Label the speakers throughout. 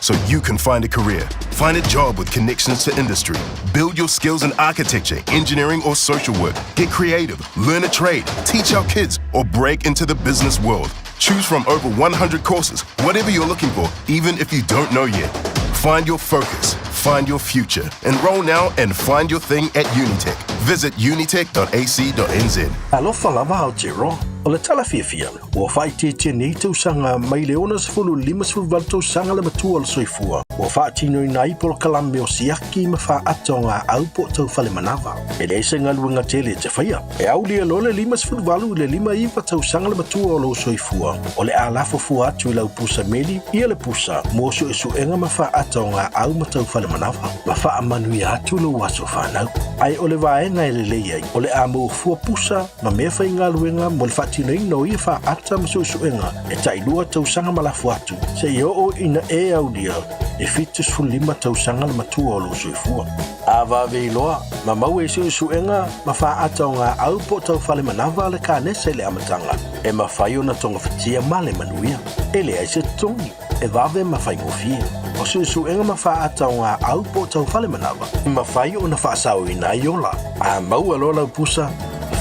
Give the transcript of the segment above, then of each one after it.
Speaker 1: so you can find a career. Find a job with connections to industry. Build your skills in architecture, engineering, or social work. Get creative, learn a trade, teach our kids, or break into the business world. Choose from over 100 courses, whatever you're looking for, even if you don't know yet. Find your focus, find your future. Enroll now and find your thing at Unitech. Visit unitech.ac.nz.
Speaker 2: Alofa lava au tiro. O le tala fia ua whaitete nei tausanga mai le ona sefulu lima sefulu tausanga le matua o le soifua. Ua whaatino i nai polo kalame o siaki ma wha atonga au po tau whale manawa. E le isa ngaluenga tele te whaia. E au lia lo le lima sefulu walu le lima iwa tausanga le matua o lo soifua. O le alafo fua atu i lau pusa meli ia le pusa mosu e suenga ma wha atonga au ma tau whale manawa. Ma wha amanui atu lo waso whanau. Ai o le vaenga e le leiai. O le amo fua pusa ma mea whai ngaluenga mo le tino ino ia wha ata masuenga e tailua tausanga malafu atu se i o ina e au dia e fitus fulima tausanga le matua o lo soifua. A vave iloa, ma mau e suenga ma wha ata o ngā au po tau whale manawa le ka nese le amatanga e ma whai o na tonga whatia ma le manuia e le aise tongi e vave ma whai ngofia o suenga ma wha ata o ngā au po tau whale manawa e ma whai o na wha asau ina iola a mau aloa lau pusa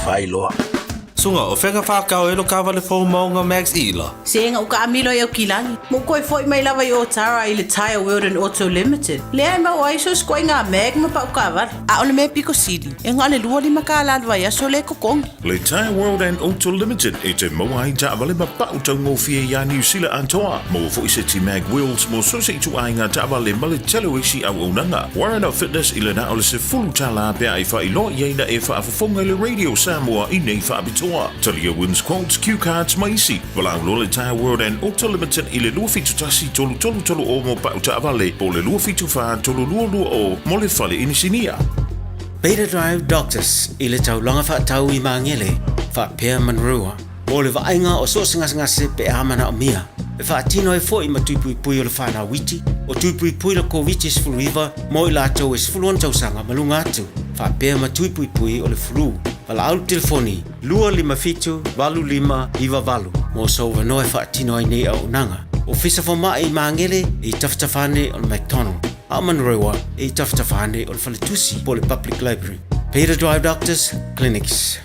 Speaker 2: whai loa.
Speaker 3: Sunga o whenga whakao elo ka wale fō maunga Max Ila.
Speaker 4: Senga o ka amilo i au kilangi. Mo koe fwoi mai lawa i o tara i le Tire World and Auto Limited. Lea ma o aiso skoi ngā meg ma pau ka wale. A o le me Pico City. E ngā le lua lima ka alalwa i aso le kokongi.
Speaker 5: Le Tire World and Auto Limited e te moa i ta wale ma pau tau ngofia i a New Zealand antoa. Mo fo i se ti mag wheels mo so se tu ai ngā ta wale ma le telo isi au unanga. Warren of Fitness i le na o le se fulu tala pia i wha i loa i eina e wha afafonga le Radio Samoa i nei wha abitoa. Talia wins quotes, cue cards, maisi. Walang lo le Tire World and Auto Limited i le lua fitu tasi tolu o mo pau ta avale. Po le lua fitu wha tolu lua o mo le whale inisinia.
Speaker 6: Beta Drive Doctors i le tau longa wha tau i mangele wha pia manrua. Mo le vainga o so ngase pe amana o mia. E wha tino e fo i ma tuipui o le whana witi. O tuipui le COVID is flu river mo i la tau is flu on tausanga malunga atu. Wha pia ma tuipui o le flu. Wala au telefoni, lua lima fitu, walu lima, iwa walu. Mo so wanoe wha tino ai nei au nanga. O fisa fo mai i mangele i taftafane o le McDonald. A manrewa i taftafane o le Faletusi po le Public Library. Peter Drive Doctors Clinics.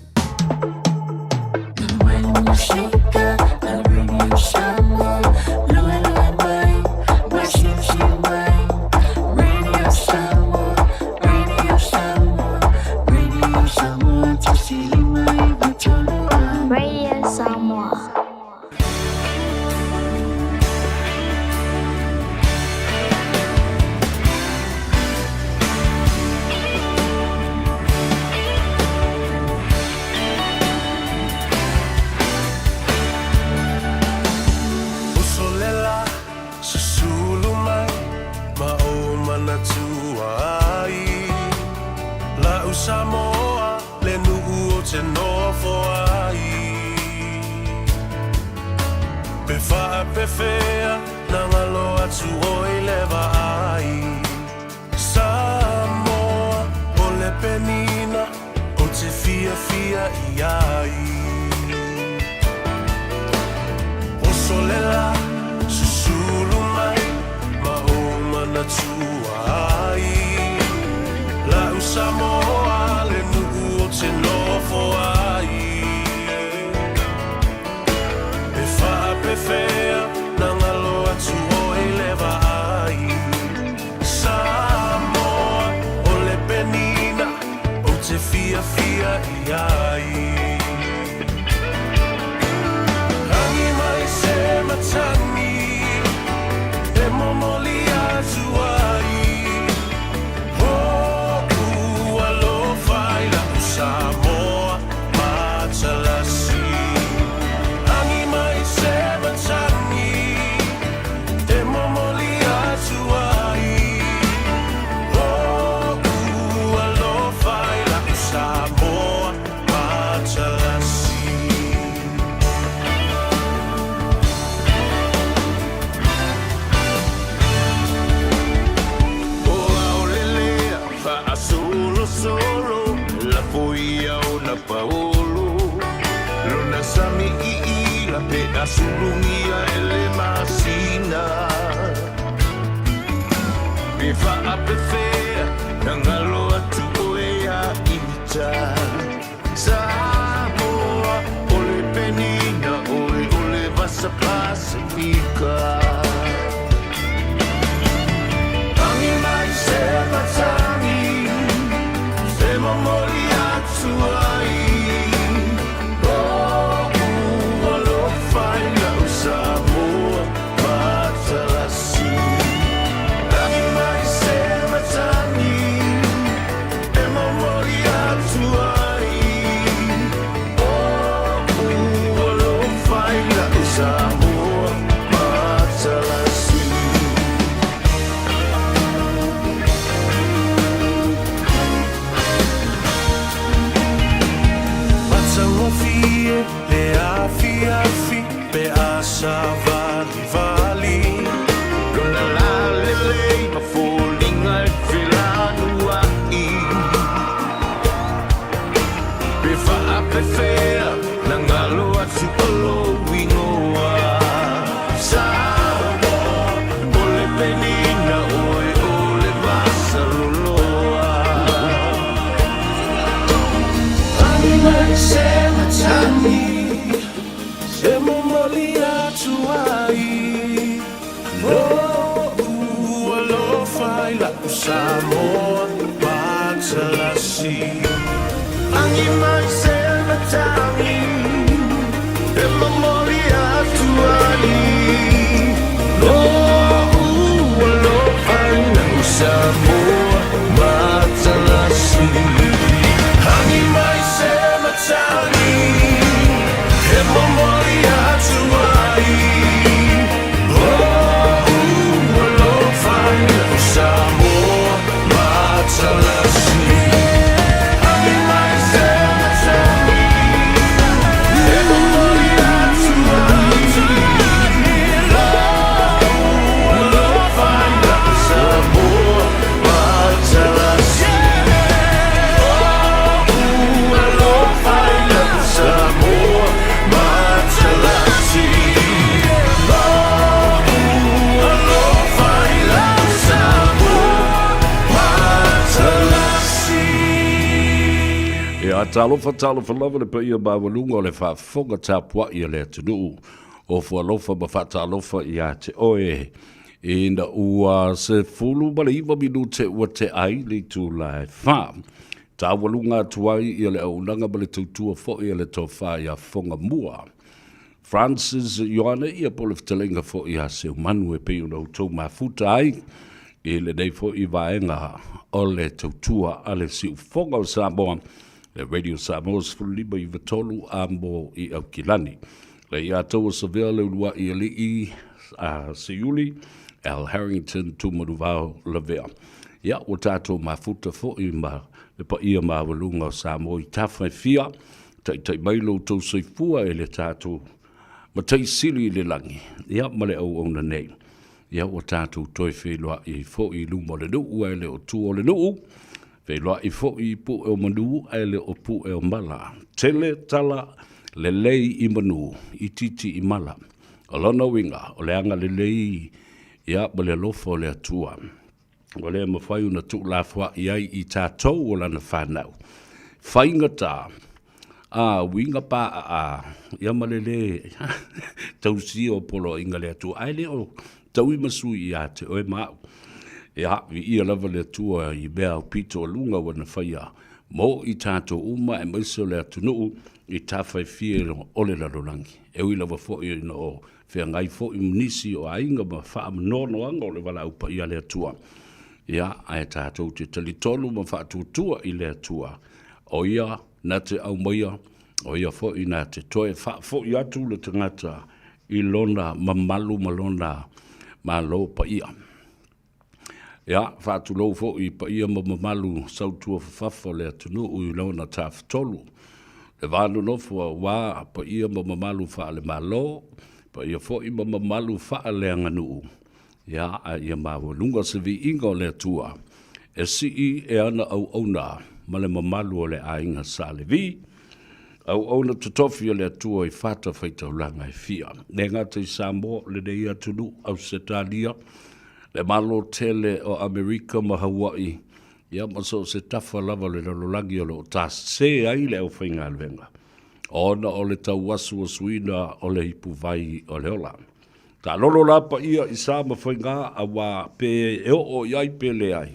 Speaker 7: Samoa, le nu'u o te nofo ai. Pe wha pe whea, na ngalo atu o i lewa ai. Samoa, o le penina, o te fia i ai. O solela, susulu mai, ma o mana tua ai. La u Samoa, le nu'u o te nofo ai. Pe wha pe whea, na ngalo atu o i lewa ai. Samoa, o le penina, o te fia i ai. Hangi mai se matani, e momoli atu ai. Samoa, Matalasi. Hangi mai se matani, e momoli atu ai. Oku alofai la Samoa, Matalasi. Ola olelea, fa solo. La poia o na paolo Lona sami i la pe asulungia ele masina Me whaapewhea na ngalo atu oe a ita Samoa ole penina ole vasa Pasifika Tangi mai se matangi Se mamoli atu ai Samoa, Matalasi Tangi mai se matangi E mamori atu ai alo fai la Samoa, Matalasi Matangofie, le afi Pe asa vali Lona la lele ma falling ai filanu ai Pe wha fea na ngalo atu alo wingoa Samoa ole penina ole vasa loloa Tangi mai se matangi Se mamoli atu ai alo fai la Samoa Matalasi Tangi mai se matangi E mamoli atu ai alo fai la Samoa Matalasi Tangi mai se matangi E mamoli atu ai alo fai la Samoa Matalasi Tangi mai se matangi E mamoli atu ai alo fai la Samoa Matalasi alo fai la Samoa Matalasi alo fai la Samoa Matalasi
Speaker 8: Ia talofa lava le pa ia mawalunga o le whaafonga tāpua ia le tunu o fualofa ma whaatalofa ia te oe e na ua se fulu ma le iwa minute ua te ai le tu lai wha tāwalunga tuai ia le aunanga ma le tautua fo ia le tofa ia fonga mua Francis Ioane ia pole fitalenga fo ia se umanu e pei una utou mafuta ai e le nei fo i vaenga o le tautua ale si ufonga o Samoa le Radio Samoa fulima i vatolu ambo i au kilani. Le ia tau sa vea le ulua i ali i se yuli Al Harrington tu manuvao la vea. Ia o tātou mafuta fo i ma le pa ia ma walunga o Samoa i tawhai fia tai mailo tau soifua e le tātou ma tai sili le langi. Ia ma le au ona nei. Ia o tātou toi whelua i fo i lumo le nuu e le o tu o le nuu. Whelua i fo i pu e o manu e le o pu e o mala. Tele tala le lei i manu i titi i mala. O lona winga o le anga le lei ia ma le lofo le atua. O le mawhai una tu la fwa i ai i tātou o lana whanau. Whainga tā. Winga pa ia ma le le tau si o polo inga le atua. Ai le o tau i masu i a te oe mau. Ia vi ia lava le atua i bea o pito lunga wana whaia. Mo i tātou uma e maiso le atunuu i tāwhai fie o le larolangi. E ui lava fo i no o whea ngai fo i munisi o ainga ma wha mnono anga o le wala upa i a le atua. Ia ai tātou te talitonu ma wha tuatua i le atua. O ia na te au maia, o ia fo i na te toe wha fo i atu le tangata i lona mamalu malona ma lo pa ia. Ia, whātu lau fo i pa ia ma mamalu sautua whawhafo le atunu ui launa tāwhtolu. Le vānu nofua wā pa ia ma mamalu wha le malo, pa ia fo i ma mamalu wha le anganu. Ia, a ia mawalunga se vi inga o le atua. E si i e ana au auna ma le mamalu o le ainga sa le vi. Au auna tutofi o le atua i whata whaitaulanga i fia. Ne ngata i Samoa le nei atunu au setalia. le malo tele o Amerika ma Hawaii, ia ma so se tafa lava le lalolangi o lo ta se ai le au whainga alwenga. Ona o le tau wasu o suina o le hipu vai o le ola. Ta lolo lapa ia i sa ma whainga a wā pe e o iai pe le ai.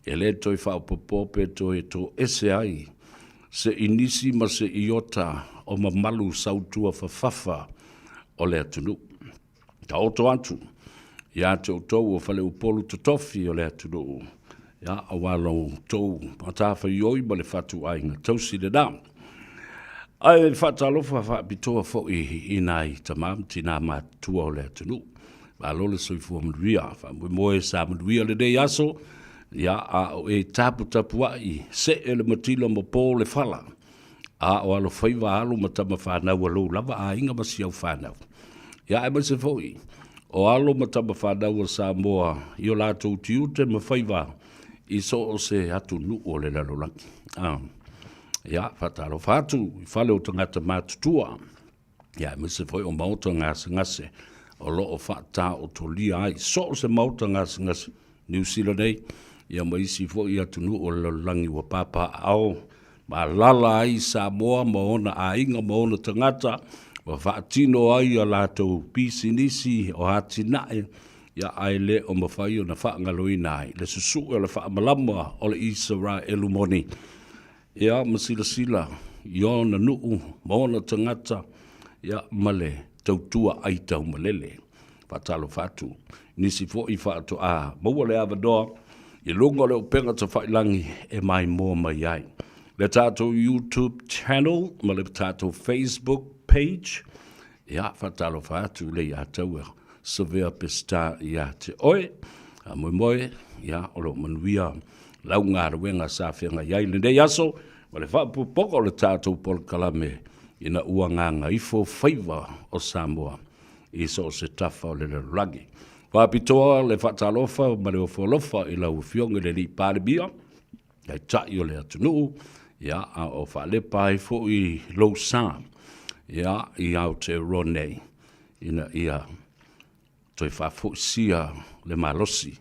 Speaker 8: E le toi whao popo pe toi to ese ai. Se inisi ma se iota o ma malu sautua whawhawha o le atunu. Ta oto atu, ia te o tau o whale upolu to tofi o le atunu. Ia a walo tau, patafa ioi ma le fatu ainga tausi le nao. Ai whatalofa whapitoa fo i nai tamam tina matua o le atunu. Walo le soifua manuia, whamoe sa manuia le dei aso, ia a o e tapu ai, se e le matila mo pō le whala. A o alo Faiva alo matama whanau alo lava a inga masi au whanau. Ia e mase foi, o alo matama whanau o Samoa, i o lātou tiute ma Faiva, i so o se atu nu o le lalolangi. Ia, whatalo whatu, i whale o tangata mātutua. Ia, e mase foi o mauta ngase, o lo o whata o tolia ai, so o se mauta ngase, New Zealand ei, ia maisi fo i atu nu o le lalolangi wa papa au, ma lala ai Samoa, ma ona a inga, ma ona tangata, wa whaatino ai a lātou pisinisi o hatinae, ia ai le o mawhai o na whaangaloina ai, le susu o le whaamalama o le Isara elumoni. Ia masila, ia na nuu, ma ona tangata, ia male tautua ai tau malele. Whatalo whatu, nisi fo i whaato a, maua le avadoa, i lunga le o penga ta whailangi e mai mua mai ai. Le tātou YouTube channel, ma le tātou Facebook page, ia whatalo whatu le ia tau e Severe Pesta ia te oe, a moe, ia o lo manuia lau ngā rawenga sa whenga iai le nei aso, ma le whapupoko le tātou pol kalame ina ua ngā Gagaifo Faiva o Samoa, i so se tafa o le lagi. Whapitoa le whatalofa, ma le ofolofa i lau fionga le li pāribia, ia tai o le atunu, ia a o whalepa i fo i lo sa, ia i au te ronei, ina ia toi whafosia le malosi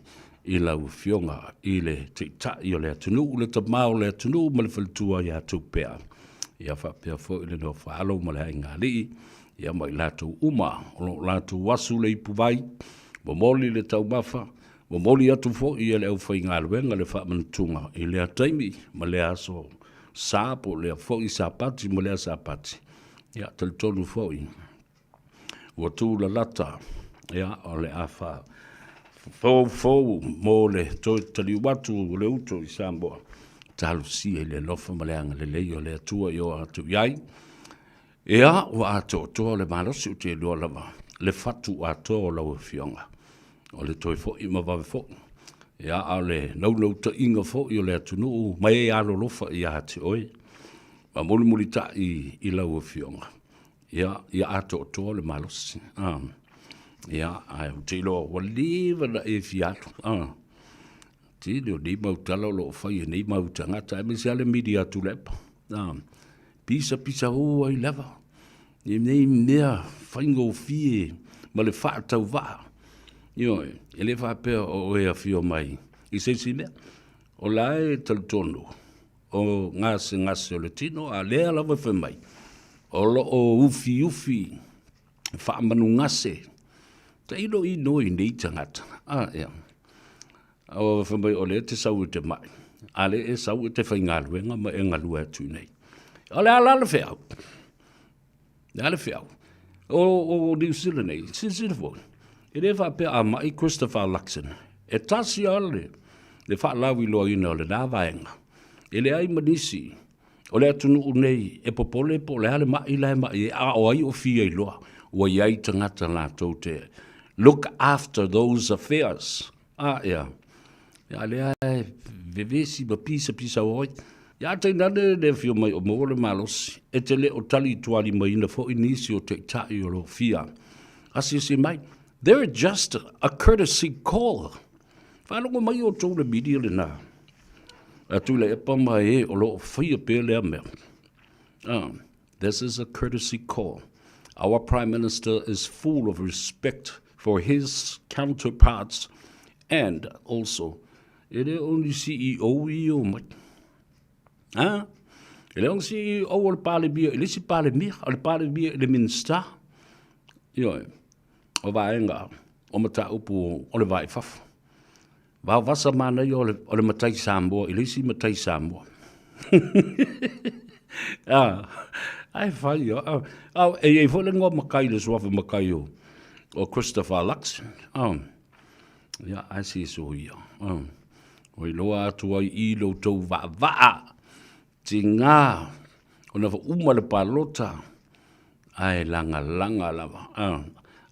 Speaker 8: i lau fionga i le te tai o le atunu, le tamau le atunu, ma le whalitua ia tupea. Ia whapea fo i le no whaalo ma le hainga li, ia mai lātou uma, o lātou wasu le ipu vai, momoli le tau mafa, momoli atu fo i le au whainga aluenga le whaamanutunga, i le ataimi, ma le aso sāpo, le fo i sāpati, ma le sāpati. Ia talitonu fo i. Ua tū la lata, ia o le awha, fau, mo le toi tali watu o le uto i Samoa. Talu si e le lofa ma le anga le lei o le atua i o atu iai. Ia o ato toa le malosi o te lua lava, le fatu ato o lau fionga. O le toi fo i ma vawe fo. Ia a le nau ta inga fo i o le atunu, mai e alo lofa i a te oe. Ma muli ta i lau fionga. Ia ato toa le malosi. Ia ai te lo waliva na e fiatu. Ti leo nei mautala lo fai nei mautangata. E misi ale media tu lepa. Pisa o ai lava. Nei mea whaingo fie ma le whaatau waa. Io, e le whapea o ea fio mai. I se si mea. O lae talitono. O ngase o le tino. A lea lava whai mai. O lo o ufi. Whaamanu ngase. Ta ilo i noi nei tangata. Ia. O whai mai o le te sau te mai. A le e sau te whaingaluenga ma e ngalua atu nei. O le ala le whiau. Ale whiau. O New Zealand nei. Sisira fo. E le whapea a mai Christopher Luxon. E tasi ale. Le whaalawi loa ina o le nāwaenga. E le ai manisi. O le atunu nei. E popole po le ale mai lai mai. E a o ai o fia i loa. Ua iai tangata la tau te. Look after those affairs. Ia. Ia le ai vevesi ma pisa oi. Ia te nane le fio mai o mo le malos. E te le o tali tuali mai na fo inisi o te tai o lo fia. Asi si mai. They're just a courtesy call. Whanongo mai o tō le media le nā. A tū le epa mai e o lo whaia pē lea mea. This is a courtesy call. Our Prime Minister is full of respect for his counterparts And also, ele only CEO I o mai. Ah, ele only CEO o le pale bia, ele si pale mia, o le pale bia le minister. Yo, o vaenga, o mata upu, o le vai faf. Vau vasa mana i o le matai Samoa, ele si matai Samoa. Ai fai yo. E fo le ngua makai le swafa makai o Christopher Luxon. Ja, ai si so ia. O i loa atu ai I lo tau vaa. Tinga. O na fa uma le palota. Ai langa lava.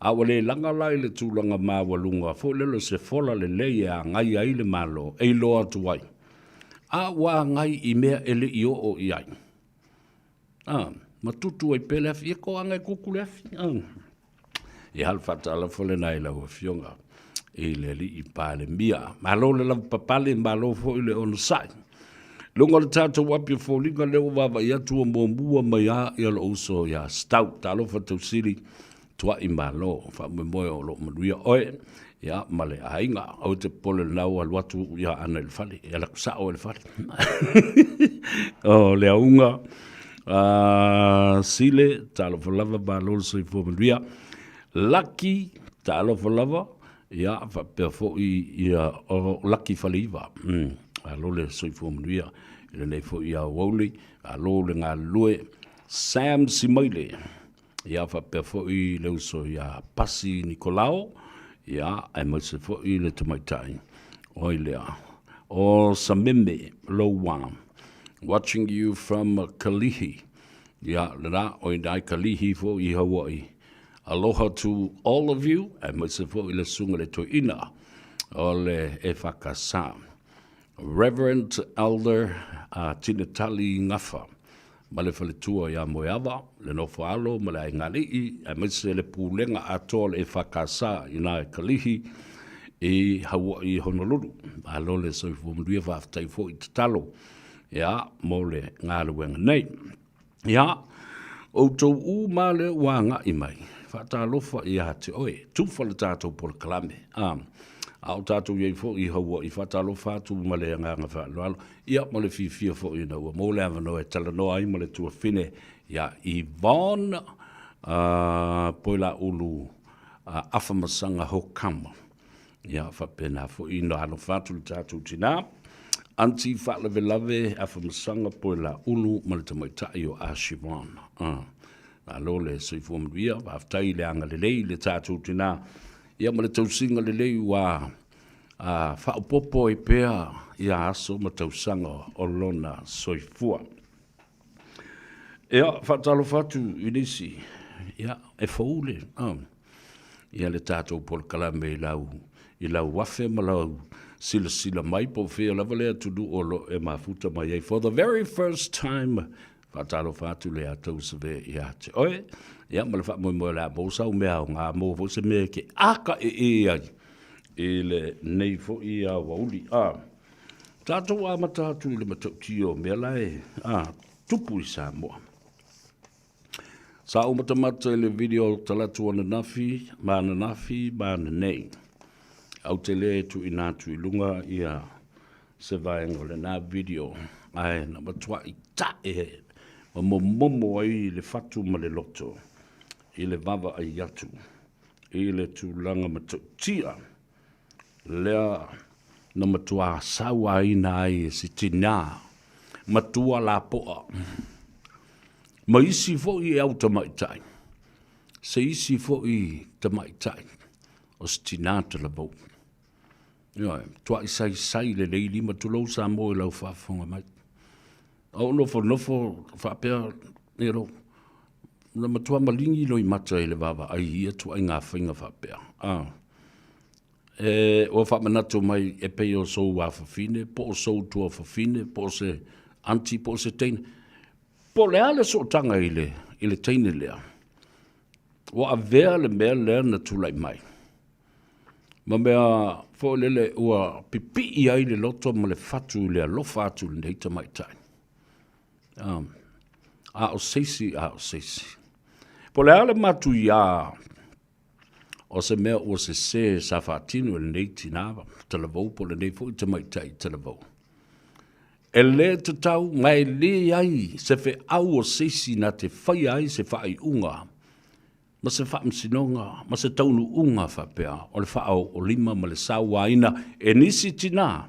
Speaker 8: Awale langa lai le tūlanga mawalunga. Fo lelo se fola le leia ngai ai le malo. E loa atu ai. Wa ngai I mea ele I o iai. Matutu ai pele fi ko anga kuku le fi. E halfata la fole nai la o fionga. E le li I pale mia. Malo le la papale malo fo ile on sai. Lunga le tata wapi fo linga leo wawa ia tua mombua mai a ia lo uso ia stout. Talo fa tau siri tua I malo. Fa me moe o lo manuia oe. Ia male ainga. Au te pole lau al watu ia ana il fali. Ia la kusao il fali. O lea unga. Sile. Talo fa lava ba lo so I fo manuia. Lucky. Talo fa lava. Ia fa perfo ia o Lucky Faiva. Alo le soifo manuia. Ile nei fo ia woli. Alo le ngā lue. Sam Simaile. Ia fa perfo I le uso ia Pasi Nicolao. Ia ai mo se fo I le tamaitai. Oi lea. O Samime Lowa. Watching you from Kalihi. Ia le ra oi dai Kalihi fo I Hawaii. Aloha to all of you. Ai mo se fo I le sunga le toina. O le e whakasa. Reverend Elder Tinatali Ngafa. Ma le whaletua ia moeawa, le nofo alo, ma le aingalii, ai maise le pūlenga atoa le e whakasa I nā e kalihi I Hawaii Honolulu. Alo le soifo mduia whaftai fo I tatalo. Ia, mo le ngā luenga nei. Ia, o tau u ma le wanga I mai. Whatalofa I hate oe. Tufa le tātou por kalame. Au tātou iei fo I Hawaii, whatalo whātu ma le nganga whāloalo. Ia ma le whiwhia fo I naua. Mō le awanoa e tala noa I ma le tua whine. Ia Yvonne poila ulu awhamasanga hokama. Ia whapena fo I no ano whātu le tātou tina. Anti whālewe lave awhamasanga poila ulu ma le tamaitai o Ashivon. Nā lo le soifo mruia, whaftai le anga le lei le tātou tina. Ia ma le tausinga le lei wa whaupopo I pēa ia aso ma tausanga o lona soifua. Ia whatalo whatu inisi, ia e whaule. Ia le tātou pol kalame I lau wafe ma lau sila mai po whea lava lea tudu o lo e mafuta mai ei. For the very first time, whatalo whatu le atau sawe ia te oe. Ia ma le wha moe moe la mōsau mea o ngā mō fo se mea ke aka e ai. E le nei fo I a wauli. Tātou a matatu I le matauti o mea lai. Tupu I Samoa. Sa umatamata I le video talatu ana nafi, mana nei. Au te le tu I nātu I lunga ia se vaenga le nā video. Ai, na matua I tae. Ma momo ai le fatu ma le loto. I le vava ai atu. I le tūlanga matautia. Lea na matua sawa ina ai si tina. Matua la poa. Ma isi fo I au tamaitai. Se isi fo I tamaitai. O si tina te la bau. Ia, tua I sai le leili matulou sa mo I lau whafonga mai. Au nofo whapea nero. Na matua malingi lo I mata I le vava ai ia tua I ngā whainga whapea. O whamanatu mai e pei o sou a whawhine, po o sou tua whawhine, po o se anti, po o se teine. Po lea le so tanga I le teine lea. O a vea le mea lea na tulai mai. Ma mea fo lele ua pipi I ai le loto ma le fatu lea lo fatu le neita mai tai. A o seisi. Po le ale matu ia o se mea o se sa whaatino le nei tinawa, talavou po le nei fo i te maitai talavou. E le te tau, mai le ai, se fe au o seisi na te whai ai se whai unga, ma se wha msinonga, ma se taunu unga whapea, o le whao o lima ma le saua ina, e nisi tina,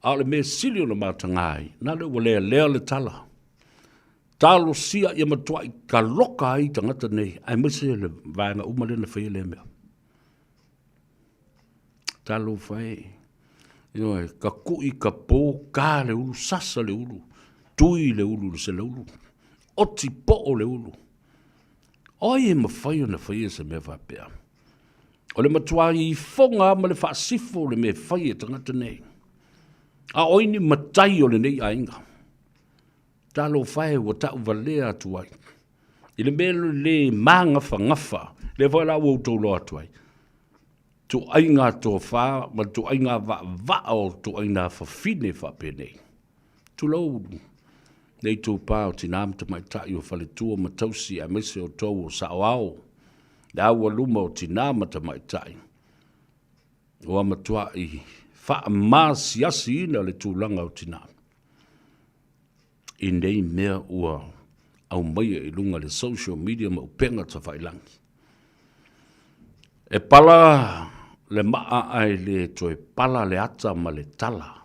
Speaker 8: a le me sili o le mātangai, na le o lea le tala, talo sia ia matua i ka loka ai tangata nei, ai mese le vaenga umale na whaia le mea. Talo whae, ioe, ka kui ka pō, ka le ulu, sasa le ulu, tui le ulu, se le ulu, oti po o le ulu. Oi e mawhaia na whaia se mea whapea. O le matua i fonga ma le whaasifo le mea whaia tangata nei. A oini matai o le nei ainga. Talo whae wa tau valea atu ai. I le melo le māngafa ngafa, le whae la wautou loa atu ai. Tu ainga tō wha, ma tu ainga wa o tu ainga whawhine whapene. Tu lau, nei tō pāo tinam te mai tai o whale tua ma tausi a mese o tōu o sao au. Le aua luma o tinama te mai tai. O amatua i wha maasi asi ina le tūlanga o tinam. I nei mea ua au maia i lunga le social media ma upenga ta whailangi. E pala le maa ai le toe pala le ata ma le tala.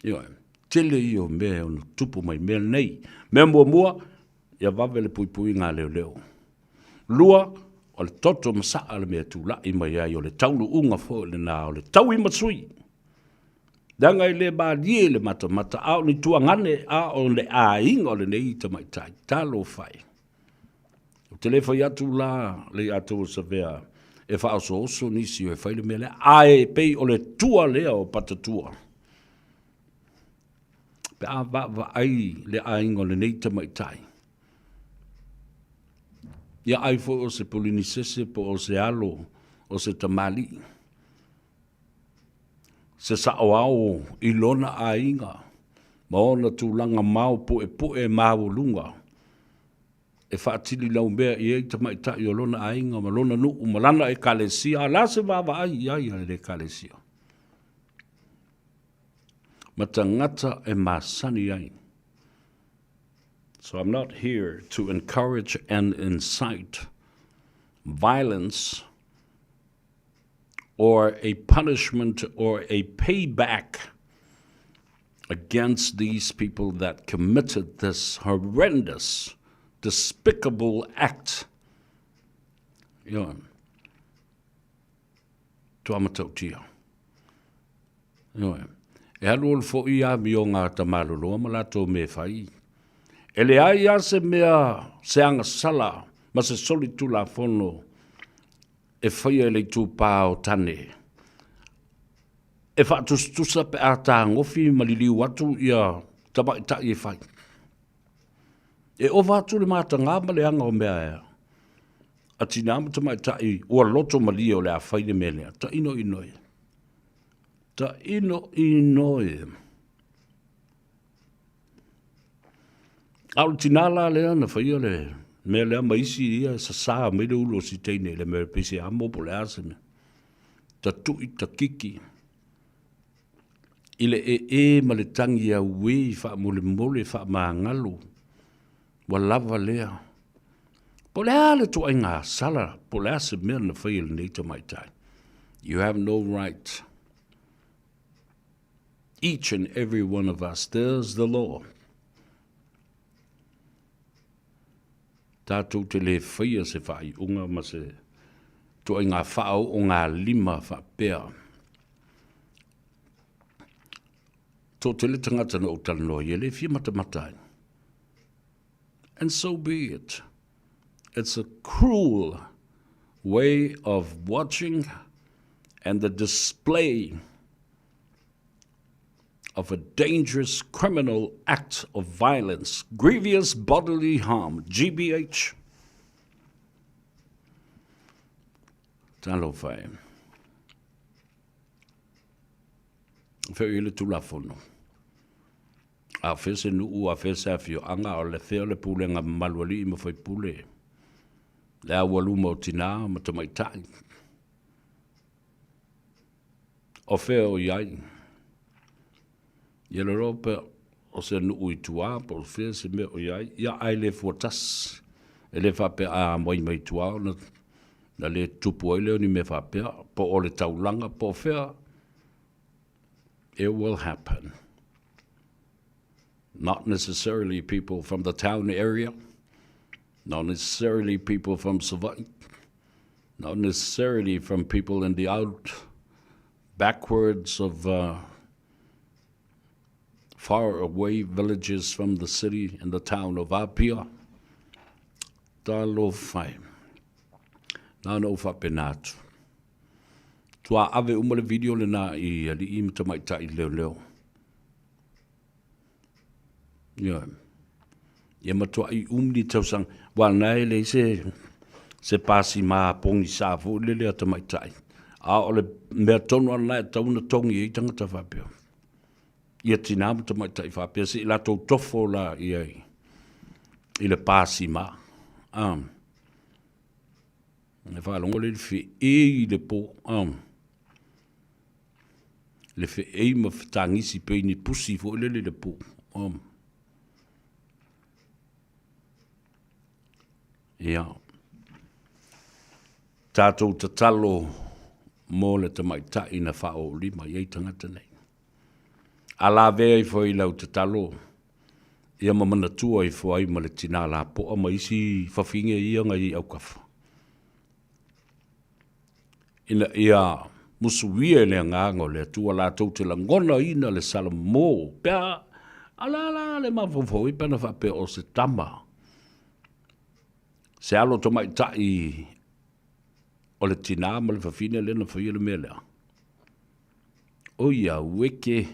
Speaker 8: Ioe, tele i o mea o tupu mai mea nei. Mea mua, ia wawe le pui ngā leo leo. Lua, o le toto masaa le mea tūla i mai ai o le taunu unga fo le nā o le tau i matsui. Danga i le bālie le mata au ni tua ngane a o le a inga o le nei ta mai tai. Talo fai. O te le fai atu la le atu o sa vea e wha oso oso nisi o e whaile mea le ae pei o le tua lea o patatua. Pe a wa ai le a inga o le nei ta mai tai. Ia ai fo o se polini sese po o se alo o se tamali. Se sao au i lona a inga. Ma ona tūlanga mau po e mau lunga. E whaatili lau mea i eita mai tai o lona a inga ma lona nu umalana e kalesia. La se wawa ai le kalesia. Ma tangata e masani ai. So I'm not here to encourage and incite violence or a punishment or a payback against these people that committed this horrendous, despicable act. Tuamatautia. E halu fo ia mi o ngā tamalolo ma lato me fai. E le ai a se mea se anga sala ma se soli tu la fono e whaia le tū pāo tane. E whatustusa pe a tā ngofi malili watu ia tabaita i whai. E o watu le māta ngā male anga o mea ea. A tinama tamaita i ua loto mali o le a whaine melea. Ta ino inoe. Ta ino inoe. Au tinala lea na whaia le mea lea maisi ia sa saa mele ulo si teine le mea pese amo po le aseme. Ta tui ta kiki. Ile e ma le tangi a wei wha mole mole wha maa ngalu. Wa lava lea. Po lea le tu ai ngā sala. Po lea se mea na whaia le neita mai tai. You have no right. Each and every one of us, there's the law. Tātou te le whaia se whai unga ma se tu ai ngā whao o ngā lima whapea. Tō te le tangata na o talanoa i le whia matamatai. And so be it. It's a cruel way of watching and the display of a dangerous criminal act of violence, grievous bodily harm, GBH. Talo whai. Whai ile tula whono. A whese nuu a whese a whio anga o le whea le pule ngā maluali i mawhai pule. Le awaluma o tina ma tamaitai. O fea o iai. Ia le rope o se nuu i tua, po fea se me o iai. Ia ai le fuatas. E le whape a mai tua, na le tupu ai leo ni me whapea, po o le taulanga, po fea. It will happen. Not necessarily people from the town area, not necessarily people from Savannah, not necessarily from people in the out backwards of far away villages from the city and the town of Apia. Talo fai. Nā no whapenatu. Tua ave umale video le nā i ali i mtamaita i leo. Yeah. Ia matua i umli tausang. Wanai le se pasi maa pongi sāfu le lea tamaitai. A ole mea tonu anai tauna tongi i tangata whapea. Ia tina tamaitai whapea se ila tau tofo la i le pasi maa. Ne whaalongo le fi e le po. Le fi e ma whatangisi pe ni pusi fo le po. Ia. Tātou tatalo mō le tamaitai na whao lima iei tangata nei. A la vea i fo i lau tatalo. Ia mamana tua i fo ai ma le tina la po a ma isi whawhinge ia ngai au kafa. Ina ia musuia le ngango le tua la tau te la ngona ina le salamo. Pea ala le mawhawhau i pena whape o se tama. Se alo tamaitai o le tina ma le whawhine le na whawhine mea lea. O ia weke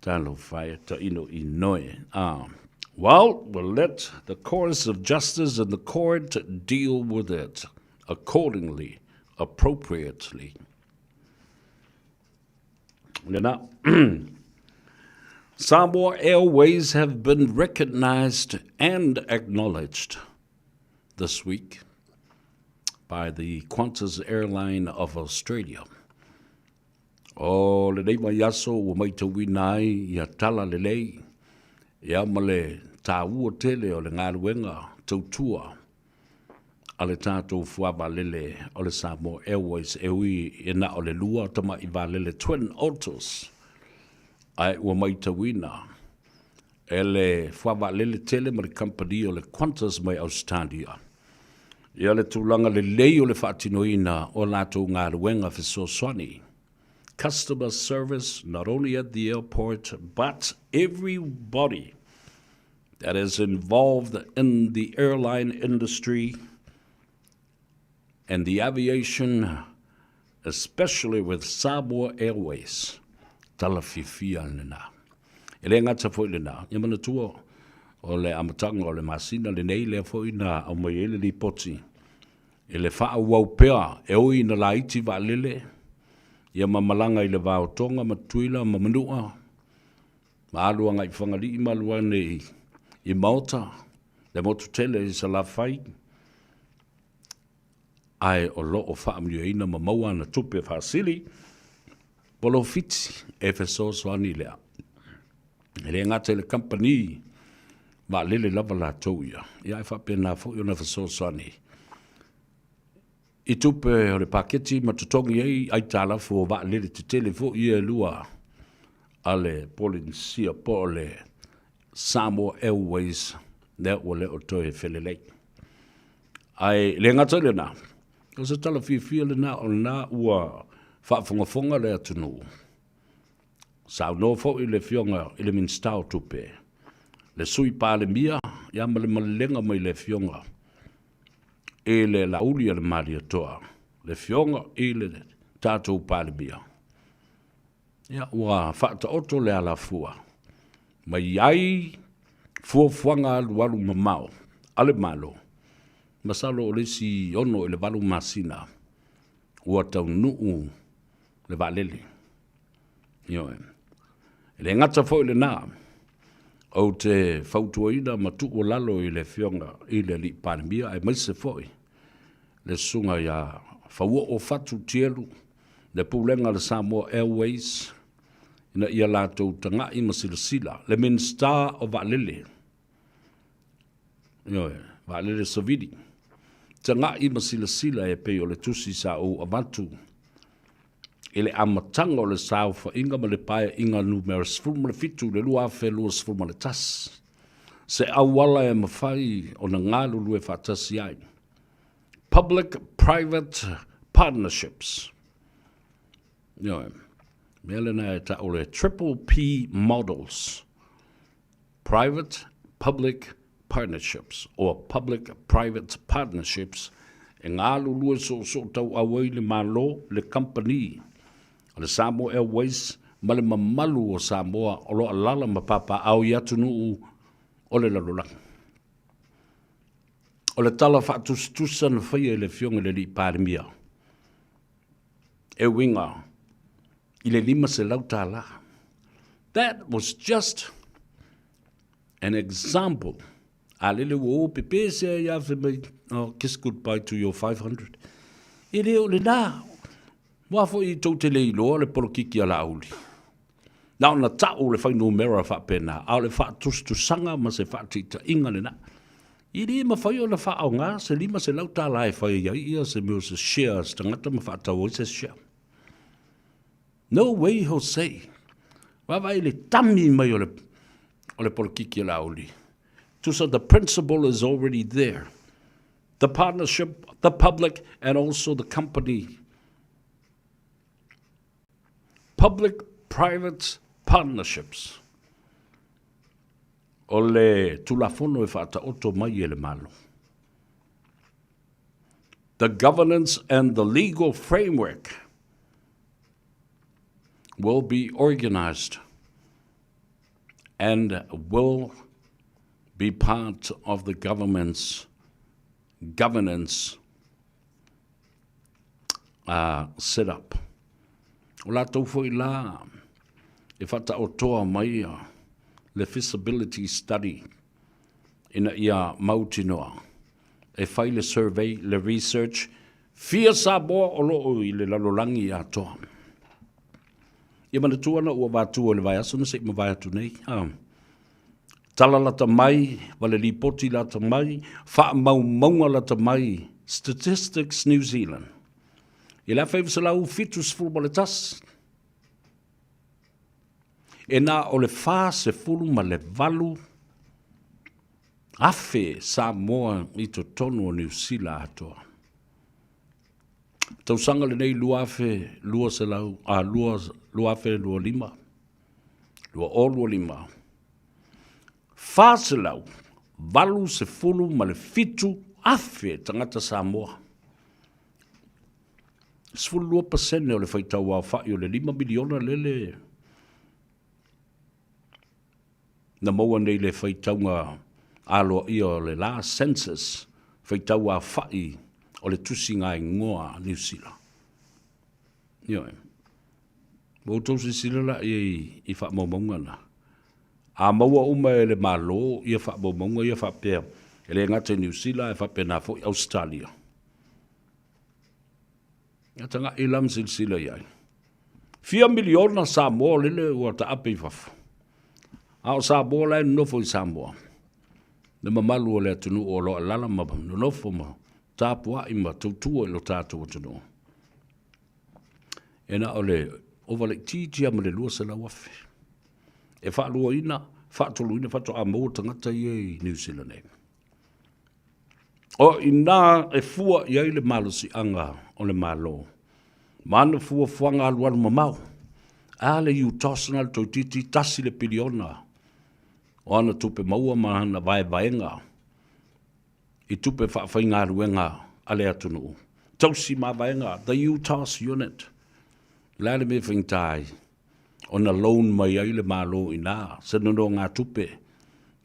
Speaker 8: talo whaia ta ino i noe. Well, we'll let the course of justice and the court deal with it accordingly, appropriately. Now, Samoa Airways have been recognized and acknowledged this week by the Qantas Airline of Australia. O le nei mai aso o mai tau inai ia tala le lei, ia male tā ua tele o le ngāruenga tautua a le tātou fuava lele o le Samoa Airways e ui e na o le lua tama i va lele Twin Otters ai ua mai tau ina e le fuava lele tele ma le company o le Qantas mai Australia. Ia le tūlanga le lei o le whaatinoina o lātou ngāruenga Fesoswani. Customer service, not only at the airport, but everybody that is involved in the airline industry and the aviation, especially with Samoa Airways. Talafifia nena. Ele ngata fo lena. Yamana tua o le amatanga o le masina le nei le fo ina o mai ele li poti. Ele faa wau pea e oi na laiti va lele. Ia mamalanga i le vāo tonga, matuila, mamanua. Maalua ngai whangali i malua nei i Malta. Le motu tele i sa la whai. Ai o lo o whaamio ina mamaua na tupe whaasili. Polo fiti e Fesoswani lea. Ele ngata le company ma lele lava la tauia. Ia e whapena fo i ona Fesoswani. I tupe o le paketi matutongi ei ai tala fo va lele te telefo i e lua ale polinsia po le Samoa Airways ne o le o toe felelei. Ai le ngata le na. O se tala fia le na o na ua whaafongafonga le atunu. Sao no fo i le fionga i le minstau tupe. Le sui pa le mia, ia ma le malenga mai le fionga. E le lauli le maria toa. Le fionga e le tātou pālimia. Ia ua whaata oto le ala fua. Mai ai fuafuanga alu mamao. Ale malo. Masalo o le si ono le valu masina. Ua tau nuu le valele. Ioe. Le ngata fo le nā. O te fautuaina matu o lalo i le fionga i le li pālimia ai maise foi. le sunga ia faua o fatu tielu, le pulenga le Samoa Airways, ina ia lātou tanga i masilasila, le Minister o Va'alele. Va'alele Savidi. Tanga i masilasila e pei o le tusi sa o avatu. Ele amatanga o le sao fa inga ma le pae inga numera sfuma le fitu le lua fe lua sfuma le tas. Se awala e mawhai o na ngalu lue whatasi ai. Public-private partnerships. Melena e ta o le triple P models. Private, public partnerships or public-private partnerships. E ngalu lue so tau awai le malo le company. Le Samoa Airways, ma le mamalu o Samoa, o lo alala ma papa au iatu nuu o le lalolang. O le tala whatustusa na whaia le fionga le li pārimia. E winga, i le lima se lautala. That was just an example. A lele wo pepe se ya fe mai, kiss goodbye to your 500. I le o le nā, wafo i tau te lei loa le porokiki a la auli. Nao na tau le whainu mera whapena, au le whatustu sanga ma se whatita inga le na. I ri ma whai o na wha au ngā, se lima se lauta lai whai ia ia se meo se shares, tangata ma whatau o se share. No way, Jose. Wawai le tami mai o le porokiki a la auli. So the principle is already there. The partnership, the public, and also the company. Public-private partnerships. O le tulafono e whaata oto mai e le malo. The governance and the legal framework will be organized and will be part of the government's governance set up. O la tau fo i la, e whata o toa mai le feasibility study ina ia mautinoa. E whai le survey, le research, fia sa boa o loo i le lalolangi a toa. Ia mana tuana ua wātua le vai aso na se ima vai atu nei. Tala lata mai, wale li poti lata mai, wha maunga lata mai, Statistics New Zealand. I la whaiva sa lau fitus fulu ma le tas. E nā o le whā se fulu ma le valu, afe Samoa i to tonu o New Zealand atoa. Tau sanga le nei lua afe, lua se lau, lua afe lua lima, lua o lua lima. Whā se lau, valu se fulu ma le fitu afe tangata Samoa. Sfulu lua pasene o le whaitau au whai o le 5 miliona lele. Na maua nei le whaitaunga aloa ia o le last census, whaitau au whai o le tusinga i ngoa New Zealand. Ioe. Mōtou se silala i wha maumaunga na. A maua uma e le malo ia wha maumaunga ia wha pēr. E le ngata New Zealand e wha pēr na fo i Australia. Ia tanga ilam silsila iai. 4 miliona Samoa lele ua ta ape i wafu. Ao Samoa lai nofo i Samoa. Le mamalu o le atunu o loa lala maba. Nofo ma tāpua i ma tautua i lo tātua atunu. E na o le ovale titia ma le lua se la wafe. E wha lua ina, wha tolu ina, wha to a mou tangata i New Zealand e. O ina e fua i le malo si anga o le malo. Mana fua fuanga aluanu mamau. A le iu tosana le toititi tasi le piliona. O ana tupe maua mahana vai vaenga. I tupe whainga aluenga ale atunu. Tausi ma vaenga, the UTOS unit. Lale me whaintai. O na loan mai ai le malo ina. Se nono ngā tupe.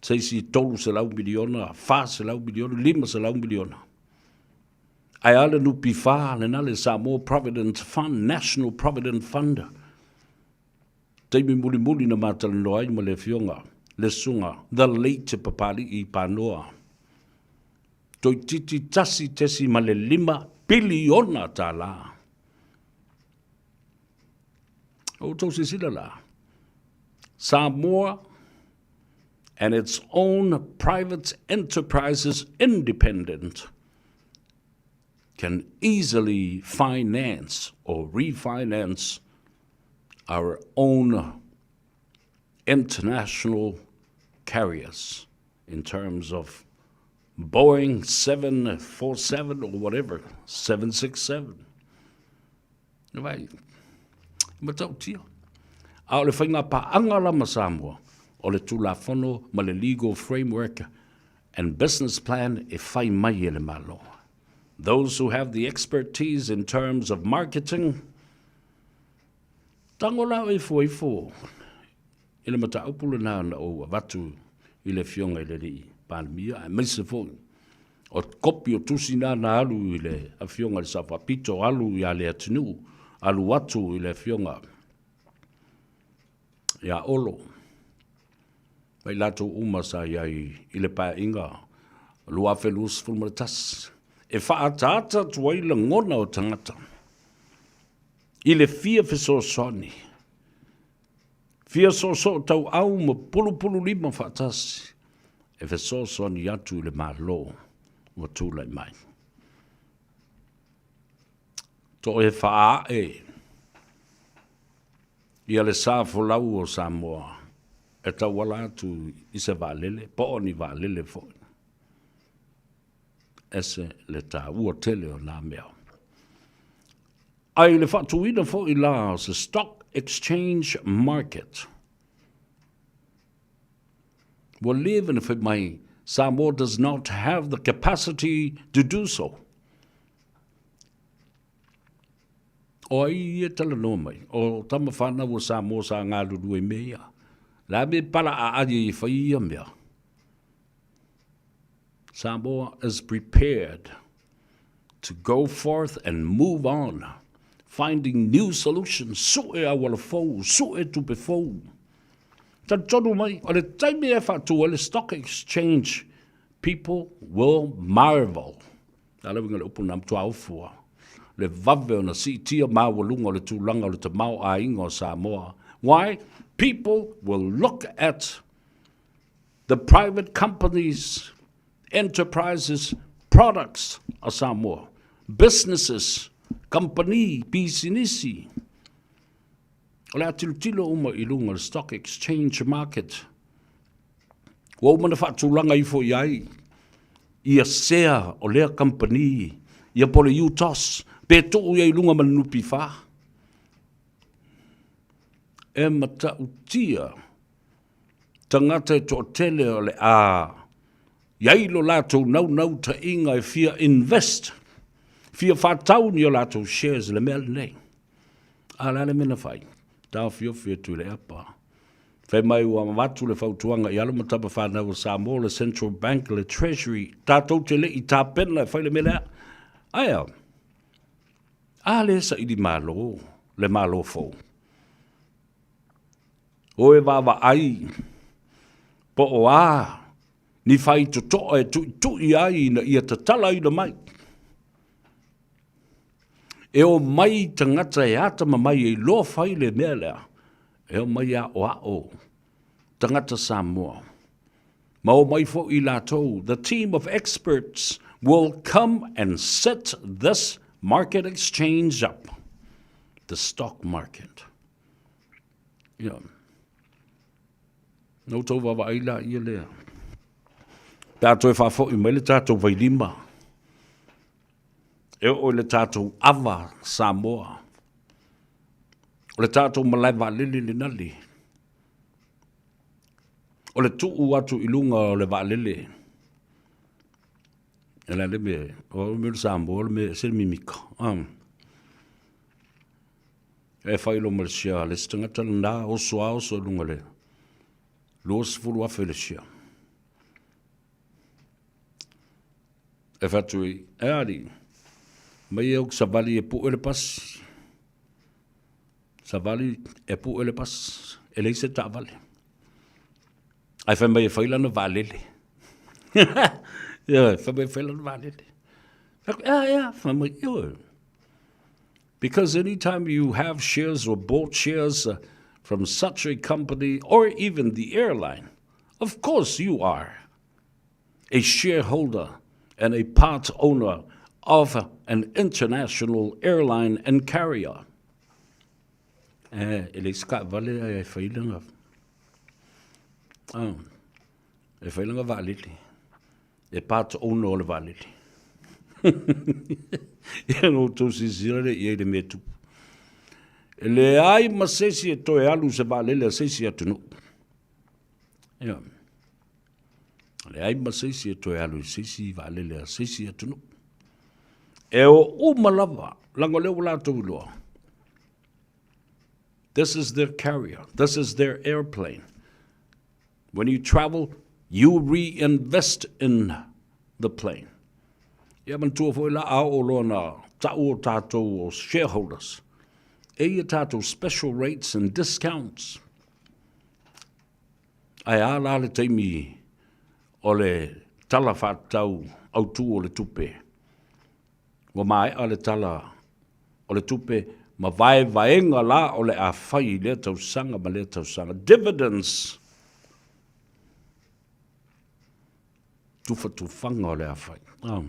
Speaker 8: Seisi tolu se lau miliona, wha se lau miliona, 5 se lau miliona. Ai ale nupi wha, le nale Samoa Provident Fund, National Provident Fund. Teimi muli na matala no ai ma le fionga, le sunga, the late papali I panoa. toi titi tasi tesi ma le 5 biliona tā la. O tau se sila la. Samoa and its own private enterprises independent can easily finance or refinance our own international carriers in terms of Boeing 747 or whatever, 767. Right. Matau tia. A le whainga pa angala ma Samoa, o le tulafono ma le legal framework and business plan e whai mai e le malo. Those who have the expertise in terms of marketing, tangola e fo. I le mata upula na o watu i le fionga i le ri palmia e maise fo. O kopi o tusina na alu i le a fionga le sawapito alu i ale atinu, alu watu i le fionga. Ia olo. Mai lato umasa iai i le pa inga, lua felus fulmaritas. E whaatata tuai le ngona o tangata. I le fia fesosoni. Fia so tau au ma pulu lima whaatasi. E fesosoni atu le malo wa tūlai mai. To e whaa e. Ia le sāfo lau o Samoa. E tau wala atu i se vālele, po ni vālele fo. Ese le tā ua tele o nā mea. Ai le whatuina fo i la se stock exchange market. Will live in if it may, Samoa does not have the capacity to do so. O ai e tala no mai, o tama whana o Samoa sa ngā lulu e mea. La me pala a aia i whaia mea. Samoa is prepared to go forth and move on, finding new solutions. So e awala fau, so e tupe fau. Ta tonu mai, o le taime e whatu, o le stock exchange, people will marvel. Ta lewa le upu nam tua ufua. Le vave o na si tia mawalunga o le tūlanga o le te mau a inga o Samoa. Why? People will look at the private companies, enterprises, products of Samoa, businesses, company, bisinisi. O le atilutilo uma i lunga le stock exchange market. Wa umana whaatulanga i fo iai. Ia sea o lea company, ia pole utos, pe tuu ia i lunga manupi wha. E mata utia, tangata e to tele o le a, iailo lato nau ta inga e fia invest, fia whatau ni o lato shares le mele nei. Ala le mena whai, tau fia tu le apa. Whai mai ua mawatu le whautuanga i alo matapa whanau o Samoa, le Central Bank, le Treasury, tātou te le i tā pena e whai le mele a. Aia, ale sa i di malo, le malo fau. O e wawa ai, po o a, ni whai to toa e tui ai na ia tatala i na mai. E o mai tangata e ata ma mai e lo whai le mea lea, e o mai a o tangata Samoa. Ma o mai fo i latou, the team of experts will come and set this market exchange up, the stock market. Yeah. No tau wawa aila ia lea. Tātou e whafo i mai le tātou wailima. E o le tātou awa Samoa. O le tātou malai wa lili li nali. O le tuu atu ilunga o le wa lili. E la le me, o me le Samoa, o le me se mimika. E whailo ma le sia, le stangata na o soa o so lunga le. Los fulu a felicia. E fatui, e ari, mai e savali e pu ele pas. Savali e pu ele pas, e leise tavale. Ai fa mai e faila no valele. Yeah, whamefelan valele. Yeah, whamefelan. Because anytime you have shares or bought shares from such a company or even the airline, of course you are a shareholder and a part owner of an international airline and carrier. Ele ska vale e whailanga. E whailanga valele. E part owner o le valele. Ia no tō sisirare i eire me tupu. E le ai ma sesi e toe alu se valele a sesi atunu. Ia. Le ai ma sesi e toe alu sesi valele a sesi atunu. E o umalava, lango leo lātou loa. This is their carrier. This is their airplane. When you travel, you reinvest in the plane. Ia mantua fo ila ao o loa na tau o tātou o shareholders. E ia tātou special rates and discounts. Ai ala le teimi o le tala whātau au tū o le tupe. Wa mai a le tala o le tupe ma vai vaenga la o le a whai le tausanga ma le tausanga. Dividends. Tufa tufanga o le a whai.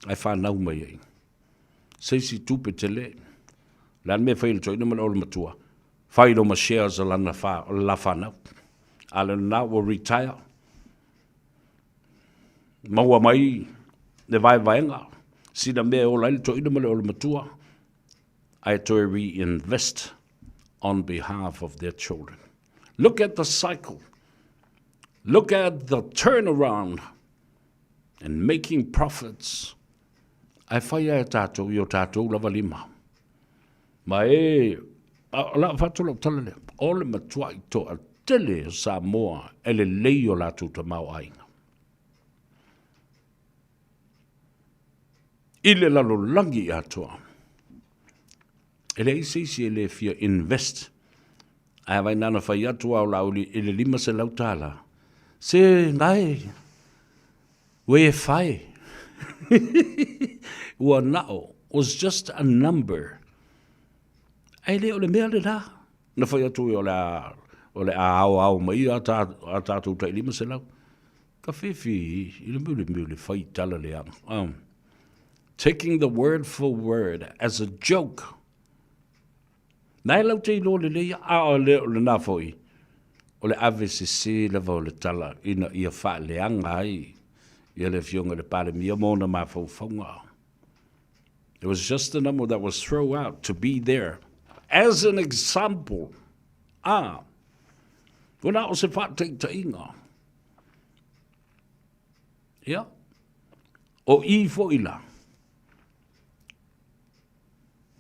Speaker 8: Ai whanau mai ei. Seisi tupe te le. Lan me whaile toi nama le ole matua. Whailo ma shares a lana la whanau. Ale na will retire. Maua mai ne vai vaenga. Sina mea o laile toi nama le ole matua. Ai toi reinvest on behalf of their children. Look at the cycle. Look at the turnaround and making profits. Ai whaia e tātou i o tātou lava lima. Ma e, la whātula o talale, o le matua i to a tele o Samoa, e le lei o lātou ta mau ainga. I le lalo langi i atoa. E le isi e le fia invest. Ai vai nana whai atua o lauli, e le lima se lautala. Se ngai, we e whai. Ua nao was just a number. Ai le o le mea le la. Na whai atu o le au mai a tātou tai lima se lau. Ka whiwhi i le mule whai tala le ang. Taking the word for word as a joke. Nai lau te ilo le leia a o le nā whoi. O le AVCC le vau le tala ina ia wha leanga ai. Ia le fionga le pare mia mona ma whauwhaunga. It was just a number that was thrown out to be there. As an example. Wana o se whātei ta inga. Ia. O I fo ila.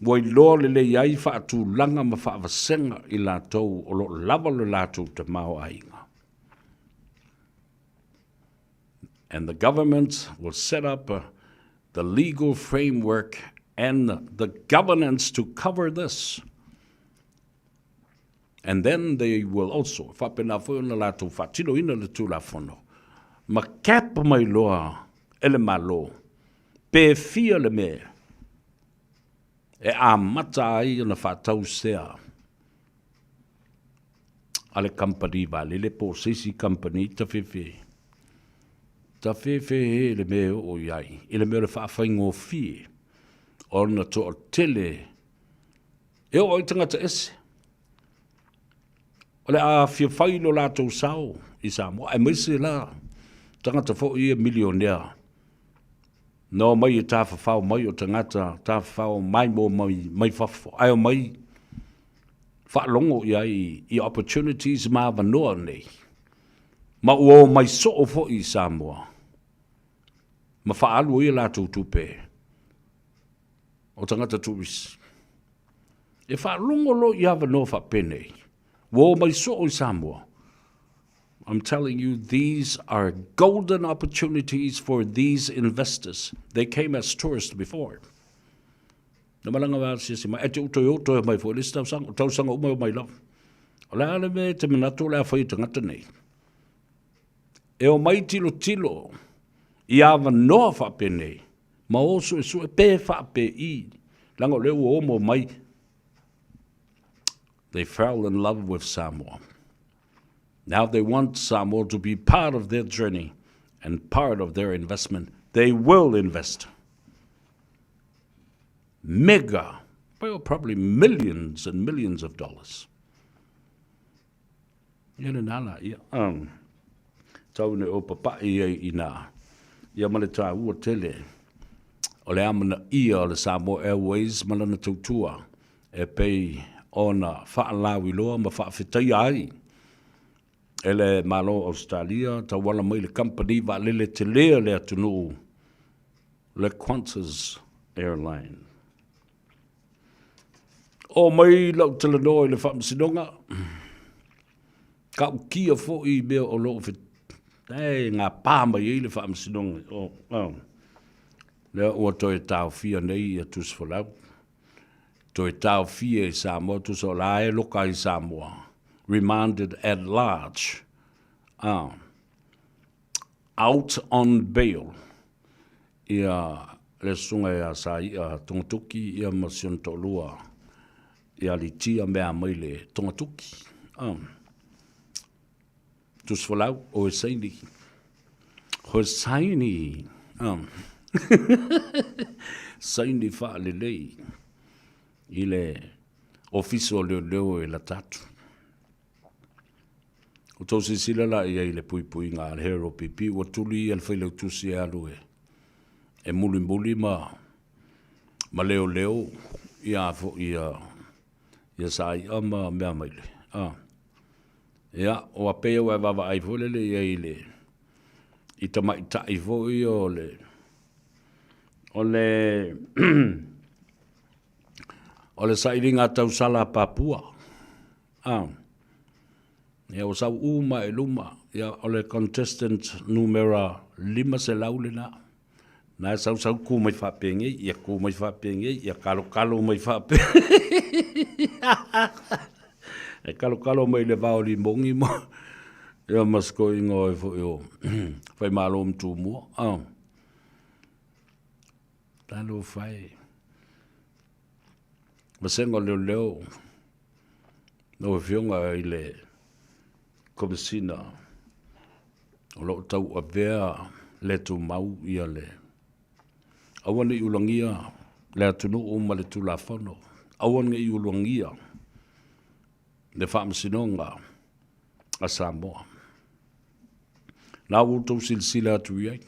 Speaker 8: Wai loa le le iai whaatu langa ma whaavasenga i lātou o lo lava le lātou te mao ainga. And the government will set up the legal framework and the governance to cover this. And then they will also, whapena whuna lātou whatino ina le tū la whono, ma kapa mai loa ele malo, pe fia le mea, e a mata ai na whatau sea. Ale company vale, le po sisi company ta whiwhi. Ta whiwhi le mea o iai, i le mea le whawhaingo fie, o na to o tele, e o i tangata ese. O le a fia whailo lātou sao i Samoa, e maise la, tangata fo i e milionea. No mai e tā whawhau mai o tangata, tā whawhau mai mo mai whawhau, ai o mai whaalongo i opportunities ma wanoa nei. Ma ua mai so o fo i Samoa. Ma whaalu i lātou tupe. O tangata turis. E whaalongo lo i wanoa whapene. Ua mai so o i Samoa. I'm telling you, these are golden opportunities for these investors. They came as tourists before. Na malanga wa sisi mai ate uto mai fo lista tausanga umai mai love. Ola ale me te minato la foi tangata nei. E o mai tilo Ia noa whapene. Ma osu e su e pe whape I. Lango leo omo mai. They fell in love with Samoa. Now they want Samoa to be part of their journey and part of their investment. They will invest. Mega, well, probably millions and millions of dollars. Ia nala, ia. Tau ne o papai I nā. Ia male tā ua tele. O le amana ia o le Samoa Airways malana tautua. E pei ona whaalawi loa ma whaafetai ai. Ele malo Australia, ta wala mai le company va lele te lea le atunu. Le Qantas Airline. O mai lau tala noa le whaamsinonga. Ka ukia fo I mea o loo fit. Ngā pāma I le whaamsinonga. Lea ua toi tau fia nei a tus whalau. Toi tau fia I Samoa, tus o la e loka I Samoa. Remanded at large, out on bail. Ia le sunga ia sa ia tongatuki ia masion tolua. Ia li tia mea maile tongatuki. Tus whalau o e saini. Ho saini. Saini wha lelei. Ile ofiso leo e la tatu. O tau se sila la ia I le pui ngā al hero pipi wa tuli al whailau tusi alu e muli ma leo ia fo ia sa ia ma mea maile. Ia o apea wa wawa ai fo lele ia I tamai tai fo I o le sairinga tau sala Papua. Ia o sau uma e luma, ia o le contestant numera 5 se laule na. Na sau ku mai whapenge, ia ku mai whapenge, ia kalo mai whapenge. E kalo mai le vao li mongi mo. Ia masko ingo e fo io. Fai malo mtu mua. Talo fai. Masengo leo. No fionga I le komisina o lo tau a vea le tu mau ia le. Awane I ulangia le atunu o ma le tu la whano. Awane I ulangia le whaamsinonga a Samoa. Nā utou silsila atu iai.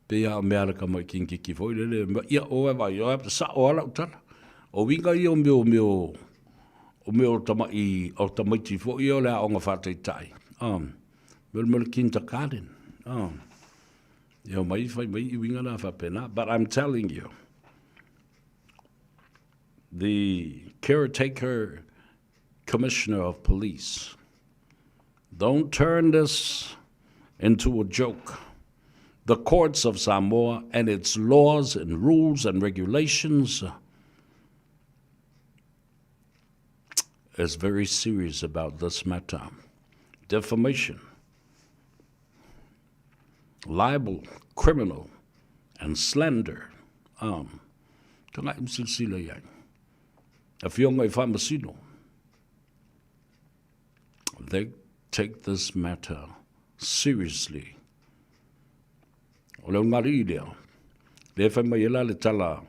Speaker 8: Pea a mea ka mai kinki ki foi le. Ia o e vai, o e sa o ala utana. O winga I o meo o meo tamai o tamaiti fo I o le aonga whātai tai. Mele kinta kāren. Ia mai whai mai I winga nā whapena. But I'm telling you, the caretaker commissioner of police, don't turn this into a joke. The courts of Samoa and its laws and rules and regulations is very serious about this matter. Defamation, libel, criminal, and slander. Tanga imsilsila yang. Afionga ifamasino. They take this matter seriously. O leo ngari leo. Le whai mai ela le tala.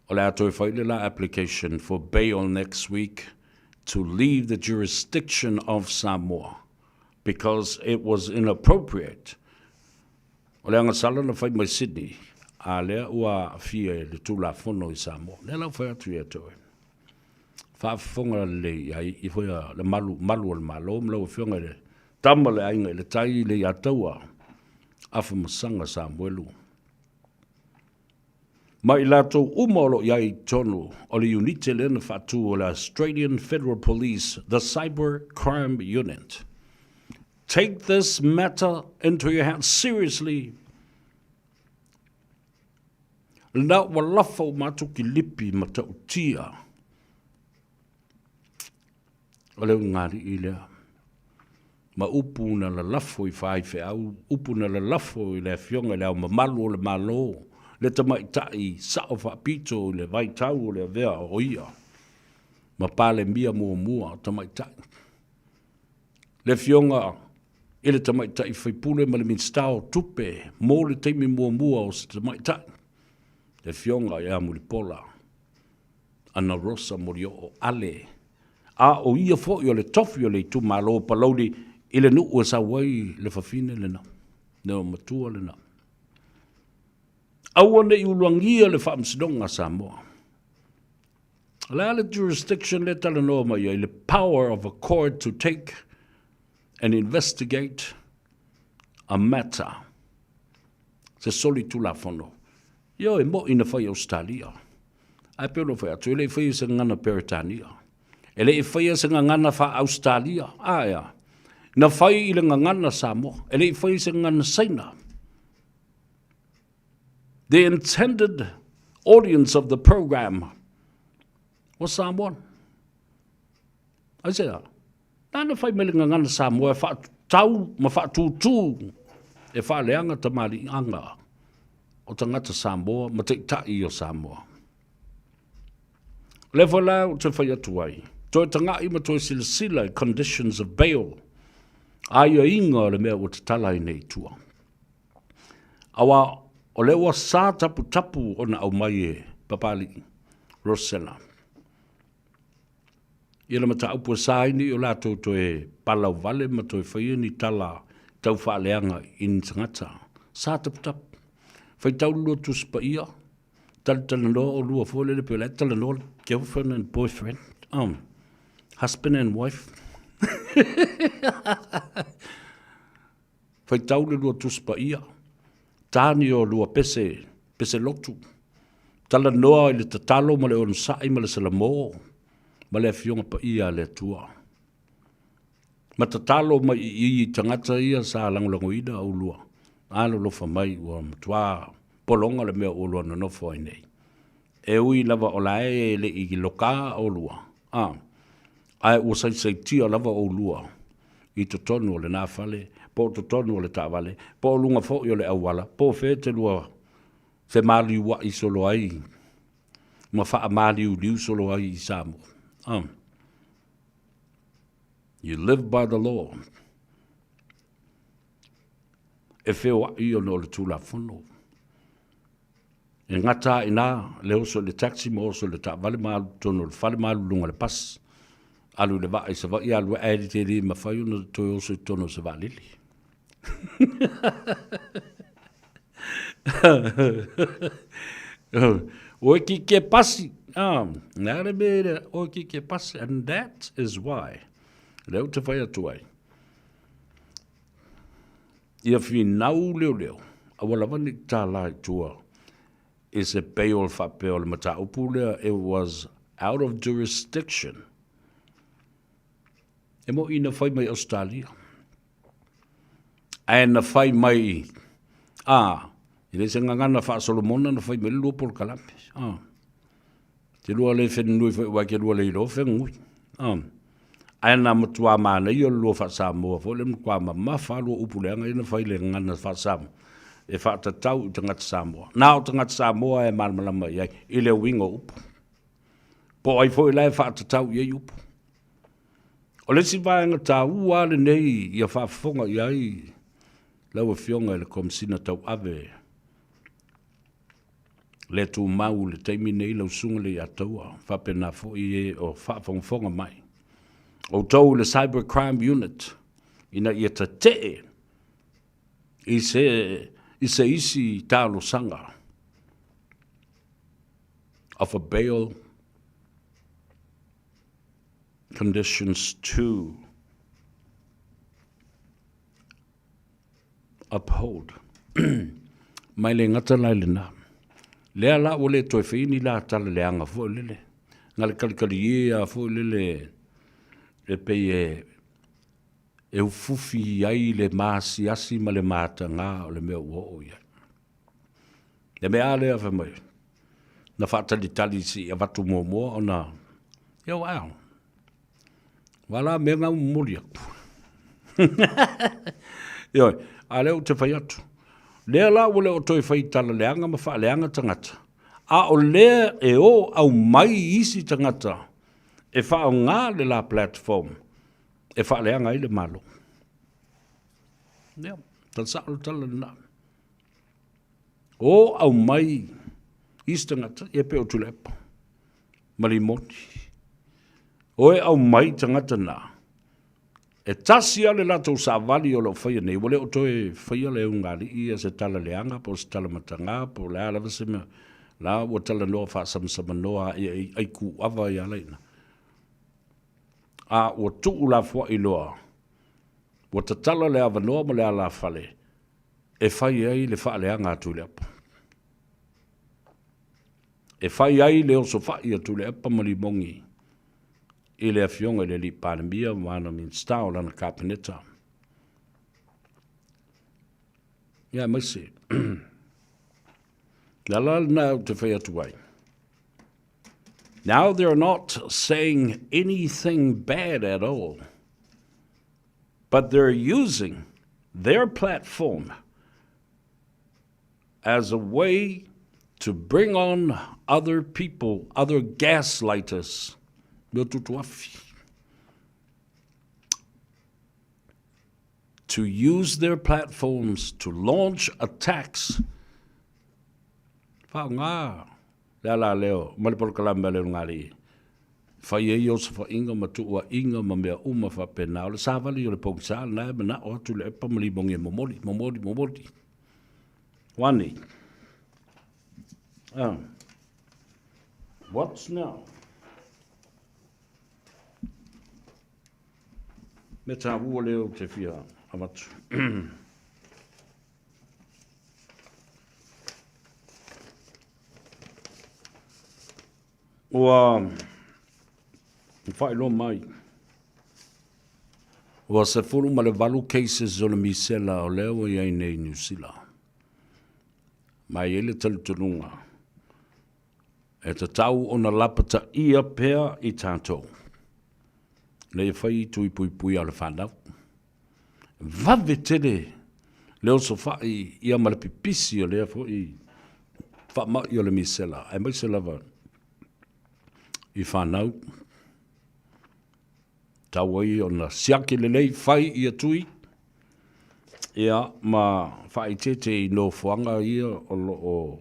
Speaker 8: O le ato whai le la application for bail next week to leave the jurisdiction of Samoa because it was inappropriate. O le anga sala na whai mai Sydney. A lea ua fia le tula fono I Samoa. Le lau whai atu e atoe. Whaafonga le I whai le malu al malo. Mlau whionga le tama le ainga le tai le ataua. Afa masanga Samuelu. Mai lato umolo yai tonu o le unite lena fatu o le Australian Federal Police, the Cyber Crime Unit. Take this matter into your hands seriously. La walafo matuki lipi matautia. O le ngari ilea. ma upu na la lafo I whai au, upu na la lafo I le fionga le au mamalu o le malo, le tamaitai sa o whapito o le vaitau o le vea o ia, ma pale mia mua tamaitai. Le fionga, ele tamaitai whaipule ma le minstao tupe, mō le teimi mua o se tamaitai. Le fionga ia mulipola, ana rosa mori o ale, a o ia fo I o le tofi o le tu malo palauri, ile nu ua sa wai le fafine le na, le o matua le na. Aua ne iuluangia le whaamsidonga Samoa. Le jurisdiction le tala noa mai ai, le power of a court to take and investigate a matter. Se soli tu la fono. Yo e mo ina whai Australia. Ai pelo whai atu, ele whai se ngana Peritania. Ele e whai se ngana wha Australia. Aia. Na whai I le ngana Samoa. Ele e whai se ngana Saina. The intended audience of the program was Samoan. I said, nana whai me le ngana Samoa, e wha tau, ma wha tūtū, e wha leanga tamari anga. O tangata Samoa, ma te tai o Samoa. Lewa lau te whai atu ai. Toi tangai ma toi sila conditions of bail. Aia inga le mea o te talai nei tua. Awa o lewa sā tapu o na au mai e papali Rosella. Ia ma ta upu saini o la tau toi palau vale ma toi whai ni tala tau whaaleanga in tangata. Sā tapu. Whai tau lua tuspa ia, tala no o lua fōle le pēle, tala no girlfriend and boyfriend, husband and wife. Whai tau le lua tuspa ia, tāni o lua pese lotu, tala noa I le tatalo ma le onu sai ma le Samoa, ma le fionga pa ia le tua. Ma tatalo ma I tangata ia sa langolango ida au lua. Alo lofa mai ua mtua polonga le mea olua no nofo ai nei. E ui lava o lae le I loka o lua. Ai ua sai tia lava o lua. I totonu o le nāwhale, po totonu o le tāwale, po lunga fo I o le awala, po fe te lua fe mali ua I solo ai. Ma faa mali u liu solo ai I Samoa. You live by the law. E wheo I o no le tūla whono. E ngata ina le oso le taxi mo oso le ta vale malu tono le whale malu lunga le pas. Alu le vai sa vai alu aedi te ri ma whai una toi oso tono sa va lili. O ki ke pasi. Nare mea o ki ke pasi. And that is why. Leo te whai atu ai. Ia fi nau leo, awala wani tā lai tua, is a bail fa bail mata upulea, it was out of jurisdiction. E mo ina whai mai Australia. E na whai mai, i le se ngangana wha Solomona na whai mai lua pol kalampe. Te lua le whenui whai ke lua le ilo whengui. Aina matua mana I o lua wha Samoa, fo le mkwa ma whalua upuleanga ina whai le ngana wha Samoa. E wha tatau I tangata Samoa. Nā o tangata Samoa e malmalama iai, I le wingo upu. Po ai fo I lai wha tatau iai upu. O le si vāenga tā ua le nei I a wha whonga iai, lau a fionga le komsina tau ave. Le tū mau le teimi nei lau sunga le ataua, wha pena fo I e o wha whonga mai. O tau le cybercrime unit, ina ia ta te I se isi tālo sanga of a bail conditions to uphold. Mai le ngata lai le na. Lea la o le toi whini la tala le anga fo lele. Ngale kalikali ia fo lele e pei e ufufi ai le maasi asi ma le mata ngā o le mea ua o ia. Le mea lea wha mai. Na whaatali tali si a watu mua o na. Ia wao. Wala mea ngā mori aku. Ioi, a leo te whai atu. Lea la o leo toi whai tala leanga ma wha leanga tangata. A o lea e o au mai isi tangata. E wha o ngā le la platform. E wha leanga i le malo. Lea, tal sa'o tala na. O au mai isi tangata, e pe o tulepa. Malimoti. O e au mai tangata na. E tasi ale lato sa vali o lo whaia nei. Wale o toe whaia le ungali ia se tala leanga po se tala matanga po le ala vase mea. La o tala noa wha sama noa ai ku awa i alaina. A o tuu la fua i loa. O ta tala le awa noa ma le ala fale. E whai ai le wha leanga atu le apa. E whai ai le oso whai atu le apa mali mongi. I le afionga le li pandemia wana min stau lana kapeneta. Ia maise. Lalal now te whai atu ai. Now they're not saying anything bad at all, but they're using their platform as a way to bring on other people, other gaslighters. To use their platforms to launch attacks. Whaonga. La leo, malipolo kalamba leo ngari. Whai e osa wha inga matua inga ma mea uma wha pena. O le sāwali o le pōkisā, nai mana o atu le epa mali bongi momori. Wani. What's now? Me tā ua leo te whia amatu. Ua whai lo mai. Ua se furu ma le valu cases o le misela o leo i ai nei New Zealand. Mai ele talutununga. E te tau o na lapata ia pea i tātou. Le whai tui pui au le whanau. Vave tere leo so whai ia ma le pipisi o lea fo i whamau i o le misela. Ai mai se lava i whanau. Tau ai o na siake le lei whai i atui. Ia ma whai tete i no whanga ia o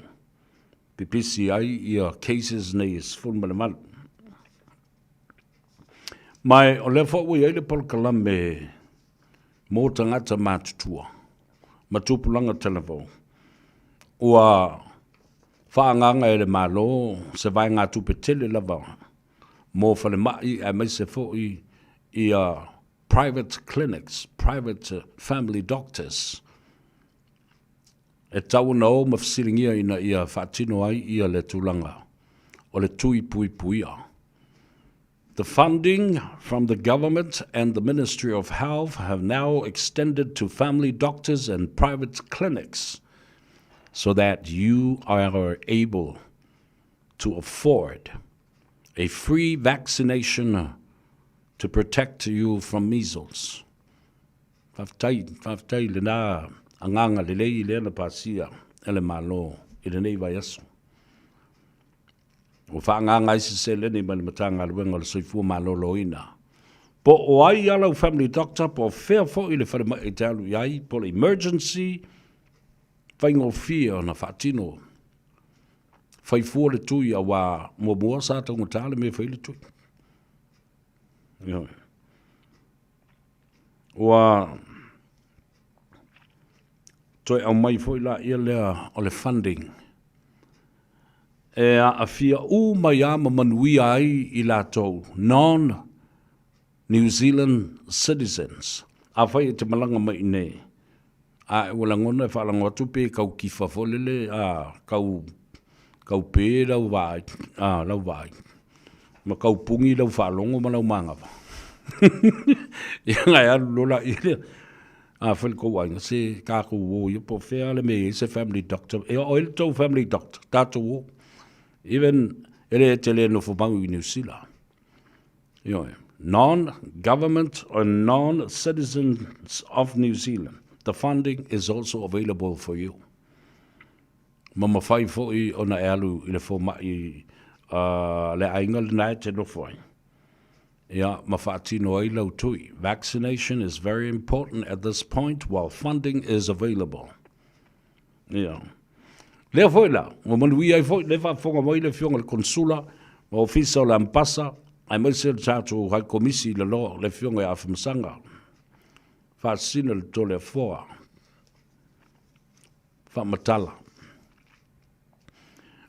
Speaker 8: pipisi ai ia cases nei is full malamala. Mai o le fo ui ele pol kalame mō tangata mātutua. Matupulanga telefo. Ua whaanganga ele malo se vai ngā tupe tele lava. Mō whale mai a mai se fo i private clinics, private family doctors. E tau na o mawhisiringia ina ia whaatino ai ia le tūlanga. O le tui puia. The funding from the government and the Ministry of Health have now extended to family doctors and private clinics so that you are able to afford a free vaccination to protect you from measles. Whaftai le nā anganga le lei le na pasia ele malo i le nei vai aso. O whaanganga isi se le nei mani matanga le wenga le soifua malo loina. Po o ai alau family doctor po whea fo i le whare mai e te alu iai po le emergency whaingo fia na whaatino. Whaifua le tui a wā mua sa taunga tāle me whai le tui. Wa toi au mai foi la ia lea o le funding. E a fia u mai ama manui ai i lātou non-New Zealand citizens. A whai e te malanga mai nei. A e wala ngona e whalango atu pe kau kifa folele a kau pe lau vai. Lau vai. Ma kau pungi lau whalongo ma lau mangava. Ia ngai alu lola i lea. Whai ko wai se kako wo i po whea le me se family doctor. E o ele tau family doctor. Tātou wo. Even ele te le no whamau i New Zealand. Ioe. non-government or non-citizens of New Zealand. The funding is also available for you. Mama fai fo'i ona e alu i le fomai le ainga le nai te nofoi. Ia, ma whaatino ai lau tui. Vaccination is very important at this point while funding is available. Ia. Lea foi la, o manui ai foi, le whaafonga mai le fionga le konsula, ma ofisa o le ampasa, ai mai se le tātou hai komisi le loa, le fionga e awhamasanga. Whaasina le tole a foa. Whaamatala.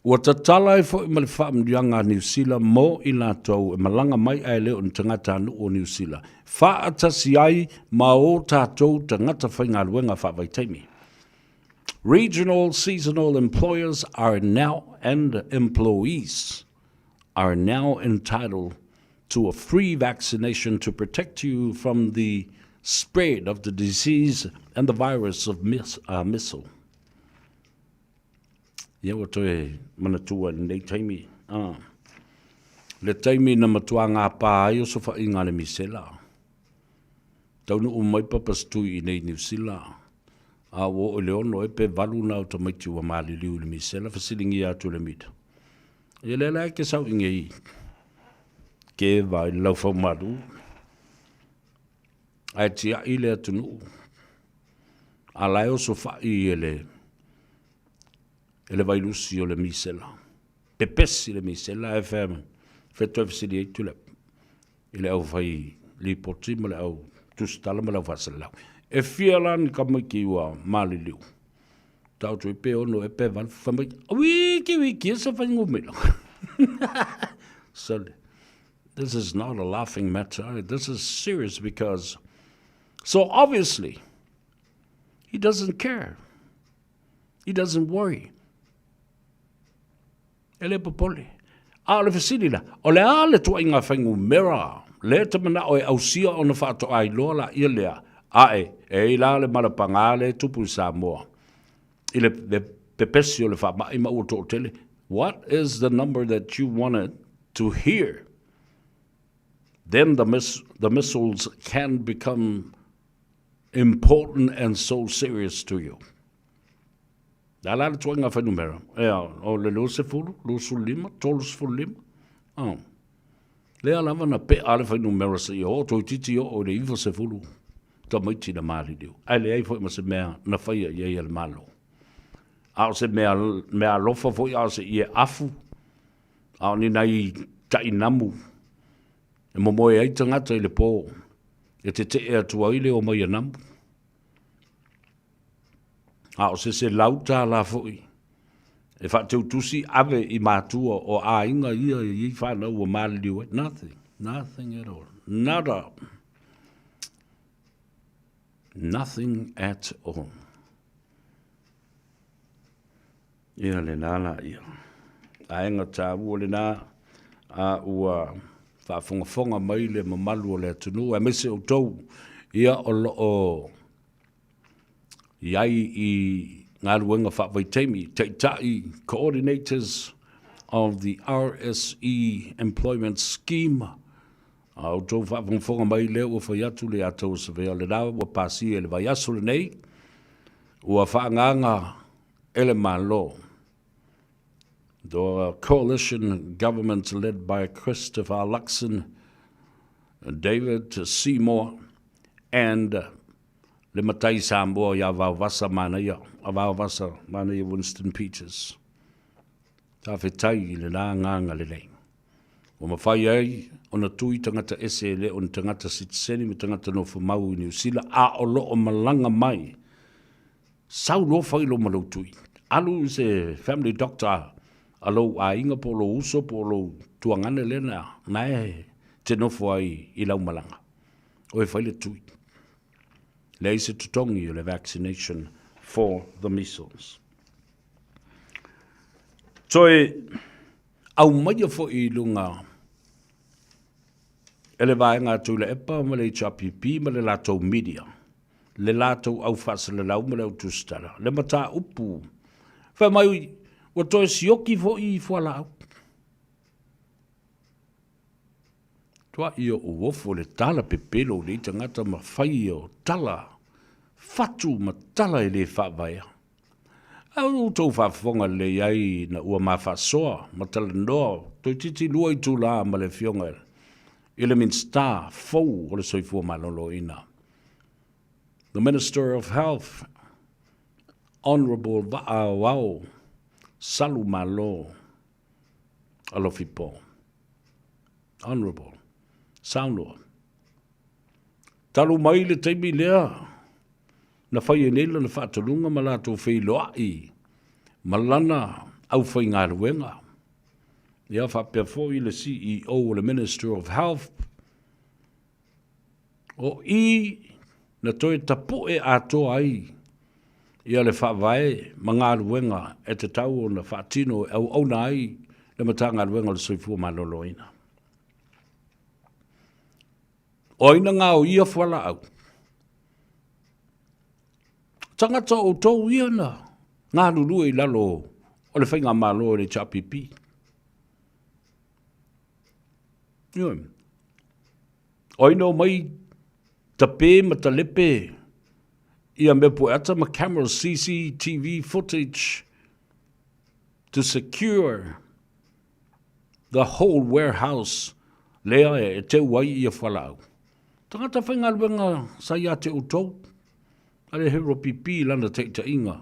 Speaker 8: Ua tatala e fo i male whaamdianga New Zealand mo i lātou e malanga mai ai leo ni tangata anu o New Zealand. Whaatasi ai ma o tātou tangata whainga luenga whaavaitaimi. Regional seasonal employers are now, and employees are now entitled to a free vaccination to protect you from the spread of the disease and the virus of missile. Ia wa toe manatua nei taimi. Le taimi na matua ngā pā ai o sofa i ngā le misela. Taunu o mai papastui i nei New Zealand. A wo o leono e pe valu na o tamaiti wa maali liu le misela fasilingi atu le mida. Ia le lai ke sau inge i. Ke vai lau fau madu. Ai tia i le atunu. A lai o sofa i ele vai lusi o le misela. Pepesi le misela e fema. Feto e fasili e tule. Ile au fai li poti ma le au tustala ma le au fasalau. E fialan ka mai ki ua mali liu. Tau tu i pe ono e pe val famai. Wiki, sa fai ngumila. So, this is not a laughing matter. This is serious because, so obviously, he doesn't care. He doesn't worry. Ele popole. A le fasili la. O le a le tua inga whaingu mera. Le tamana o e ausia o na whaato ai loa la ia lea. Ae, e la le malapanga le tupu Samoa. Ile pepesi o le wha ima ua tō tele. What is the number that you wanted to hear? Then the missiles can become important and so serious to you. La le tua inga whanumera. O le lo se fulu, lo su lima, tolu se fulu lima. Lea lava na pe ale whanumera se i o tō titi o le iwa se fulu. Ta maiti na mali liu. Ai le ai foi ma se mea na whaia i ei al malo. Ao se mea lofa foi ao se i e afu. Ao ni nai tai namu. E momoe ai tangata i le pō. E te e atua i le o mai namu. Ao se lauta la foi. E wha te utusi ave i mātua o a inga ia i whanau o mali liu. Nothing. Nothing at all. Nada. Nothing at all. Ia le nana ia. Ainga tā ua le nā a ua whaafonga mai le mamalu o le atunu. A mese o tau ia o loo iai i ngā ruenga whaavaitaimi. Teitai coordinators of the RSE employment scheme. Au tau whaafonga mai leo o whaiatu le atau sa vea le nā ua pasi e le vai aso le nei. Ua whaanganga ele malo. The coalition government led by Christopher Luxon, David Seymour, and le matai Samoa ya vavasa manaya, vavasa manaya Winston Peters. Ta fetai le nā nganga le nei. O mawhai ai, o na tui tangata ese le, o na tangata sitseni, me tangata no whamau i New Zealand, a o lo o malanga mai. Sau lo whai lo malau tui. Alu se family doctor, alo a inga po lo uso po lo tuangane le na, nae te nofo ai i lau malanga. O e whai le tui. Le se tutongi o le vaccination for the measles. So au mai fo i lunga ele vai ngā tū le epa ma le HRPP ma le lātou media. Le lātou au whasa le lau ma le au tūstara. Le mata upu. Whai mai o toi sioki fo i fo lau. Tua ia o wofo le tala pepelo le tangata ma whai o tala. Fatu ma tala e le whaavaya. Au tau whaafonga le iai na ua mawhasoa, ma tala noa, toi titi lua i tū la ma le fionga. Ile min star, fau o le soifua malolo ina. The Minister of Health, Honorable Va'awao, Salu Malo, Alofipo. Honorable, Saunua. Talu mai le teimi lea, na whai e nela na whaatalunga ma lātou whai loai, malana au whai ngā ruenga. Ia whapea fo i le CEO o le Minister of Health, o i na toi tapu e atoa ai, ia le whaavae ma ngā ruenga e te tau o na whaatino au na ai, le mata ngā ruenga le soifua maloloina. O ina ngā o ia whala au. Tangata o tau ia na, ngā lulu i lalo o le whainga malo le chapipi. O ina o mai tape ma talepe, ia me pueata ma camera CCTV footage to secure the whole warehouse lea e te wai ia whala au. Tangata whainga luenga sa ia te utou, ale hero pipi lana te inga.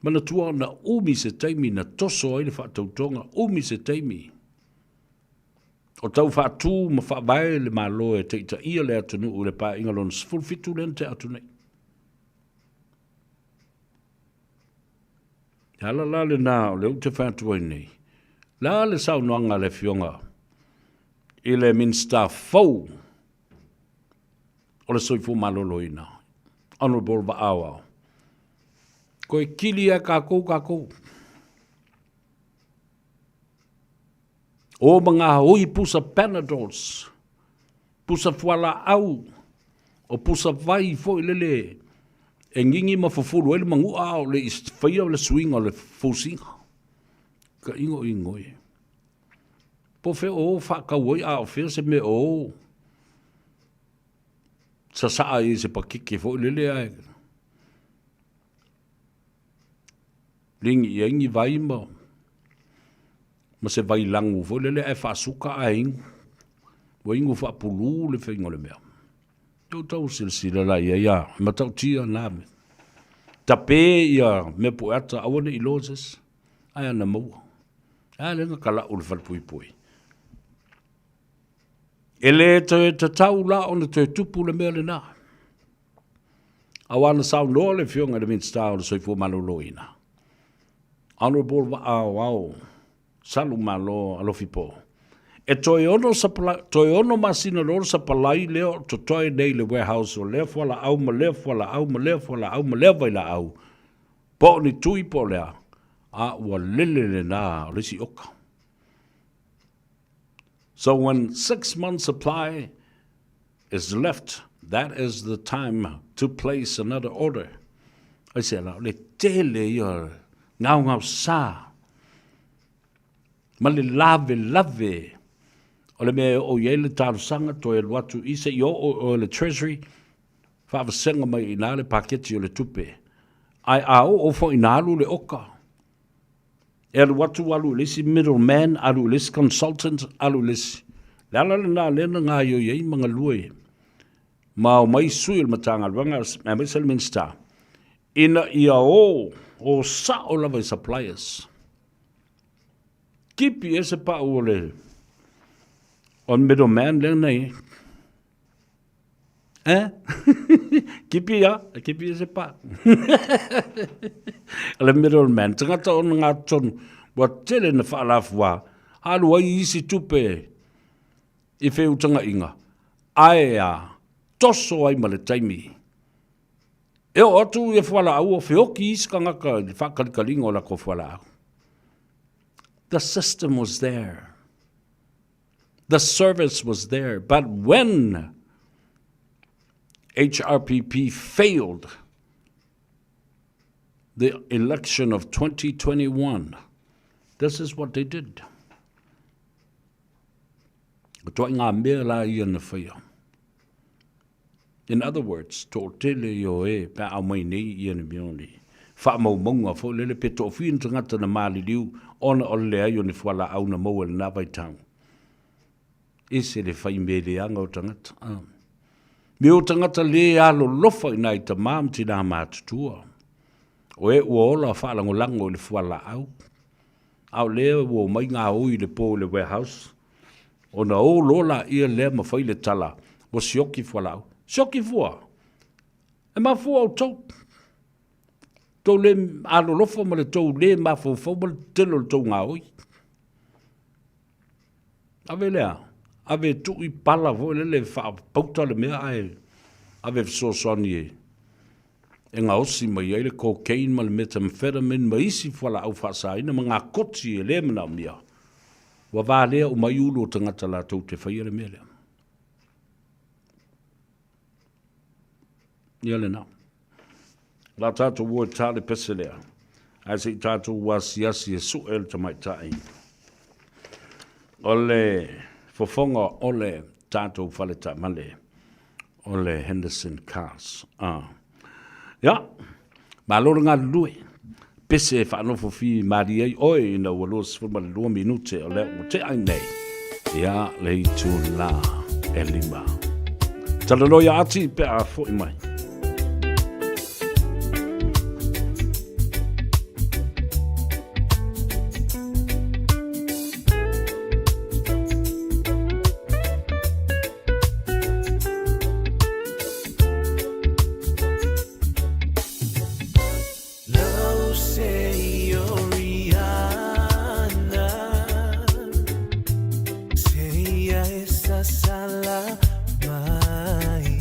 Speaker 8: Mana tua na umi se teimi na toso ai le whaatautonga, umi se teimi. O tau whaatu ma whaavae le malo e te ia le atunu u le pā inga lona sfulfitu len te atunei. Hala la le nā o le ute whaatua nei. La le sau noanga le fionga. I le minsta fau o le soifu maloloina. Honorable Va'awa. Koe kili a kākou. O mga hui pusa Panadols. Pusa fuala au. O pusa vai fo ilele. E ngingi ma fufuru ele mangu au le whaia o le swinga o le fusinga. Ka ingo e. Po fe o whakawai a o fea se me o. Sa saa i se pakike fo lele ai. Lingi i ingi vai ma. Ma se vai langu fo lele ai whaasuka a ingu. Wa ingu whaapulu le whaingo le mea. Tau silsila la ia. Ma tau tia name. Tape ia me poeta awane i loses. Ai ana maua. Ai lenga kala ule whalpui. Ele te tau la o na te tupu le mea le nā. Awana sau noa le fionga le minsta o le soifua maloloina. Honorable Va'awao, Salu Malo Alofipo. E toi ono masina lor sa palai leo to toi nei le warehouse o lea fuala au ma lea vai la au. Po ni tui po lea. A ua lele le nā o le si oka. So when 6 months supply is left, that is the time to place another order. I say, le tele ia ngau sa. Ma le lave. O le mea o iele tāru sanga to e watu isa i o le treasury. Whaavasenga mai i nā le paketi o le tupe. Ai o fo i nālu le oka. E watu alu lisi middleman, alu lisi consultant, alu lisi. Lala le nā lena ngā yo iei mga lue. Ma o mai sui il matanga luanga, me mai sel minsta. Ina ia o sa o lava suppliers. Kipi ese pa o le. On middleman lena i. Kipi ese pa. Le middleman, tangata o ngā tonu, wa tele na whaalafua, alu ai isi tupe, i wheutanga inga. Ae toso ai ma le taimi. E o atu e whala au o whioki iska ngaka, i whakalikalinga o la ko whala au. The system was there. The service was there. But when HRPP failed the election of 2021, this is what they did. Toa ngā mea la ia na whaia. In other words, tō tele yo e pa au mai nei ia na mioni. Wha mau maunga fo lele pe tō whiun tangata na māli liu ona o lea yo ni whala au na mau na vai tau. Ese le whai mele anga o tangata. Me o tangata le alo lofa i nai ta maam tina mātutua. O e ua ola whaalango lango le whala au. Au lea ua mai ngā ui le pō le warehouse. O na o lola ia lea ma whai le tala. O sioki whala au. Sioki fua. E ma fua au tau. Tau le alo lofa ma le tau le ma fau ma le telo le tau ngā ui. Ave lea. Ave tu i pala vo le wha pauta le mea ai. Ave so soni e. E ngā osi mai ai le cocaine ma le methamphetamine ma isi whala au whasaina ma ngā koti e le mana mia. Wa vā lea o mai ulu o tangata la tau te whaia le mea lea. Ia le nao. La tātou ua tāle pese lea. Ai se tātou ua siasi e su el tamai tai. Ole fofonga ole tātou whale ta male. Ole Henderson Cars. Ja, ma lor ngā lue. Pese e whanofo fi mari ei oi ina ua los fuma le 2 minute o leo te ai nei. Ia lei tu la e lima. Talanoia ati pe a fo i mai.
Speaker 7: Sala mai.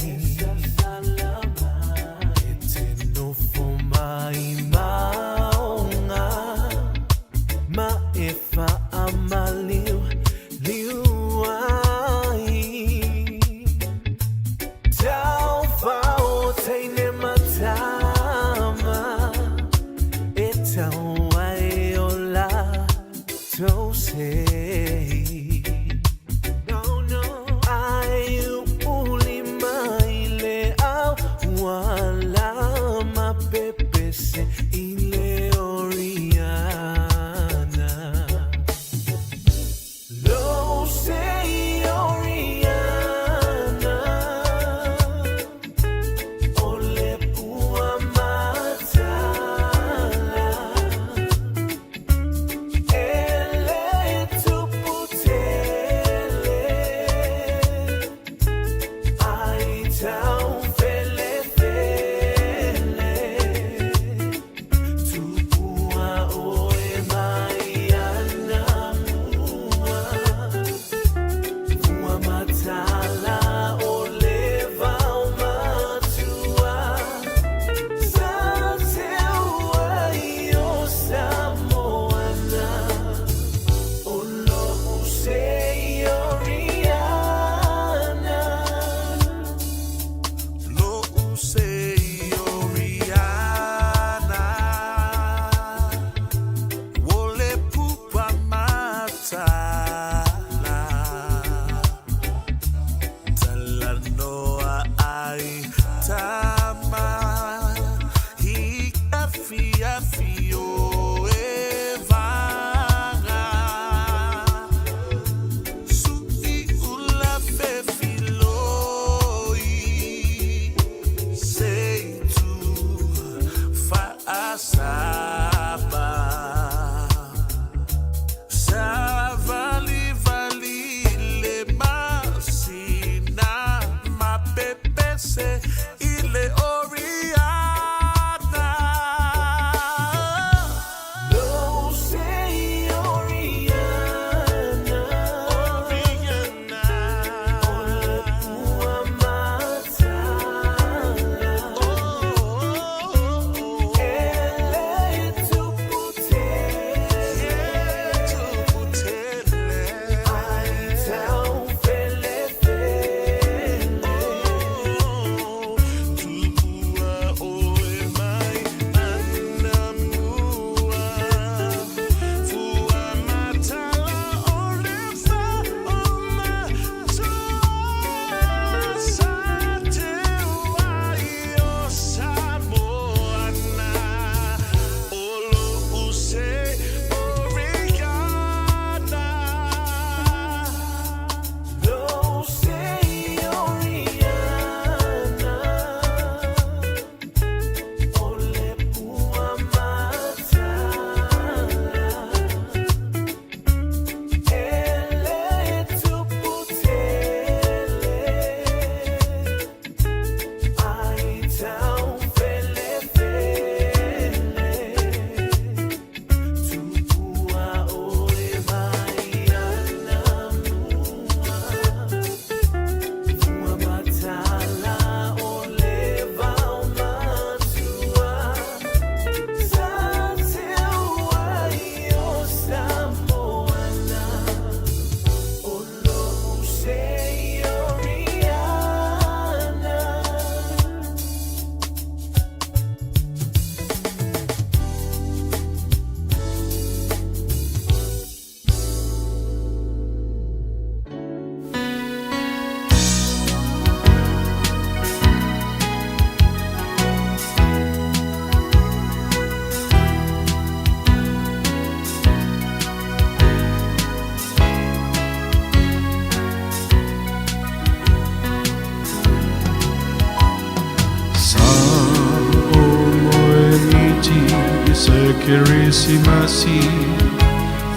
Speaker 9: Keresimasi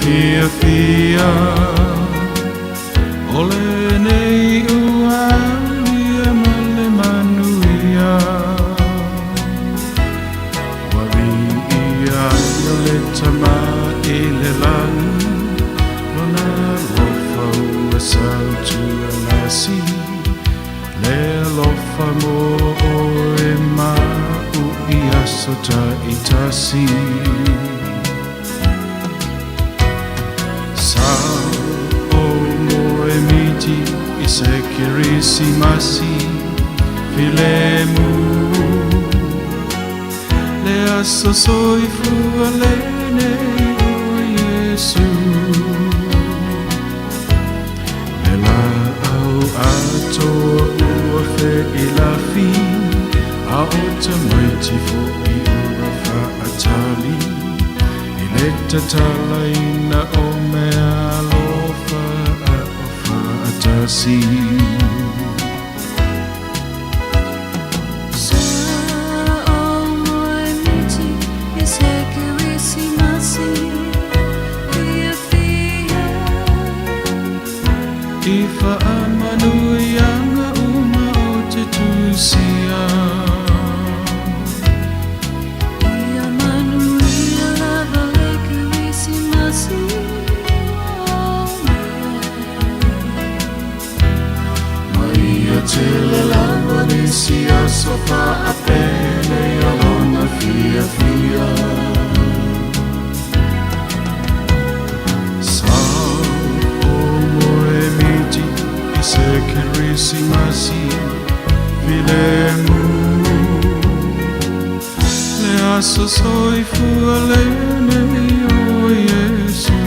Speaker 9: Fia Ole nei ualia male manuia Wari ia le tama ele lang Lona lofa ua sautu alasi Le lofa mo o e mau ia sota itasi Se Keresimasi filemu le asosoifu alene o Yesu le la au ato ua fe ilafi a ota maiti fo I ura fa atali I le tatala ina o mea lofa Atasi
Speaker 10: Sa o moe miti I se Keresimasi Fia
Speaker 9: Ifa amanu yanga uma o te tusia
Speaker 10: Ia manu ia lava le Keresimasi
Speaker 9: Tele lava nisia sofa apele alona fia Sao o moe miti I se Keresimasi filemu Le asosoifu alene o Yesu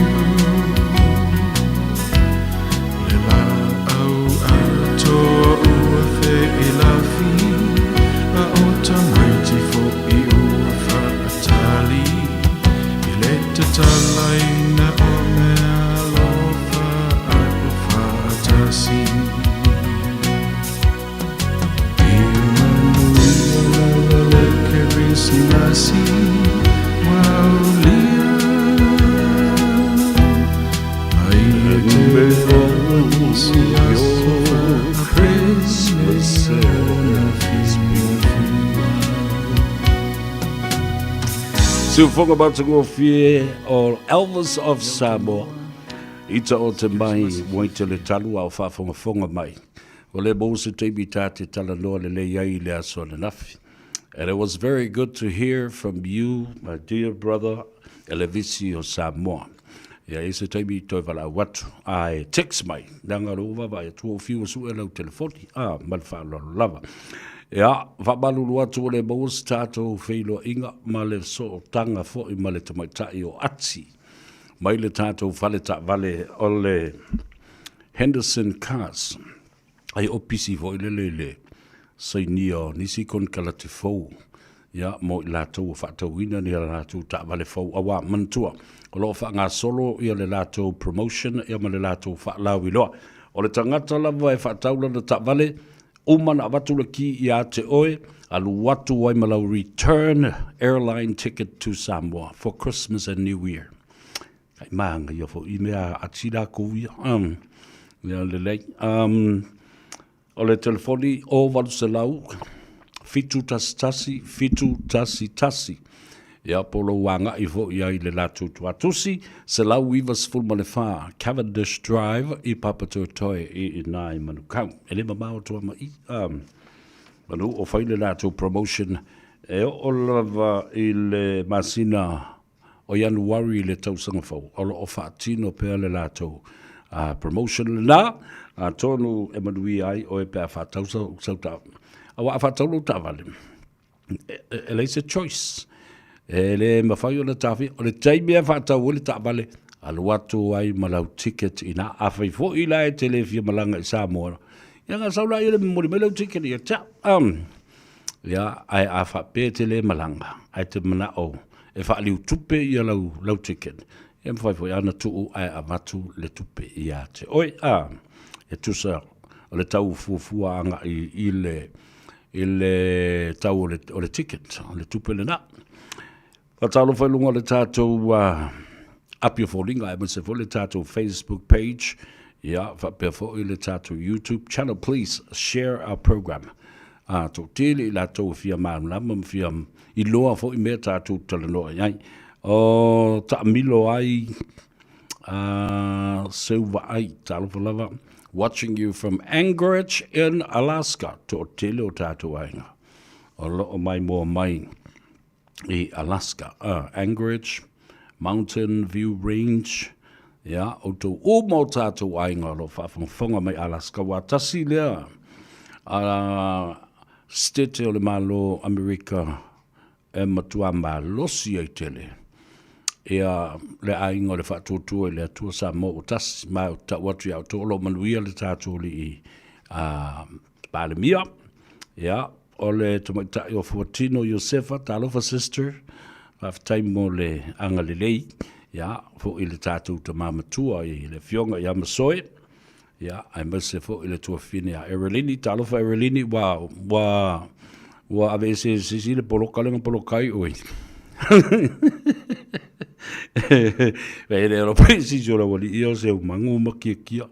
Speaker 9: Talaina o mea lofa a ofa atasi Imanuia lava le Keresimasi Waulia Aia te Keresia sofa a Christmas
Speaker 8: Sufonga Batango Fie or Elvis of Samoa. Ita o te mai moite le talu au whafonga mai. O le mose te bitate tala noa le iai le aso le nafi. And it was very good to hear from you, my dear brother, Elevisi o Samoa. Ia ese taimi toi wala watu. Ai text mai. Nanga rova vai tua fiu su e lau telefoni. Malfa lava. Ia, whamalulu atu o le maus tātou whilo inga ma le so tanga fo I ma le tamaitai o ati. Mai le tātou whale ta vale o le Henderson Cars. Ai opisi fo I le sai nio nisi kon kala te fau. Ia, mo I lātou o whatau ina ni a lātou ta vale fau awa mantua. O lo wha ngā solo I le lātou promotion ia ma le lātou whaalau I loa. O le tangata lava e whataula na ta vale Umana watula ki I te oe, alu watu wai malau return airline ticket to Samoa for Christmas and New Year. Kai maanga ia fo I mea atira kouia. Ia lelei. O le telefoni o walu se lau, fitu tasi. Ia polo wanga I fo ia I le latu tuatusi, se lau ivas fulma le wha, Cavendish Drive, I papatua toi I nai manukau. Ele mamao tua mai, manu o whai le latu promotion, e o lava I le masina o Januari le tausanga fau, o lo o whaatino pēr le latu promotion le nā, tonu e manui ai o e pēr whaatausa sauta. Awa whaataulo ta vale. Ele is a choice. Le mawhai o le tafi, o le taimea whaatau o le tāwale, alu atu ai malau ticket ina awhai fo I la e telefia malanga I Samoa. Ia ngā saula I le mori malau ticket ia ta. Ia ai a whape tele malanga, ai te mana o, e whaaliu tupe ia lau ticket. Ia mwhai fo ana tuu ai a matu le tupe ia te. Oi, e tusa o le tau fuafua anga I le tau o le ticket, o le tupe le na. Whatalo whailunga le tātou apia fōringa e mese fo le tātou Facebook page. Yeah, whapea fo i le tātou YouTube channel. Please share our program. Tō tele i la tō fia mālama fia I loa fo I mea tātou talanoa iai. O ta milo ai Silva ai talo lava. Watching you from Anchorage in Alaska. Tō tele o tātou ainga. O loo mai mua mai I Alaska. Anchorage, Mountain View Range. Ya, o tō o mau tātou ainga lo whawhonga mai Alaska. Wa tasi lea. Stete o le malo Amerika e matua malosi ai tele. Ea le ainga le whatutua le atua Samoa o tasi mai o ta watu au tō lo manuia le tātou li I Palemia. Ya, o le tamaitai o Fuatino Josefa, talofa sister. Whaftai mo le anga le lei. Ya, fo I le tātou ta mamatua I le fionga I amasoe. Ya, ai mase fo I le tua fine a Erelini, talofa Erelini, wa ave se le poloka lenga polokai oi. Vele ro pesi jora wali io se mangu makia.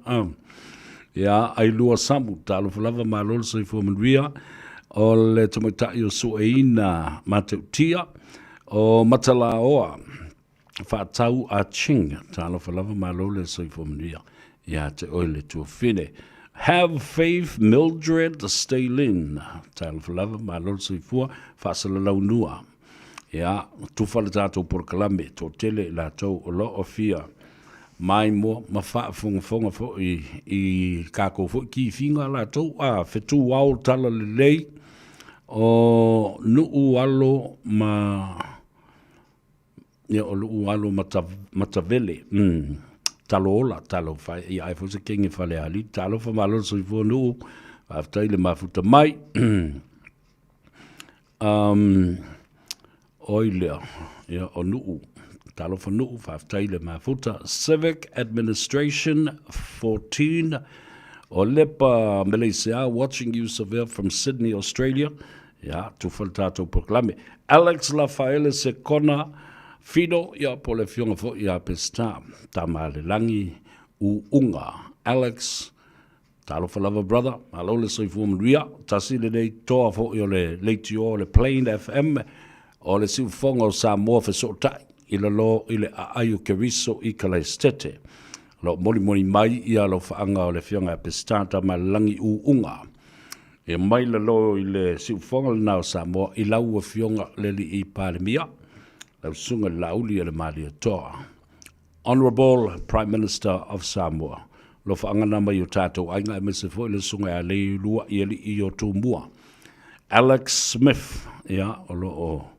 Speaker 8: Ya, ai lua samu talofa lava malol se fo manria o le tamatai o soeina matautia o matalaoa. Whaatau a ching, talofa lava malol se fo manria. Ya te oile tua fine. Have faith, Mildred, stay in. Talo lava malol seifua, whaasala launua. Ya, tufale tātou por kalame, tō tele la tau o lo o fia. Mai mo, ma whaafonga fo I kako fo ki finga la tau, whetu wau tala le lei, o nuu alo ma, ya o nuu alo matavele, talo ola, talo fai, I ai fose kenge fale ali, talo fa malo so I fo nuu, aftai le mafuta mai, oilea, ya o nuu, talo fa nuu, aftai le mafuta, Civic Administration 14, o lepa Malaysia, watching you Seville from Sydney, Australia, ya, tufal tato proklame, Alex Rafael Sekona, Fido, ya po le fionga fo ya pesta, tama le langi u unga. Alex, talo falava brother, alo le soifu mria, tasi le nei toa fo yo le leiti o le Plain FM, o le siu fonga o Samoa fe sotai, ila lo ile a ayu keriso I kala estete. Lo moli mai ia lo faanga o le fionga pesta, tama le langi u unga. E mai le lo ile siu fonga le nao Samoa, ila ua fionga le li I Palemia, Lau sunga lauli le malia toa. Honorable Prime Minister of Samoa. Lo whaangana mai o tātou ainga e mese fo le sunga a lei lua I eli I o tūmua. Alex Smith, ia, o lo o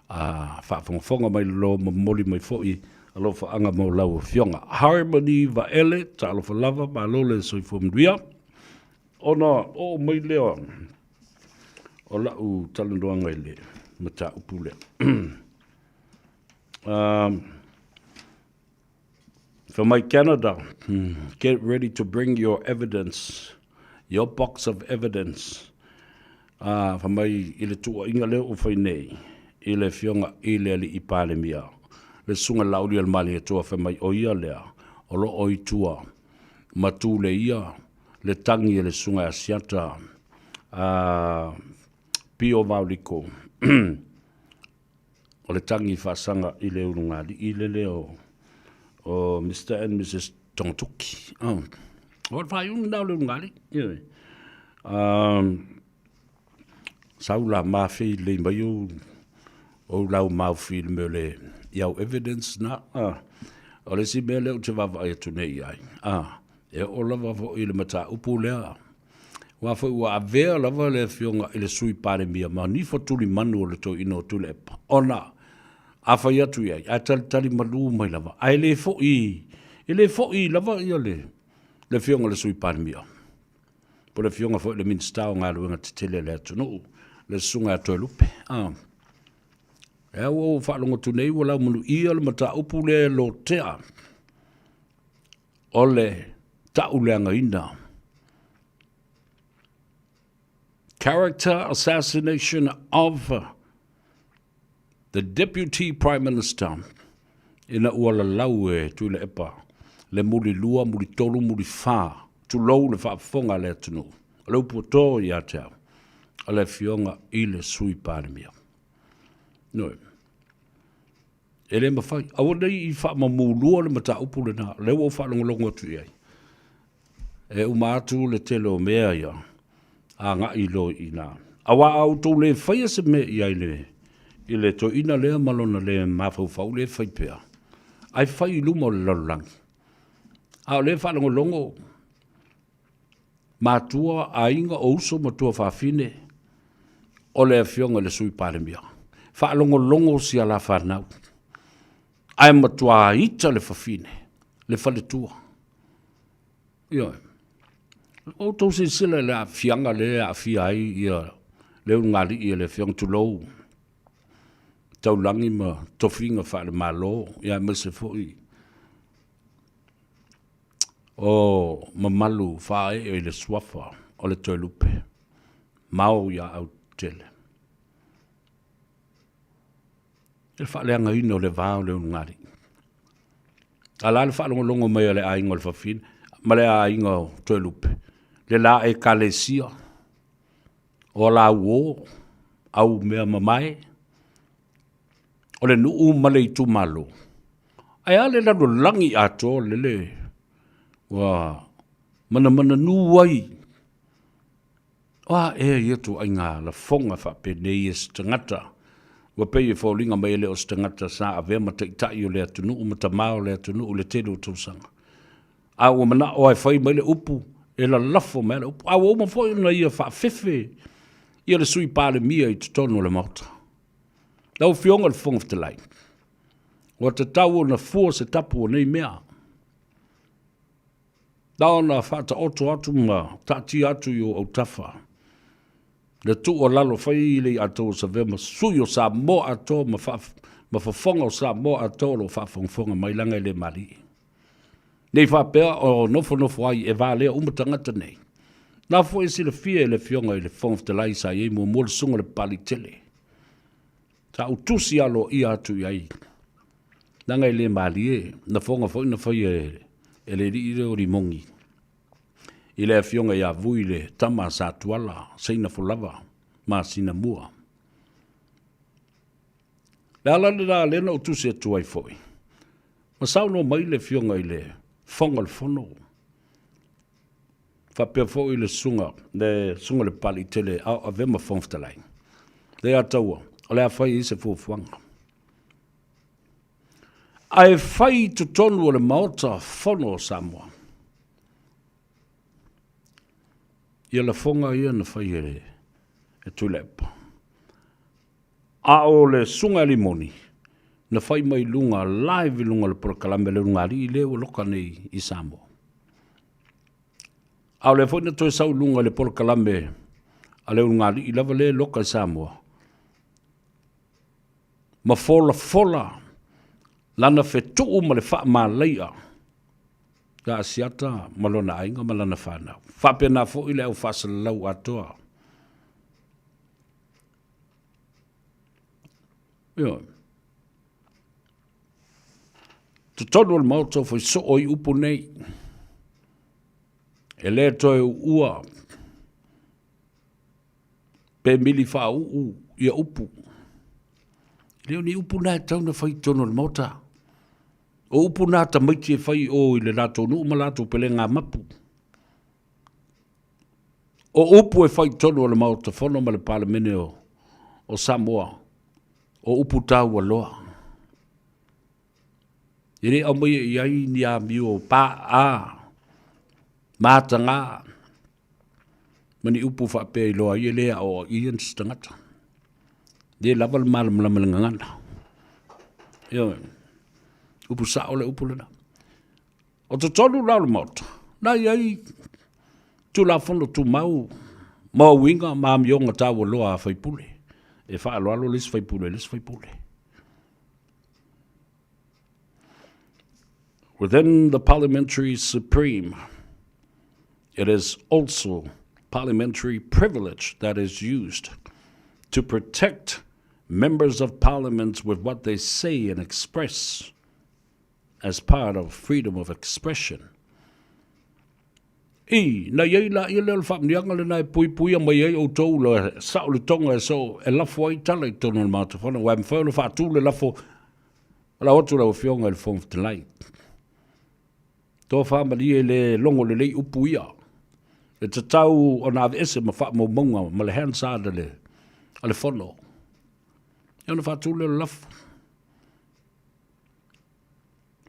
Speaker 8: whaafonga mai lo mamoli mai fo I a lo whaanga mo lau fionga. Harmony Vaele, tālo whalava, ma lo le soifo mduia. Ona, o mai leo, o lau talandoanga I le, mata upule. For my Canada, get ready to bring your evidence, your box of evidence. For my ile tua inga leo o whainei, ile fionga ile ali I Palemia. Le sunga lauli al mali e tua for my oia lea, o lo oi tua, matu le ia, le tangi le sunga asiata, pio vauliko. O le tangi whasanga I le urungari, I le leo o Mr. and Mrs. Tontuki. O whai unga nao le urungari. Saula mawhi le mai o lau mawhi le meo le iau evidence na. O le si mea leo te wawa ai atu nei ai. E o lava fo I le mata upu lea. Wa fo wa avea lava le fionga I le sui Palemia ma ni fo tuli manu o le to ino tule epa. Ona. Afa yatu ia, a tali malu mai lava. Ai le fo'i, le fo'i lava ia le fionga le sui Palemia. Po le fionga fo'i le minsta o ngā luenga te tele le atu no, le sunga atoe lupe. E o whaalonga tu nei wala munu ia le mata upu le lo tea. O le tau leanga ina. Character assassination of The Deputy Prime Minister, ina ua la lau e tu le epa, le muri lua, muri tolu, muri wha, tu lou le whaafonga le atunu. Leu puto i a tau, a le fionga i le sui pāremia. Noi. E le mawhai, awa nei i wha mamulua le mata upu le nā, leu au whalongolongo tu iai. E umatu le telo mea ia, a ngā i lo i nā. Awa au tō le whaia se me iai i le to ina lea malona le mawhau le whaipea. Ai whai luma le lalangi. A le whalongolongo, matua a inga o uso matua whawhine, o le fionga le sui pāremia. Whalongolongo si ala whanau. Ai matua ita le whawhine, le whaletua. Ioi. O tau se sila le a fianga le a fia ai ia leu ngali ia le fiong tulou. Tau langi ma tofinga whaare malo, ia mese foi. O mamalu whae e le swafa o le toi lupe. Mau ia au tele. E whaaleanga ino le vāo leu ngari. Ala le whaalongolongo mai le aingo le whawhine, ma le aingo toi lupe. Le la e kalesia, o la uo, au mea mamae, o le nuu male i tu malo. Ai ale lalo langi ato lele, wa mana nuai. Wa e ietu ai ngā la fonga whape nei e stangata, wa pei e whaulinga mai le o stangata sa a vea mata i tai o le atunu, mata mao le atunu, le telu tausanga. A ua mana o ai whai mai le upu, e la lafo mea le upu. A ua uma fwoi na ia whaafefe, ia le sui pāle mia i tutono le mauta. Lau fionga le fonga whatelai. Wa te tau na fua se tapu o nei mea. Lau na whata oto atu ma tati atu i o autafa. Le tu o lalo whai le ato sa vema sui o sa mo ato ma whafonga o sa mo ato lo whafonga mai langa le mari. Nei whapea o nofo ai e vālea umatangata nei. Nā fo e sila fia e le fionga i le fonga whatelai sa i mua mua le sunga le pali tele. Sa utusi alo i atu i ai. Nanga i le mali e, na fonga fo ina whai e le ri o rimongi. I le fionga i a vui le tama sa tuala, seina fulava, ma sina mua. Le alane la lena utusi atu ai foi. Ma sauno mai le fionga i le fonga le fono. Whapea fo i le sunga le pali tele au a vema fonga whatelai. Le ataua, o le a whai i se fuafuanga. Ai whai tutonu o le maota fono o Samoa. Ia la fonga ia na whai e tulepa. A o le sunga limoni, na whai mai lunga live lunga le prokalame le lunga li leo loka nei i Samoa. A o le whai na toi sau lunga le prokalame a le lunga li i lava le loka i Samoa. Ma fola, lana fetu ma le wha ma leia. Ka asiata malona ainga malana whanau. Whape na fo i leo whasalau atoa. Ia. Tutonu al mauto foi so oi upu nei. E le toi ua. Pe mili wha ia upu. Leo ni upu nai tau na whai tono al mauta. O upu nā ta maiti e whai o i le rātou nuu ma rātou pele ngā mapu. O upu e whai tono le mauta whono ma le palemene o Samoa. O upu tāu a loa. Ire au mai i ai ni a miu o pā a. Māta ngā. Mani upu whape i loa i lea o Ian Stangata. De lava le malama ngana. Ia upu sa ole upu lena. O te tonu lau le mauta. Na iai tu la fono tu mau winga ma mionga tawa loa a whaipule. E wha alo lis whaipule. Within the parliamentary supreme, it is also parliamentary privilege that is used to protect members of parliament with what they say and express as part of freedom of expression. Na iei la i leo whamnianga le nai pui mai ei o tau le sao le tonga e so e lafo ai tala i tono le mātawhana. Wai mwhau whaatu le lafo la otu lau whionga le whong te lai. Tō whamari e le longo le lei upu ia. E te tau o nā ese ma wha maunga ma le hansada le ale whono. E ona whaatu le lafo.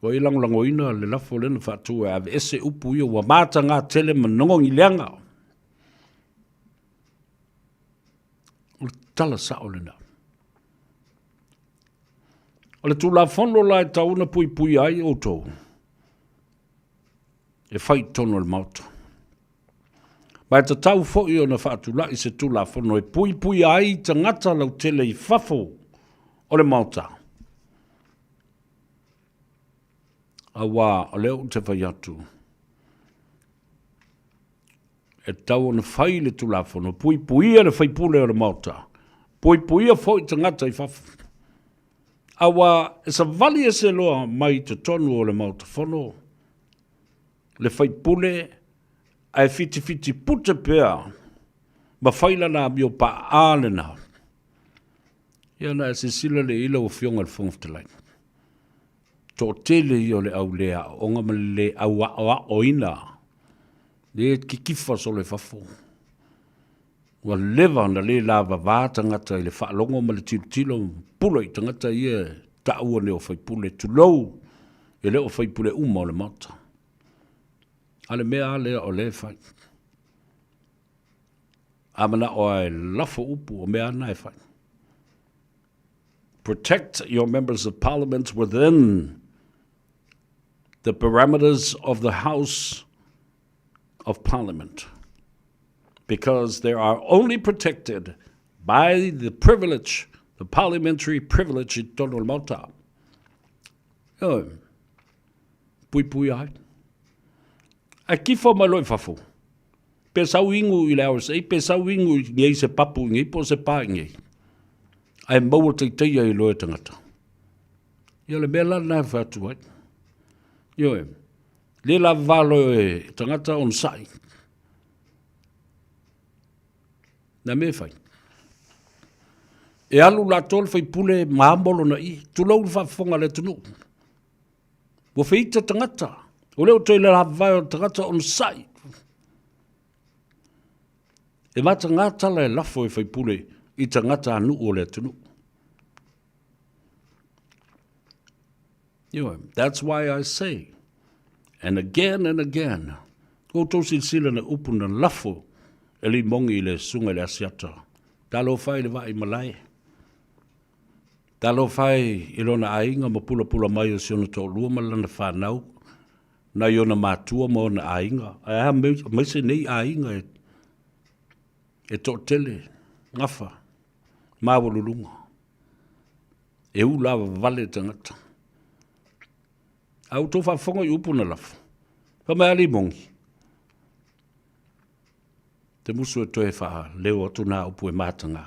Speaker 8: Wa i lango ina le lafo le na whaatu e ave ese upu ia wa māta ngā tele manongo i leanga. O le tala sao le na. O le tū la whono lai tauna pui ai o tō. E whai tono le mauta. Mai ta tau fōi o na whaatu lai se tū la whono e pui ai ta ngata lau tele i whafo o le mauta. A wā o leo te whai atu. E tau o na whai le tū la whono pui a le whai pule o le mauta. Pui a fōi ta ngata i whafo. Awa, e sa vali e se loa mai te tonu o le mauta whono. Le whai pule, ai fiti pute pēa, ma whaila nā mio pa āle nā. Ia nā e se sila le ila o whionga le whongftelai. Tō tele i o le au lea, onga ma le au o ina. Le ki kifa so le whafo. Wa lewa na le lava vāta ngata i le whaalongo ma le tilo pulo i tangata i e ta ua leo whai pule tulou e leo whai pule uma o le mata. Ale mea lea o le whai. Amana o ai lafo upu o mea nai whai. Protect your members of parliament within the parameters of the House of Parliament. Because they are only protected by the privilege, the parliamentary privilege in tono mauta. Pui ai. A kifo maloi fafo. Pe sau ingu I leo se, pe sau ingu ngei se papu ngei po se pā ngei. Ai maua teiteia I loe tangata. Ia le mea la nai whatu ai. Le la valo e tangata on sai. Na me fai. E alu la tol fai pule maambolo na I. Tulau fa fonga le tunu. Wo feita tangata. O leo toi le la vai o tangata on sai. E mata ngata le lafo e fai pule I tangata anu o le tunu. That's why I say, and again, o tau silsila na upu na lafo e li mongi le sunga le asiata. Talo fai le vai malai. Talo fai ilona ainga ma pula mai o siona tō lua malana whanau. Na iona mātua mo na ainga. Ai meise nei ainga e tō tele, ngafa, māwalulunga. E ulawa vale tangata. Au tō whafonga I upu na lafo. Whamea li mongi. Te musu e toe wha leo atu nā upu e mātanga.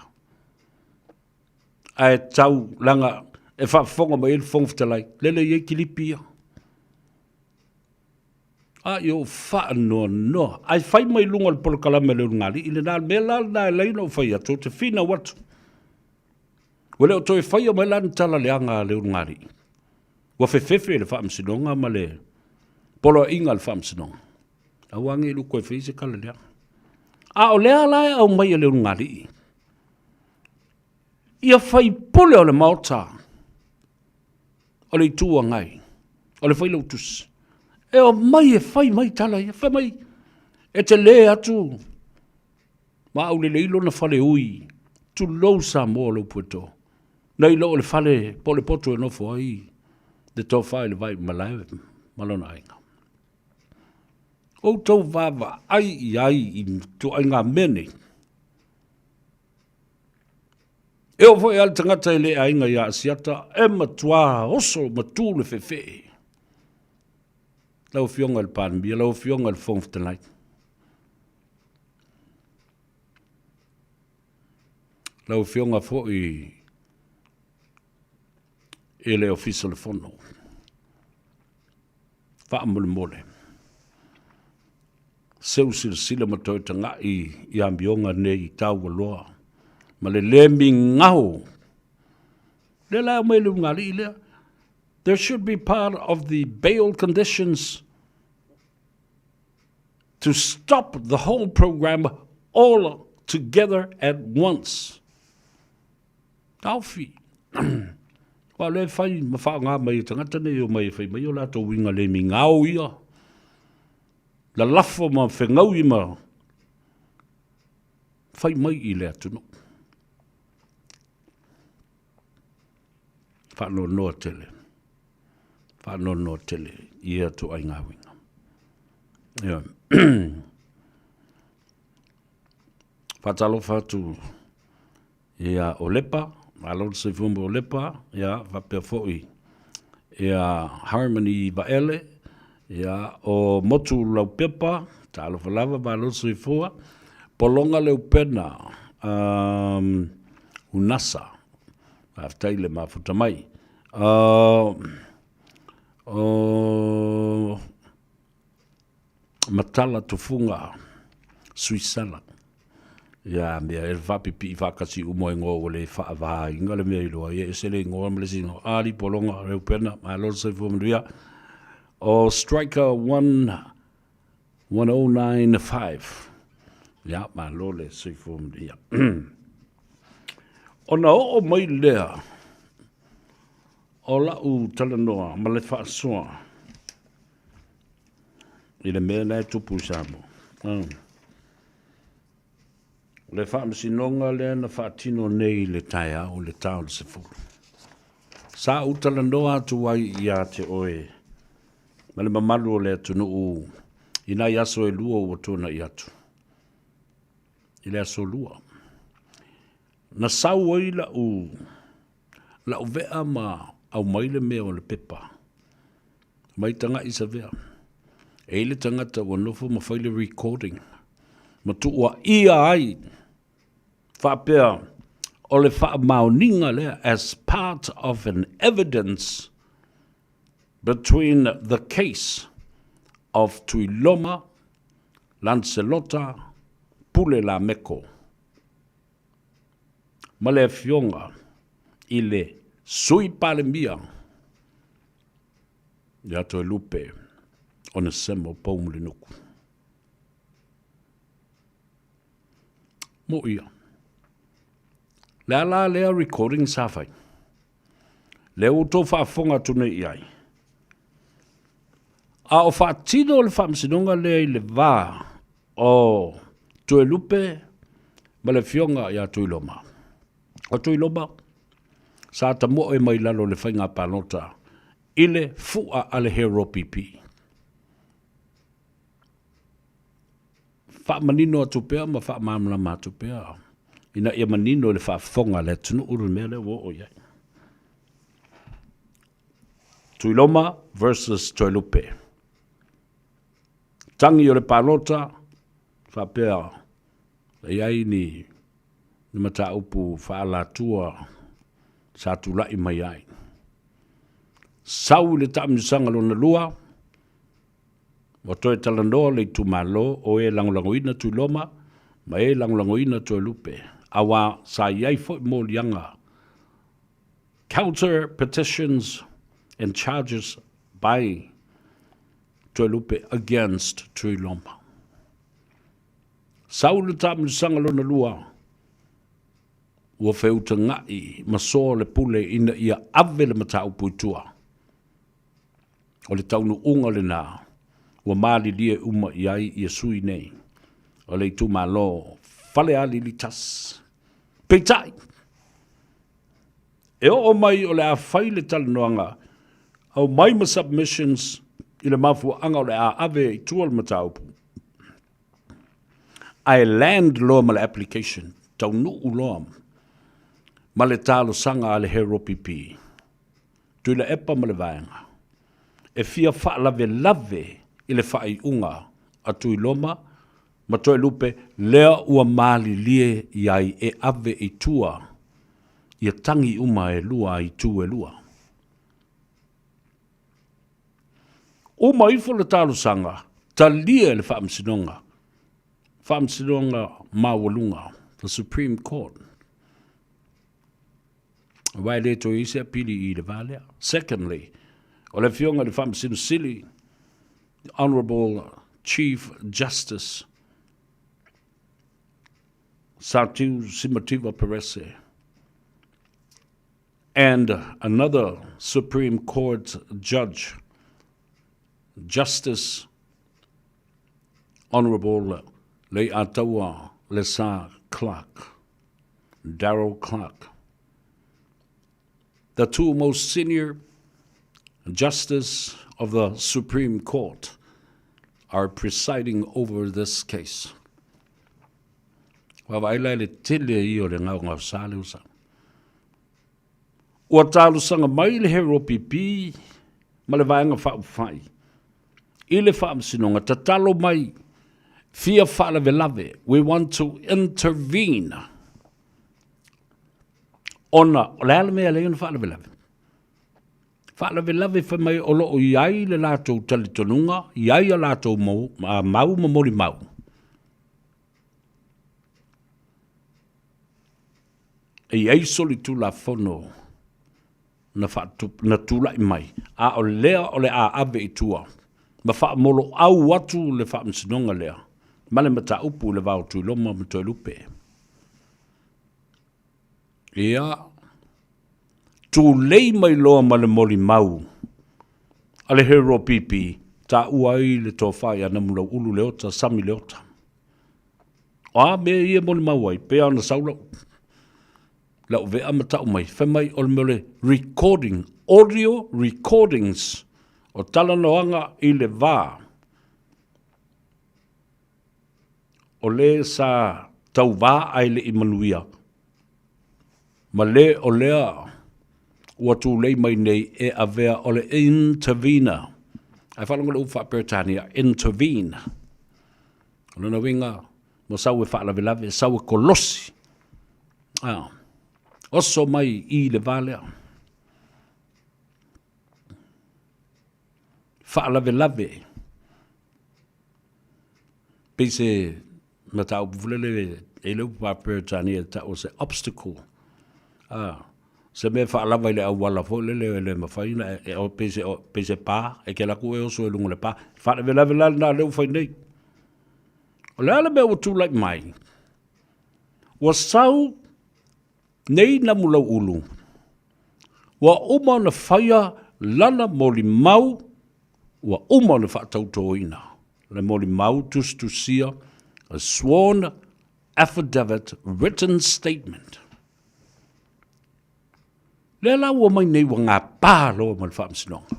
Speaker 8: Ai tau langa e whafonga mai ele whongftalai. Lele I kilipia. Yo wha no. Ai whai mai lunga le polo kalame leo ngari. Ile nā mela nā leino whai atu te whina watu. Wale o toe whai o mai lan tala leanga leo ngari. Wa fefefe le whaamsinonga ma le polo inga le whaamsinonga. Awangi lu koe whise kala lea. O lea lai au mai a leo ngari. Ia whai pule o le mauta. O le tua ngai. O le whai lautus. E o mai e whai mai tala. E whai mai. E te le atu. Ma au le leilo na whale ui. Tu lau Samoa lo pueto. Nei lo le whale pole poto e nofo ai. De tō whai le vai malai malona ainga. O tau vava ai I tu ainga mene. E o foi al tangata le ainga ia asiata e matua oso matu le fefe. Lau fionga le panbia, lau fionga le whongftalai. Lau fionga foi e le ofisa le fono. Wha mole mole. Seu sila matoi tanga i ambionga nei tau loa. Ma le mi ngau. Le la mai lu ngali le. There should be part of the bail conditions to stop the whole program all together at once. Taufi. Wa le fai ma fa nga mai tangata nei o mai fai mai o la to winga le mi ngau ia. La lafo ma whengau i ma whai mai i lea tunu. Whano noa tele. Whano noa tele i ea tu ai ngā winga. Ia. Whatalo whatu ia o lepa, alon se fumba o lepa, ia whapea fōi. Ia Harmony Baele, ia o motu lau pepa, talo whalawa alon se fua, polonga leu pena, unasa, aftaile mafuta mai. Matala tufunga, Suisala. Ya mea e whapipi i whakasi umoe ngō o le whaavā inga le mea iloa. Ia esele ngō amale singo. Ari polonga reu pena. Ma lor se fuamanduia. O Striker 1095. Ya ma lor le se fuamanduia. Ona o mai lea. O lau talanoa. Ma le whaasua. I le mea nei tupu samo. Le whaamasinonga le na whaatino nei le taia o le tau le se fulu. Sa utala noa atu wai i a te oe. Ma le mamalu o le atunu u. I nai aso e lua o tona i atu. I le aso lua. Na sau oi la u vea ma au maile mea o le pepa. Mai tanga isa vea. E le tangata wa nofo ma whaile recording. Ma tuua ia ai. Whapea o le whaamauninga lea as part of an evidence between the case of Tuiloma, Lancelota, Pule la Meko. Ma le fionga i le sui pale mia. Ia toi lupe o na semo paumuli nuku. Mo ia. Le ala lea recording safai. Le uto whaafonga tune iai. A o whaatino le whaamsinonga lea i le vā o tue lupe ma le fionga ia Tuiloma. O Tuiloma, sa ta mo e mai lalo le whainga panota i le fua ale hero pipi. Wha manino atu pea ma wha mamla matu pea. Ina ia manino le wha fonga le tunu uru mea le wo o iai. Tuiloma versus Tuilupe. Tangi o le palota, wha pea le iai ni mata upu wha ala tua sa tulai mai ai. Sau le taamisanga lona lua, o toi talanoa le tumalo o e langolangoina Tuiloma, ma e langolangoina Tuilupe. Awa sa iai fo mo lianga. Counter petitions and charges by Tuilupe against Tuiloma. Sau le taamisanga lona lua, ua feuta ngai maso le pule ina ia ave le matau puitua. O le taunu unga le nā. Ua mali lia uma iai ia sui nei. O le tu malo fale ali li tas. Peitai! E o mai o le a whai le talanoanga. Au mai ma submissions i le mafua anga o le a ave i tua le mataupu. Ai land loa ma le application. Tau nuu loa. Ma le talo sanga a le hero pipi. Tui le epa ma le vaenga. E fia wha lave i le whai unga a Tuiloma, ma Tuilupe lea ua mali lie iai e ave i tua, ia tangi uma e lua i tu e lua. O maifo le talo sanga, talia le whaamsinonga mawalunga, the Supreme Court. Wai le to ise pili I le valea. Secondly, o le fionga le whaamsino sili, the Honorable Chief Justice Satiu Simativa Perese, and another Supreme Court judge, Justice Honorable Le Atawa Lesa Clark, Darrell Clark. The two most senior justices of the Supreme Court are presiding over this case. Wawaila le tele I o le ngau sale usa. Ua talu sanga mai le hero pipi, ma le vaenga whaupwhai. I le whaamsinonga, ta talo mai, fia whaala velave. We want to intervene. Ona, o le ala mea leon whaala velave. Whaala velave wha mai o loo iai le lātou talitonunga, iai a lātou mau ma mori mau. E iai soli tu la fono na tula I mai. A o lea o le a ave I tua. Ma wha molo au watu le wha msinonga lea. Ma le mata upu le vau tui loma ma toi lupe. Ia, tu lei mai loa ma le moli mau. A le hero pipi, ta uai le tō whai ana mula ulu leota, sami leota. O a me ia moli mau ai, pe ana saulau. Lau vea matau mai, wha mai o le mele recording, audio recordings o talanoanga I le vā. O le sa tau vā ai le imanuia. Ma le o lea ua tu lei mai nei e avea o le intervener. Ai whalonga le uwha Britania, intervene. O lana winga, mo sau e whaala velave, sau e kolosi. Oso mai I le valea. Whaala velave. Pese matau bufulele e le uwha Britania ta o se obstacle. Se me whaala vai le au wala fo le mawhaina e o pese pā, e ke laku e oso e lungu le pā. Whaala velave la na leu whai nei. O le ala mea o tūlai mai. Wa sau nei na mulau ulu. Wa uma na whaia lana moli mau, wa uma na whaatautoina. Le moli mau tustusia, a sworn affidavit, written statement. Le la ua mai nei wa ngā pālo ma le whaamsinonga.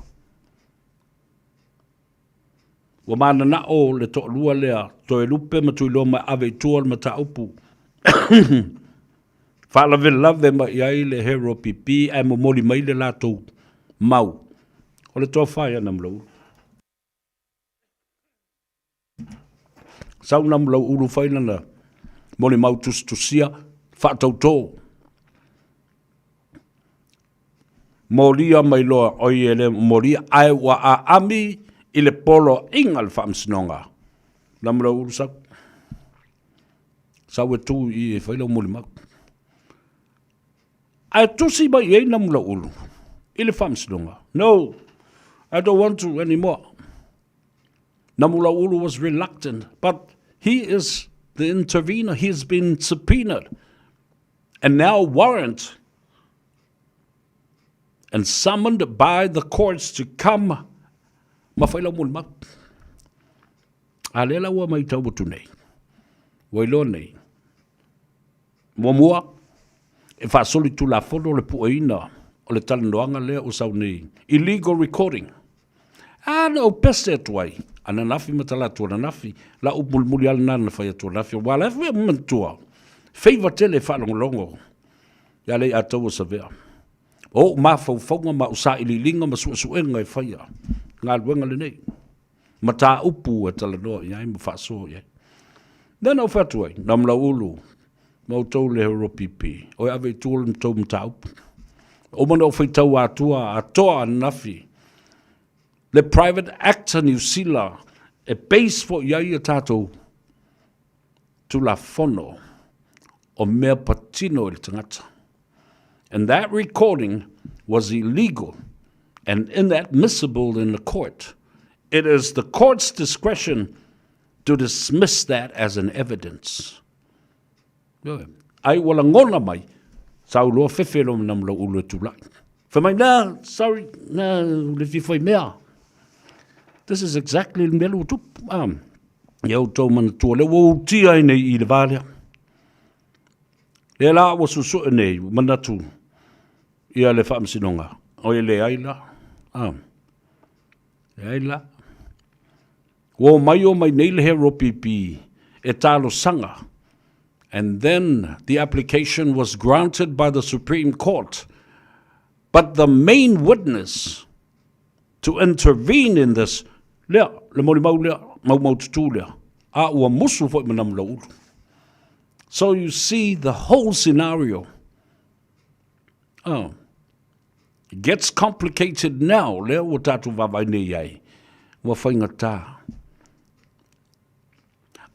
Speaker 8: Wa mana na o le to lua lea, to e lupe ma tui loa mai ave tua ma ta upu. Whaala velave ma iai le hero pipi, ai mo moli mai le lātou mau. O le toa whai anam lau. Sau nam lau uru whaina na moli mau tustusia, whaatauto. Moria mai loa oi ele moria ai wa a ami I le polo inga le whaamsinonga. Nam lau uru sau. Sau e tu I e whaila moli mau. I tusi ba ye nam la ulu. Ile whamsinonga. No, I don't want to anymore. Namula ulu was reluctant, but he is the intervener. He has been subpoenaed and now warrant and summoned by the courts to come. Mafaila mulma. Alela wa mai tau nei. Wailo nei. Momua. E fa soli tu la fono le puaina o le talanoanga lea o sau nei. Illegal recording. Ana o peste tuai. Ana nafi matala tu ana nafi. La upulmuli ala nana faya tu nafi. Wala e mantua. Faiva tele fa longo. Ya le atau o savea. O ma faufonga ma usa ililinga ma suenga e faya. Ngā luenga le nei. Mata upu e talanoa. Ya ima fa so ya. Then au fatuai. Namla ulu. Mau tau le hero pipi. O ave tūl mtau mtau. O mana o whai tau atua, atoa nafi. le private actor New Zealand, e base for iai tatou, tu la fono, o mea patino il tangata. And that recording was illegal and inadmissible in the court. It is the court's discretion to dismiss that as an evidence. Ai wala ngona mai, sau loa whewhelo nam lo ulu tulai. Whamai na, sorry, na, le fifoi mea. This is exactly the melu tup. Iau tau mana tua, le wau tia nei I le vālea. Le la wa susu nei, manatu. Ia le whaamsinonga. O le aila. Le aila. Wo mai o mai nei le hero pipi. E talo sanga. And then the application was granted by the Supreme Court. But the main witness to intervene in this, lea, le mori mau lea, mau tutu lea, a ua musu fo manam la ulu. So you see the whole scenario. It gets complicated now. Lea ua tatu vavai nei ai. Ua whainga tā.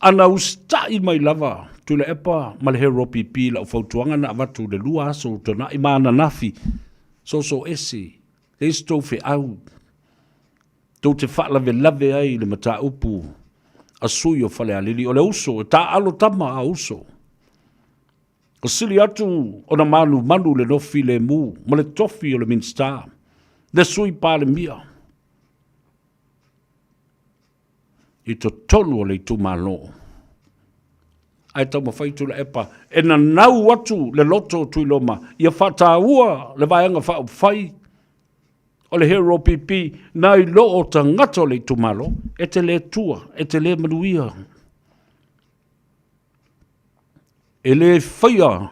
Speaker 8: Ana ustai mai lava. Tu le epa ma le hero pipi la fautuanga na avatu le lua so tona I mana nafi. So esi. Le sto fe au. Tau te whaalave lave ai le mata upu. A sui o whale alili o le uso. Ta alo tama a uso. O sili atu o na manu le nofi le mu. Ma le tofi o le minsta. Le sui pa le mia. I to tonu o le tu malo. Ai tau mawhaitu la epa. E na nau atu le loto tui loma. Ia whata ua le vaianga wha whai. O le hero pipi. Nai lo o ta ngato le tu malo. E te le tua. E te le manuia. E le whaia.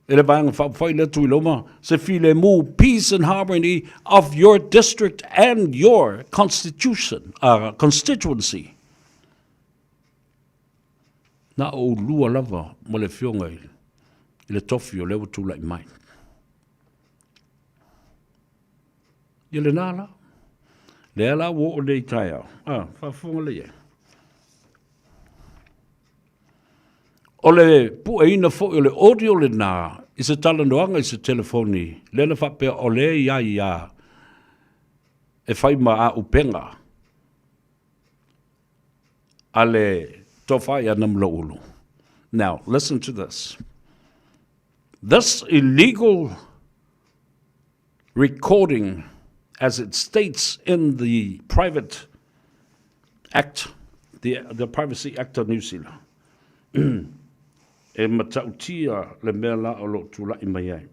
Speaker 8: E le vaianga wha whai le tui loma. Se file mu peace and harmony of your district and your constituency. Na o lua lava mo le fionga I le tofi o lewa tūlai mai. I le nāla. Le ala wo o le itai au. Whawhunga le e. O le pueina fo o le audio le nā. I se talanoanga I se telefoni. Le na whapea o le iai ia. E whaima a upenga. A le Now, listen to this. This illegal recording, as it states in the Private Act, the Privacy Act of New Zealand, e matautia le mea la o lo tūlai mai ai.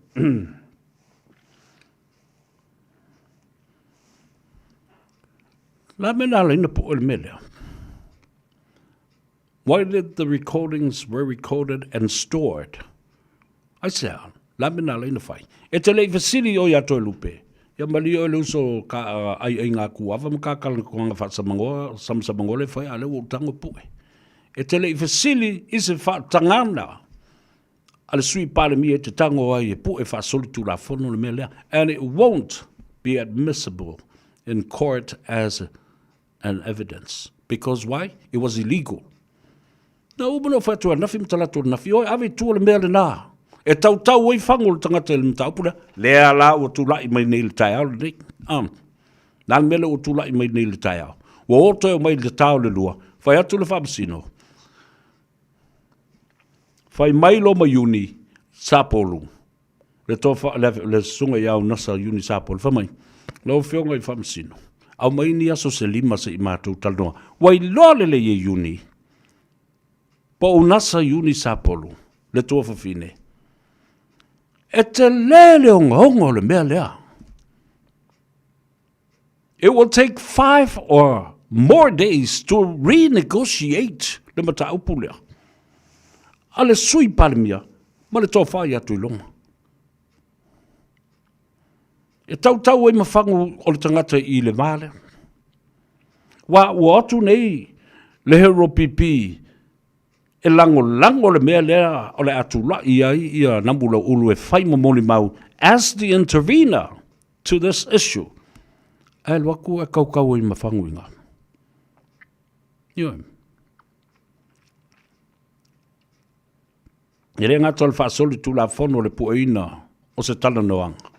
Speaker 8: La mena la ina po le mea. Why did the recordings were recorded and stored? I said, la mina la ina fai. E te lei fasili o ia toi lupe. Ia mali o le uso ka ai ngā kuawa ma ka kalankuanga whatsamangoa, samsamangoa le fai ale o tango pue. E te lei fasili I se whatangana. Ale sui pale mi e te tango ai e pue whasolitu la fono le mea lea. And it won't be admissible in court as an evidence. Because why? It was illegal. Na ubano fatua nafi mtalatu nafi oi ave tu le mea le nā. E tau oi whango le tangata le mtau pura. Lea la o tu lai mai nei le tai au le nei. Nā mele o tu lai mai nei le tai au. Wa o toi mai le tau le lua. Whai atu le whamasino. Whai mai lo ma uni sapolu. Le tofa le sunga iau nasa uni sapolu. Whamai. Lau whionga I whamasino. Au mai ni aso se lima se I mātou talnoa. Wai loa le ye uni. Po unasa uni sapolu, le tua whawhine. E te lele o ngahonga le mea lea. It will take 5 or more days to renegotiate le mata upu lea. A le sui palimia, ma le toa whai atu I longa. E tau e mawhangu o le tangata I le vale. Wa atu nei le hero pipi, e lango le mea lea o le atula ia nambula ulu e whai momoli mau as the intervener to this issue. Ai waku e kau i mawhanguinga. Ioi. E rea ngā tala whaasoli tū la whono le puaina o se tala noanga.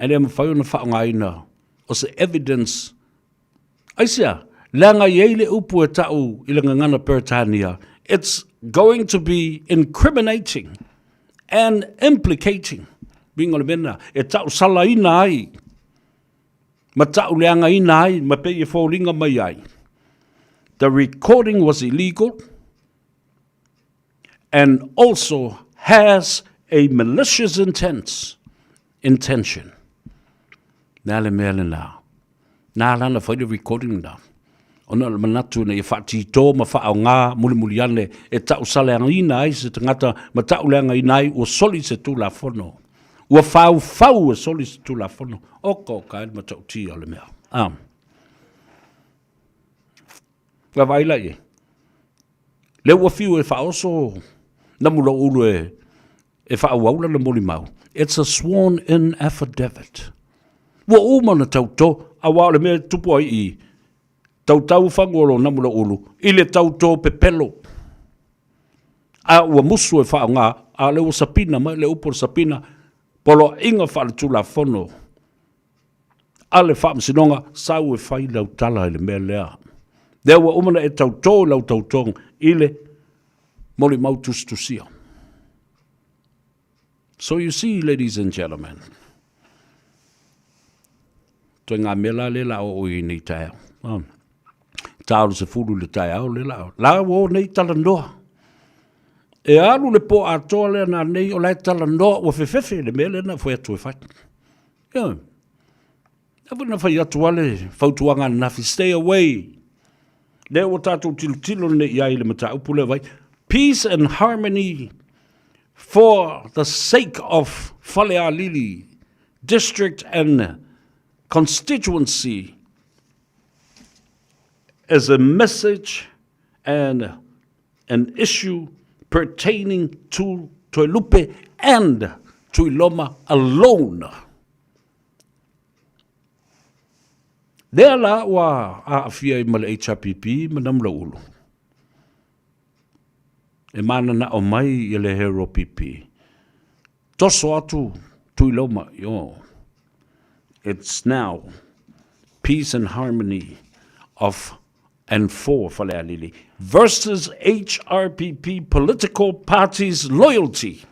Speaker 8: E rea mawhai na whaonga ina o se evidence. Aisia, langa yeile upu e tau i langa ngana Peritania. It's going to be incriminating and implicating. Bingo le mena, e tau sala ina ai. Ma tau leanga ina ai, ma pe e fōringa mai ai. The recording was illegal and also has a malicious intention. Nā le mea le nā. Nā lana whai le recording nā. Ona le manatu na i whaati tō ma whaau ngā muli ane e tau saleanga ina ai se tangata ma tau leanga ina ai o soli se tū la whono. Ua whau e soli se tū la whono. Oko kai ma tau ti o le mea. Wa waila e. Le ua fiu e whaoso na mula ulu e whaau aula na muli mau. It's a sworn in affidavit. Ua umana tau tō a wā le mea tupu ai i tau whangolo na mula ulu i le tau tō pepelo. A ua musu e whaau ngā a le ua sapina mai le upor sapina polo inga wha le tula whono. A le wha msinonga sau e whai lau tala i le mea lea. Lea ua umana e tau tō lau tau tōng i le moli mau tustusia. So you see, ladies and gentlemen, toi ngā mela le la o i nei tae. Tāru se furu le tae au le la. La o nei tala noa. E alu le po atoa le na nei o lai tala noa o fefefe le mele na fwe atu e whai. Yeah. Apu na whai atu ale, fautuanga nafi, stay away. Lea o tātou tilo ne iai le mata upule vai. Peace and harmony for the sake of Falealili district and constituency as a message and an issue pertaining to Tuelupe and Tuiloma alone. Lea la wa aafia i male HRPP manamla ulu. E mana na o mai i le hero PP. Toso atu Tuiloma, yo. It's now peace and harmony of and for Falealili versus HRPP political parties' loyalty.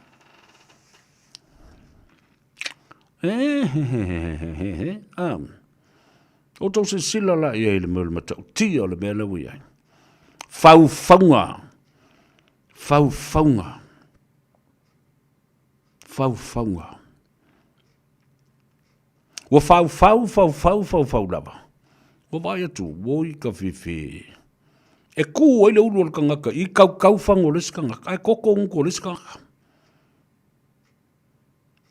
Speaker 8: O tau se sila la i le mele matau tia le mele ui ai. Faufaunga. Wa fau lava. Wa vai atu, woi ka whiwhi. E ku ai le ulu al kangaka, i kau whango les kangaka, ai koko unko les kangaka.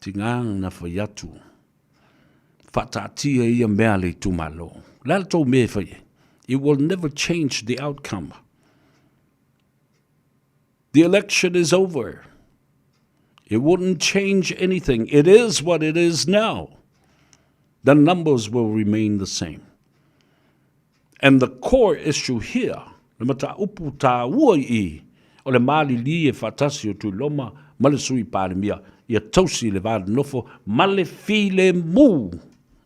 Speaker 8: Tingang na whai atu. Whatatia ia mea le tumalo. Lala tau me whai. It will never change the outcome. The election is over. It wouldn't change anything. It is what it is now. The numbers will remain the same. And the core issue here, le mata upu tā ua I, o le mali li e whatasi o Tuiloma, male sui pāremia, ia tausi le vāda nofo, male file mu,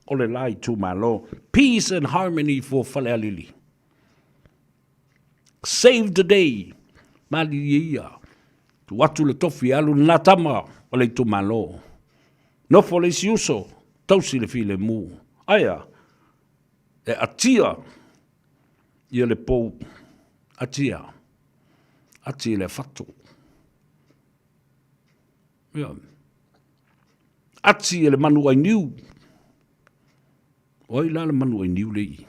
Speaker 8: o le lai tu malo, peace and harmony for Falealili. Save the day, mali ia, tu watu le tofi alu natama, o le tu malo. Nofo le siuso, tausi le file mu. Aia, e atia, ia le pou, atia le fatu. Ia. Atia le manu ai niu. Oi la le manu ai niu le I.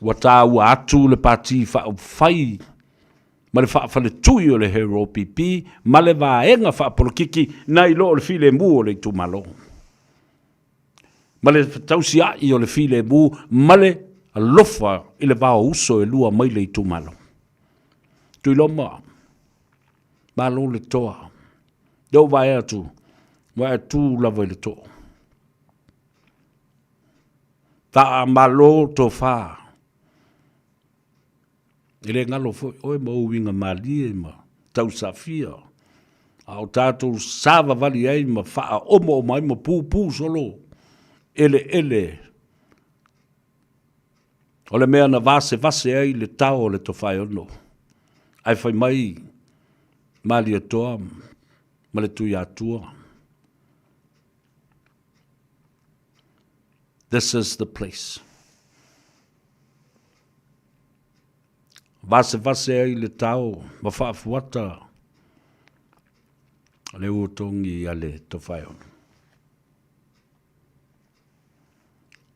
Speaker 8: Wata ua atu le pati whai, ma le whaafale tui o le hero PP, ma le vaenga whaapolokiki, nai lo o le file mu o le tumalo. Ma le tausi ai o le file mu, ma le alofa I le vao uso e lua mai le tumalo. Tuiloma, malo le toa. Deo vai atu lava le toa. Ta malo to fa. Ele ngalo foi oi mo winga mali ma tau safia. Au tatou sava vali ai ma fa omo mai ma pu solo. Ele. O le mea na vase ai le tau o le tofai ono. Ai fai mai mali atoa ma le tui atua. This is the place. Vase ai le tau ma whaafuata le utongi a le tofai ono.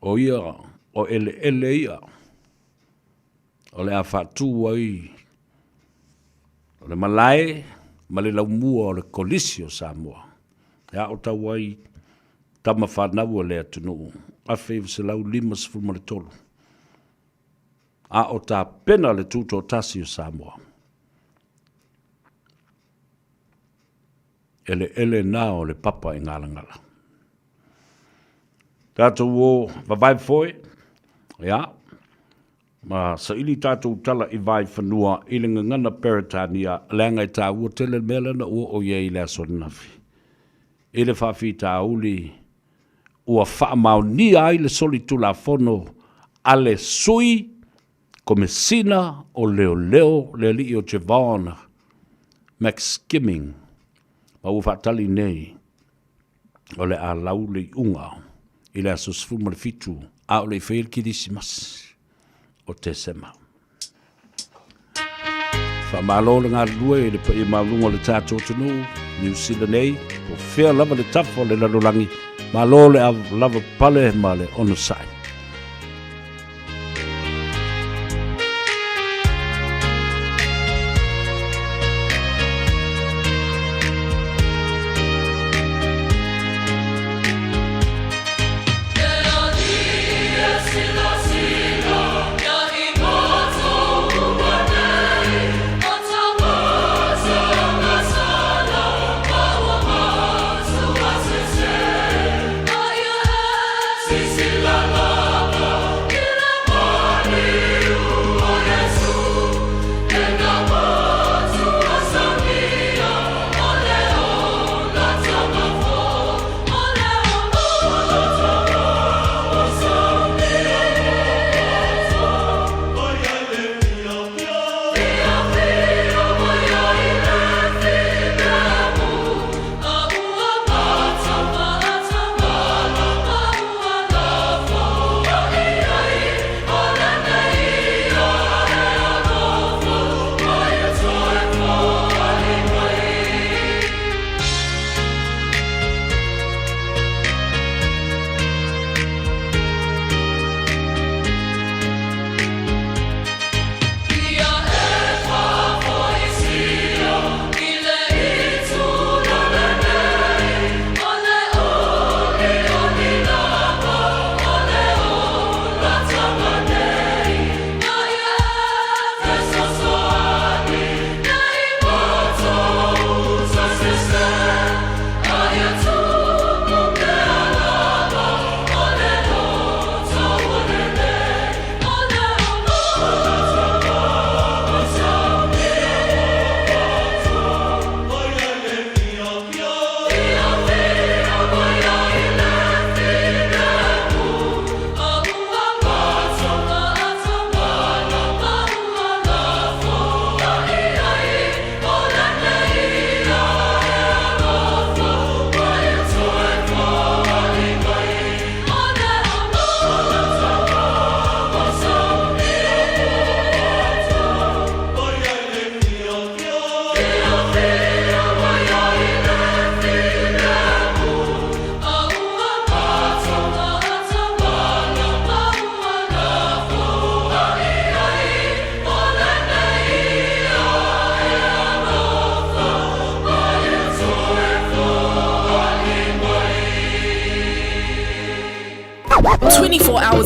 Speaker 8: O ia, o ele ia, o le a whātua ai, o le malai, ma le laumua o le kolisio Samoa. Ia o tau ai, tama whanau o le atunu, a whaiva se lau 5 ma le tolu. A o tā pena le tūto tasi o Samoa. Ele nā o le papa i ngala. Tātou o vavai foi, ia, ma sa ili tātou tala i vai whanua i le ngana peritania lenga i tā ua tele mele na ua o ye i le asonafi. I le whawhi tā uli ua whaamau ni ai le soli tula fono a le sui komesina o leo le li o Javon Max Skimming ma ua whaatali nei o le a lauli unga i le aso sfuma le fitu a o le whail kirisimas o te sema. Whamalo le ngā rua i le pa i maulunga le tātou tunu New Zealand nei o whea lava le tafo le lalulangi ma lo le a lava pale ma le ono sai.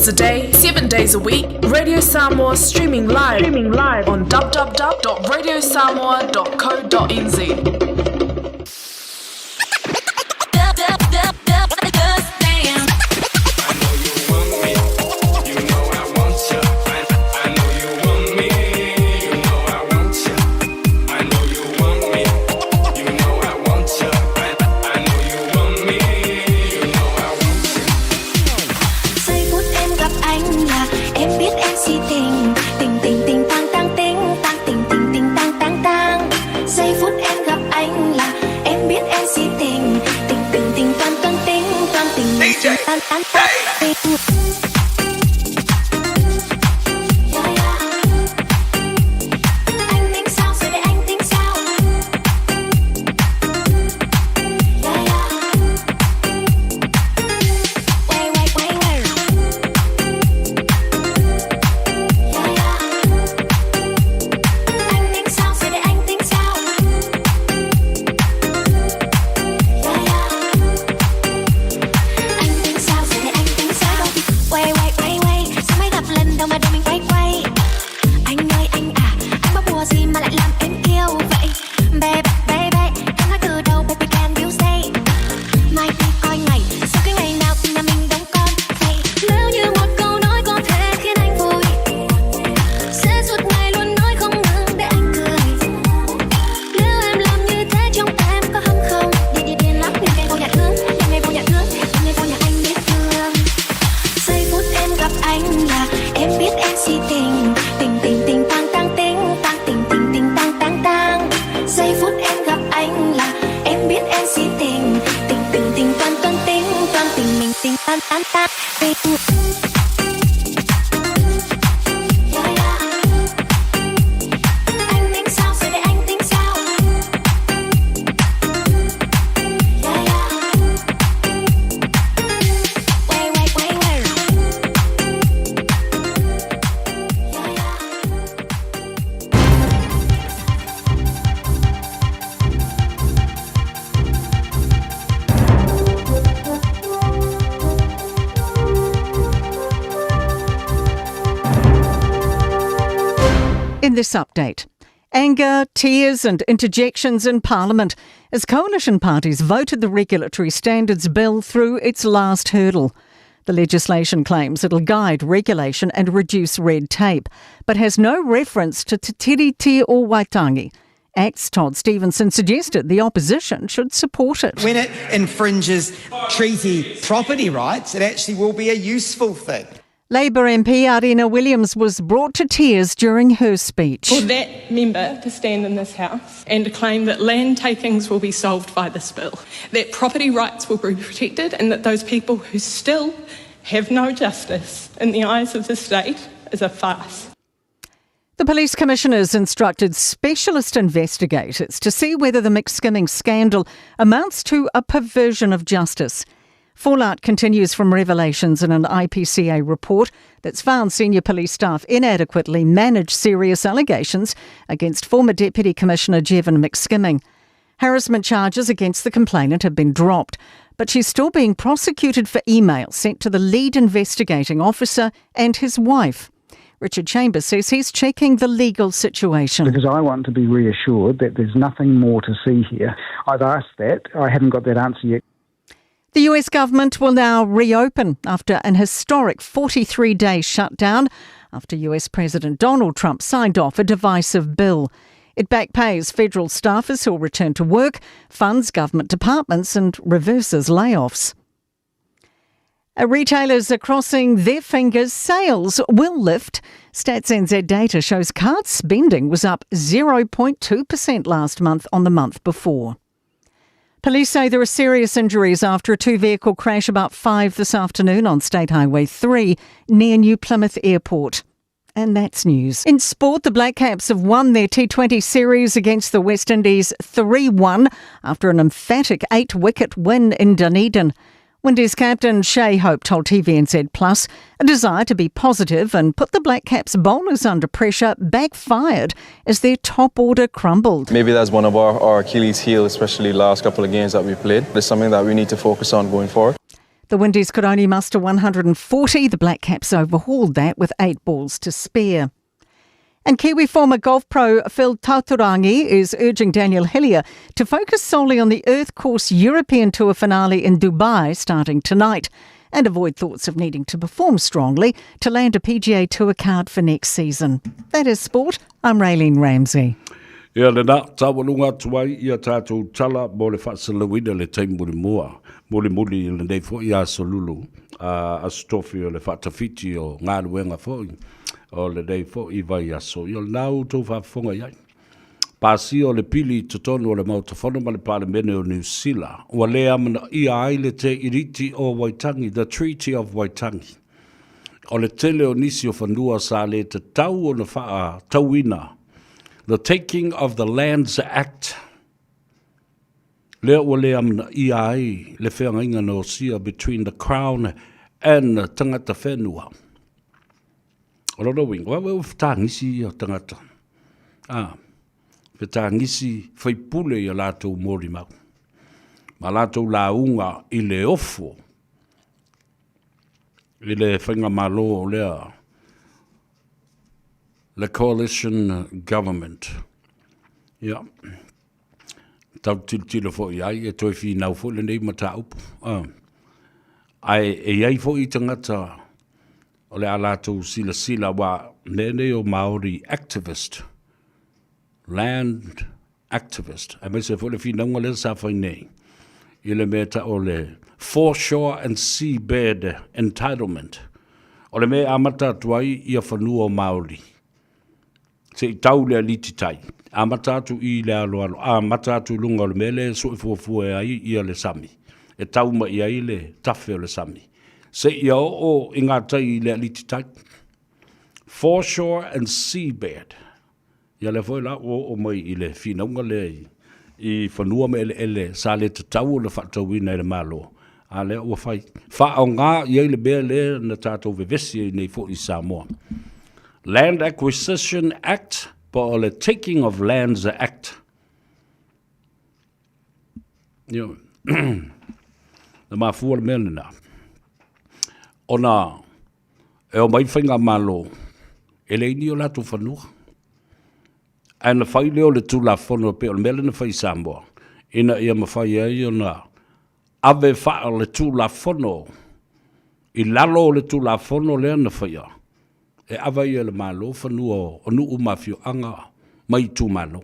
Speaker 11: hours a day, 7 days a week. Radio Samoa streaming live on www.radiosamoa.co.nz.
Speaker 10: làm em yêu vậy. Baby, baby, em nói từ đầu, baby can you say? Mai đi coi ngày, sau cái ngày nào thì nhà mình đóng con vậy. Nếu như một câu nói có thể khiến anh vui, sẽ suốt ngày luôn nói không ngừng để anh cười. Nếu em làm như thế trong em có hâm không? Đi điên lắm, đêm ngày vô nhà thương, đêm ngày vô nhà thương, đêm ngày vô nhà anh biết thương. Giây phút em gặp anh là em biết em si tình, tình tình tình tang tang tình, tang tình tình tình tang tang tang. Giây phút em gặp anh là em biết em si tình, tình tình tình toan toan tình mình tình tan tan tan tình. Anh tính sao rồi để anh tính sao? Wait, wait, wait, wait.
Speaker 12: In this update, anger, tears and interjections in Parliament as coalition parties voted the Regulatory Standards Bill through its last hurdle. The legislation claims it'll guide regulation and reduce red tape, but has no reference to Te Tiriti or Waitangi. ACT's Todd Stevenson suggested the opposition should support it.
Speaker 13: When it infringes treaty property rights, it actually will be a useful thing.
Speaker 12: Labour MP Arena Williams was brought to tears during her speech.
Speaker 14: For that member to stand in this House and to claim that land takings will be solved by this bill, that property rights will be protected and that those people who still have no justice in the eyes of the state is a farce.
Speaker 12: The police commissioners instructed specialist investigators to see whether the mixed skimming scandal amounts to a perversion of justice. Fallout continues from revelations in an IPCA report that's found senior police staff inadequately managed serious allegations against former Deputy Commissioner Jevon McSkimming. Harassment charges against the complainant have been dropped, but she's still being prosecuted for emails sent to the lead investigating officer and his wife. Richard Chambers says he's checking the legal situation.
Speaker 15: Because I want to be reassured that there's nothing more to see here. I've asked that. I haven't got that answer yet.
Speaker 12: The US government will now reopen after an historic 43-day shutdown after US President Donald Trump signed off a divisive bill. It backpays federal staffers who'll return to work, funds government departments and reverses layoffs. Retailers are crossing their fingers. Sales will lift. Stats NZ data shows card spending was up 0.2% last month on the month before. Police say there are serious injuries after a two-vehicle crash about 5 this afternoon on State Highway 3 near New Plymouth Airport. And that's news. In sport, the Black Caps have won their T20 series against the West Indies 3-1 after an emphatic 8-wicket win in Dunedin. Windies captain Shea Hope told TVNZ Plus a desire to be positive and put the Black Caps bowlers under pressure backfired as their top order crumbled.
Speaker 16: Maybe that's one of our Achilles heel, especially last couple of games that we played. It's something that we need to focus on going forward.
Speaker 12: The Windies could only muster 140. The Black Caps overhauled that with 8 balls to spare. And Kiwi former golf pro Phil Tauturangi is urging Daniel Hillier to focus solely on the Earth Course European Tour finale in Dubai starting tonight and avoid thoughts of needing to perform strongly to land a PGA Tour card for next season. That is sport. I'm Raylene Ramsey.
Speaker 8: Ia le na tawalunga tuai ia tātou tala mo le whaasalawina le taimuri mua. Muli le nei fo ia solulu. A stofi o le whaatawhiti o ngā ruenga fōi. O le nei fo i vai aso. Ia nau tau whaafonga iai. Pasi o le pili tutonu o le mautafono ma le palemene o New Zealand. Ua le amana ia ai le te iriti o Waitangi, the Treaty of Waitangi. O le tele o nisi o whanua sa le te tau o na whaa tauina. The Taking of the Lands Act. Lea ua le amana ia ai le whengainga no sia between the Crown and tangata whenua. O rono wing, wa whatangisi o tangata. Whatangisi whaipule i a lātou mōri mau. Ma lātou launga i le ofo. I le whenga malo o lea. The coalition government. Ia. Tau tilo fo iai, e toi fi nau fo le nei mata upu. Ai, e iai fo I tangata, o le alatou sila wa nene o Maori activist, land activist. A me se fo le fi naunga le sa fai nei. I le meta o le foreshore and seabed entitlement. O le me amata tuai ia whanua o Maori. Se I tau le aliti tai. A matatu I le alo, a matatu lunga le mele so I fuafua e ai ia le sami. E tau ma I ai le tafe o le sami. Se ia o inga tai le aliti tai. Foreshore and seabed. Ia le foi la o mai I le finaunga le I whanua me ele sa le tatau le whatauina le malo. A le ua fai. Wha au ngā iai le bea le na tātou vevesi nei fo I Samoa. Land Acquisition Act, pa o le Taking of Lands Act. Yo, na mafua le mele na. Ona, e o mai whainga malo, e le ini o latu whanua. A na whai leo le tūla whanua pe o le mele na whai Samoa. Ina ia mawhai ai o na ave wha le tūla whanua. I lalo le tūla whanua lea na whai a. E awa ia le malo whanua o nuu mafio anga mai tū malo.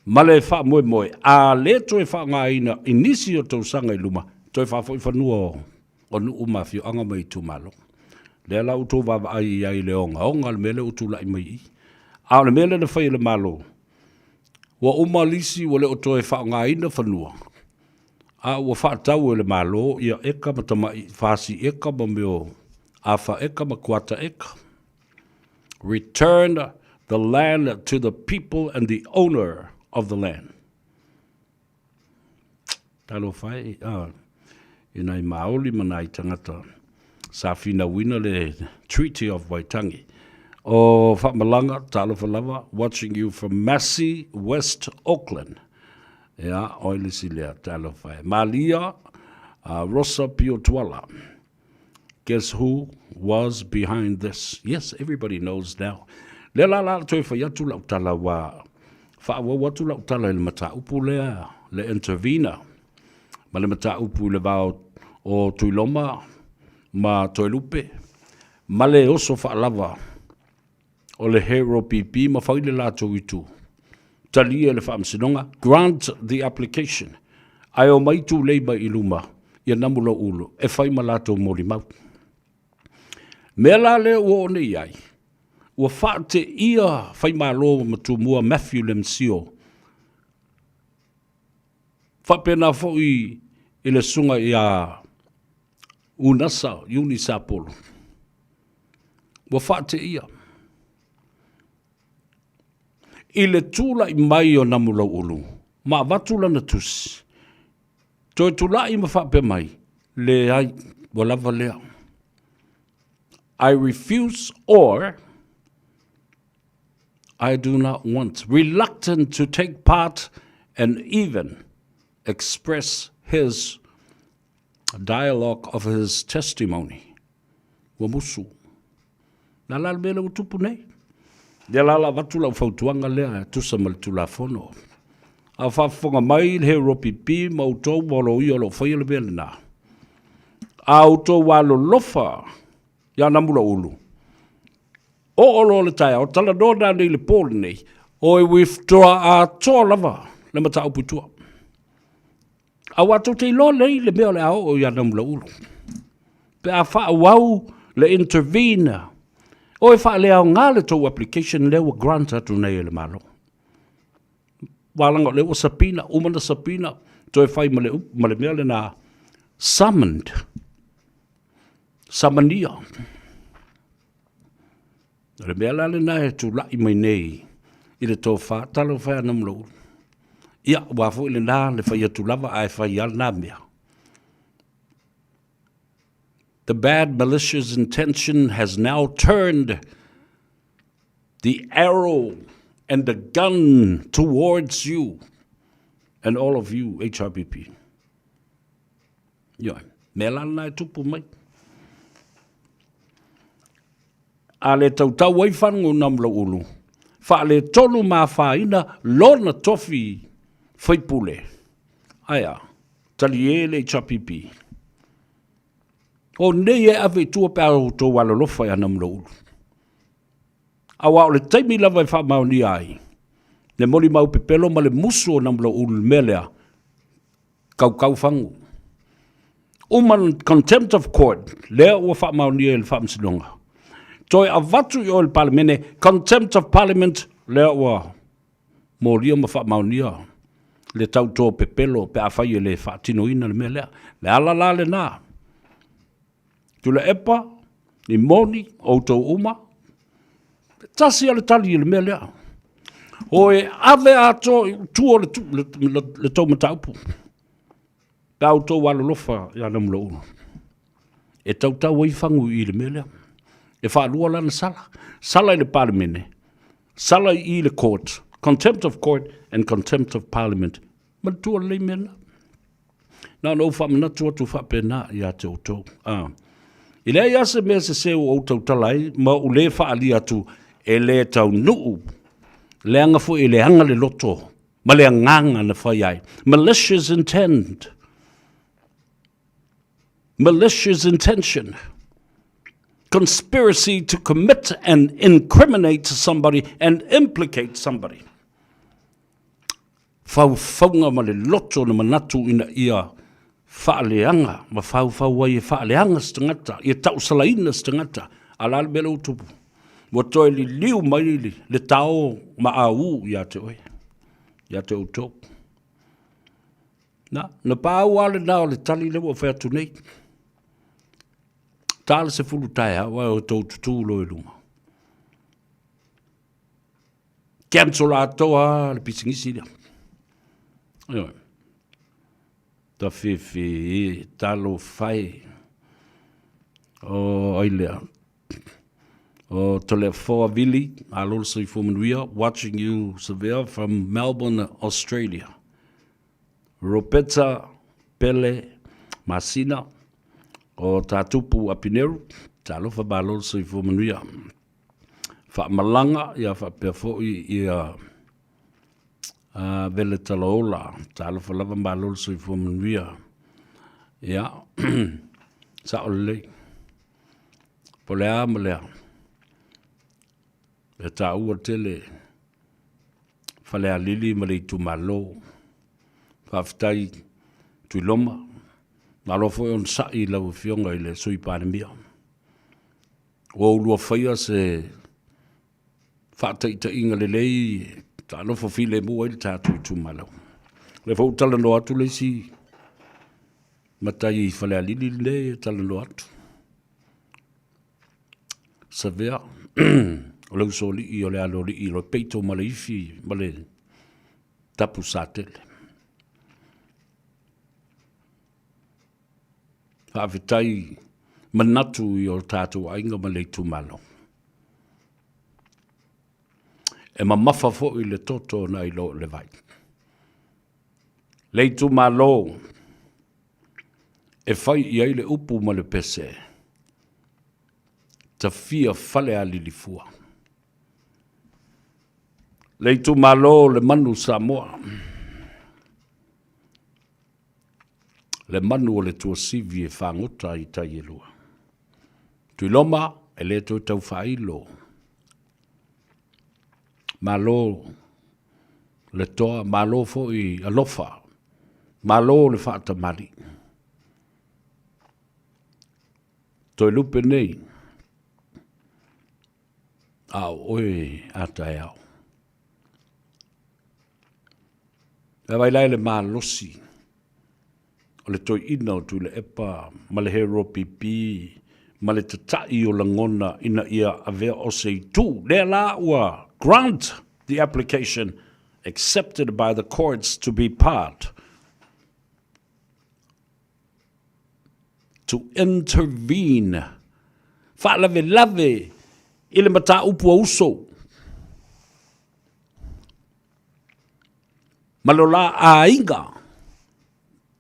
Speaker 8: Male wha moe, a le toi wha ngā ina inisi o tau sanga I luma, toi wha whanua o nuu mafio anga mai tū malo. Le ala uto wawa ai le onga le mele utu lai mai I. A le mele na whai le malo. Wa umalisi wa le o toi wha ngā ina whanua. A wa wha tau le malo, ia eka matamai, whasi eka ma meo, afa eka makwata eka. Return the land to the people and the owner of the land. Talo fai, inai maoli manai tangata. Sa fina wina le Treaty of Waitangi. O Whamalanga, talo falava, watching you from Massey, West Auckland. Yeah, oilisi lea, talo fai. Malia, Rosa Piotuala. Guess who was behind this? Yes, everybody knows now. Le la la toi fa yatu la utala wa fa wa watu la utala le mata upu le intervena. Ma le mata upu le va o tuiloma ma toilupe. Ma le oso fa lava o le hero pipi ma fa le la itu. Talia le fa msinonga grant the application. Ai o mai tu le ba iluma ia namulo ulu e fai malato mori mau. Mela le o ne iai. Ua whaate ia whai malo matumua Matthew Lemsio. Whapena fōi I le sunga ia Unasa, Unisapolo. Ua whaate ia. I le tūla I mai o namulau ulu. Ma watula na tusi. Toi tula I ma whape mai. Le ai, walava lea. I refuse or I do not want, reluctant to take part and even express his dialogue of his testimony. Wamusu. Na la mele utupu nei. De la watula ufautuanga lea tusa maltula fono. A whafonga mai he ropipi mautou walo iolo whaiele bele na. A uto walo lofa. Ya namula ulu. O olo le tai, o tala doda nei le pōle nei, o e withdraw a toa lava, le mata uputua. A watu te ilo nei le mea le ao o ya namula ulu. Pe a wha wau le intervene. O e wha le ao ngā le tau application le wa grant atu nei le malo. Walanga le wa sapina, umana sapina, to e whai male mea le na summoned. Samania. Le mea lale na e tu lai mai nei. I le tō wha, talo whai anam lo. Ia, wafo I le nā, le whai atu lava ai whai al nā mea. The bad malicious intention has now turned the arrow and the gun towards you and all of you, HRPP. Ia, mea lale na e tupu mai. A le tautau wai whangu namla ulu. Whaale tonu mā whaina, lona tofi whaipule. Aia, tali ele chapipi. O nei e awe tua pe au tō walolofa ia namlo ulu. Awa o le taimi lava e whamaoni ai. Ne moli mau pepelo ma le musu o namlo ulu melea. Kau whangu. Uman contempt of court, lea ua whamaoni e le whamsinonga. Toi avatu i o le parlemene, contempt of parliament, lea ua moria ma whamaunia. Le tau tō pepelo, pe a whai e le whaatino ina le mea lea. Le ala la le nā. Tula epa, ni moni, o tō uma, tasi ale tali i le mea lea. O e ave ato, tuo le tō mataupu. Pe au tō wala lofa ia namlo unu. E tau wai whangu i le mea lea. E whaalua lana sala. Sala i le parlemene. Sala i le court. Contempt of court and contempt of parliament. Ma tua lei mena. Nā no whamana tua tu whapena i a te o tō. I lea ia se mea se seo o tau talai, ma u le whaali atu e le tau nuu. Le anga fu e le anga le loto. Ma le anganga na whai ai. Malicious intent. Malicious intention. Conspiracy to commit and incriminate somebody and implicate somebody. Whauwhaunga ma le loto na manatu ina ia whaaleanga, ma whauwhau ai e whaaleanga stangata, ia tau salaina stangata, alal mele utupu. Wa toi li liu mai le tau ma au ia te oi, ia te utopu. Na pāu ale nao le tali le wa whaiatu nei. Tāle se fulu tae hawa o tau tutu loe lunga. Cancel atoa le pisingisi lia. Ta whiwhi talo whai o ailea. O tole whoa vili, alol sui fumanuia, watching you severe from Melbourne, Australia. Ropeta, Pele, Masina, o tātupu apineru, tālofa bālol sui fumanuia. Whaamalanga, ia whapewhoi ia vele talaola, tālofa lava bālol sui fumanuia. Ia, sa olei. Polea malea. E tā ua tele, whalea lili malei tu malo, whaftai tui loma, malo foi on sai lau fionga i le sui pandemia. O ulua whaia se whaatai ta inga le lei, ta anofo file mua ili tātui tu malo. Le fau talano atu le si, matai whalea lili le talano atu. Savea, o lau so li i o le alo li i lo peito ma le ifi ma le tapu sa tele. Hawhitai manatu i o tātou ainga ma le tumalo. E ma mafa fo i le toto na i lo le vai. Le tumalo e fai i ai le upu ma le pese. Ta fia fale a lilifua. Le tu malo le manu Samoa. Le manu o le tua sivi e whangota i tai elua. Tui loma e le tau tau whailo. Malo le toa, malo fo i alofa. Malo le whaata mari. Toi lupe nei. Au, oi, atai au. E vai lai le mālosi. O le toi ina o tu le epa, ma le hero pipi, ma le tatai o langona ina ia avea o sei tu. Le la ua grant the application accepted by the courts to be part. To intervene. Whaalave lave. Ile mata upu auso. Malola a inga.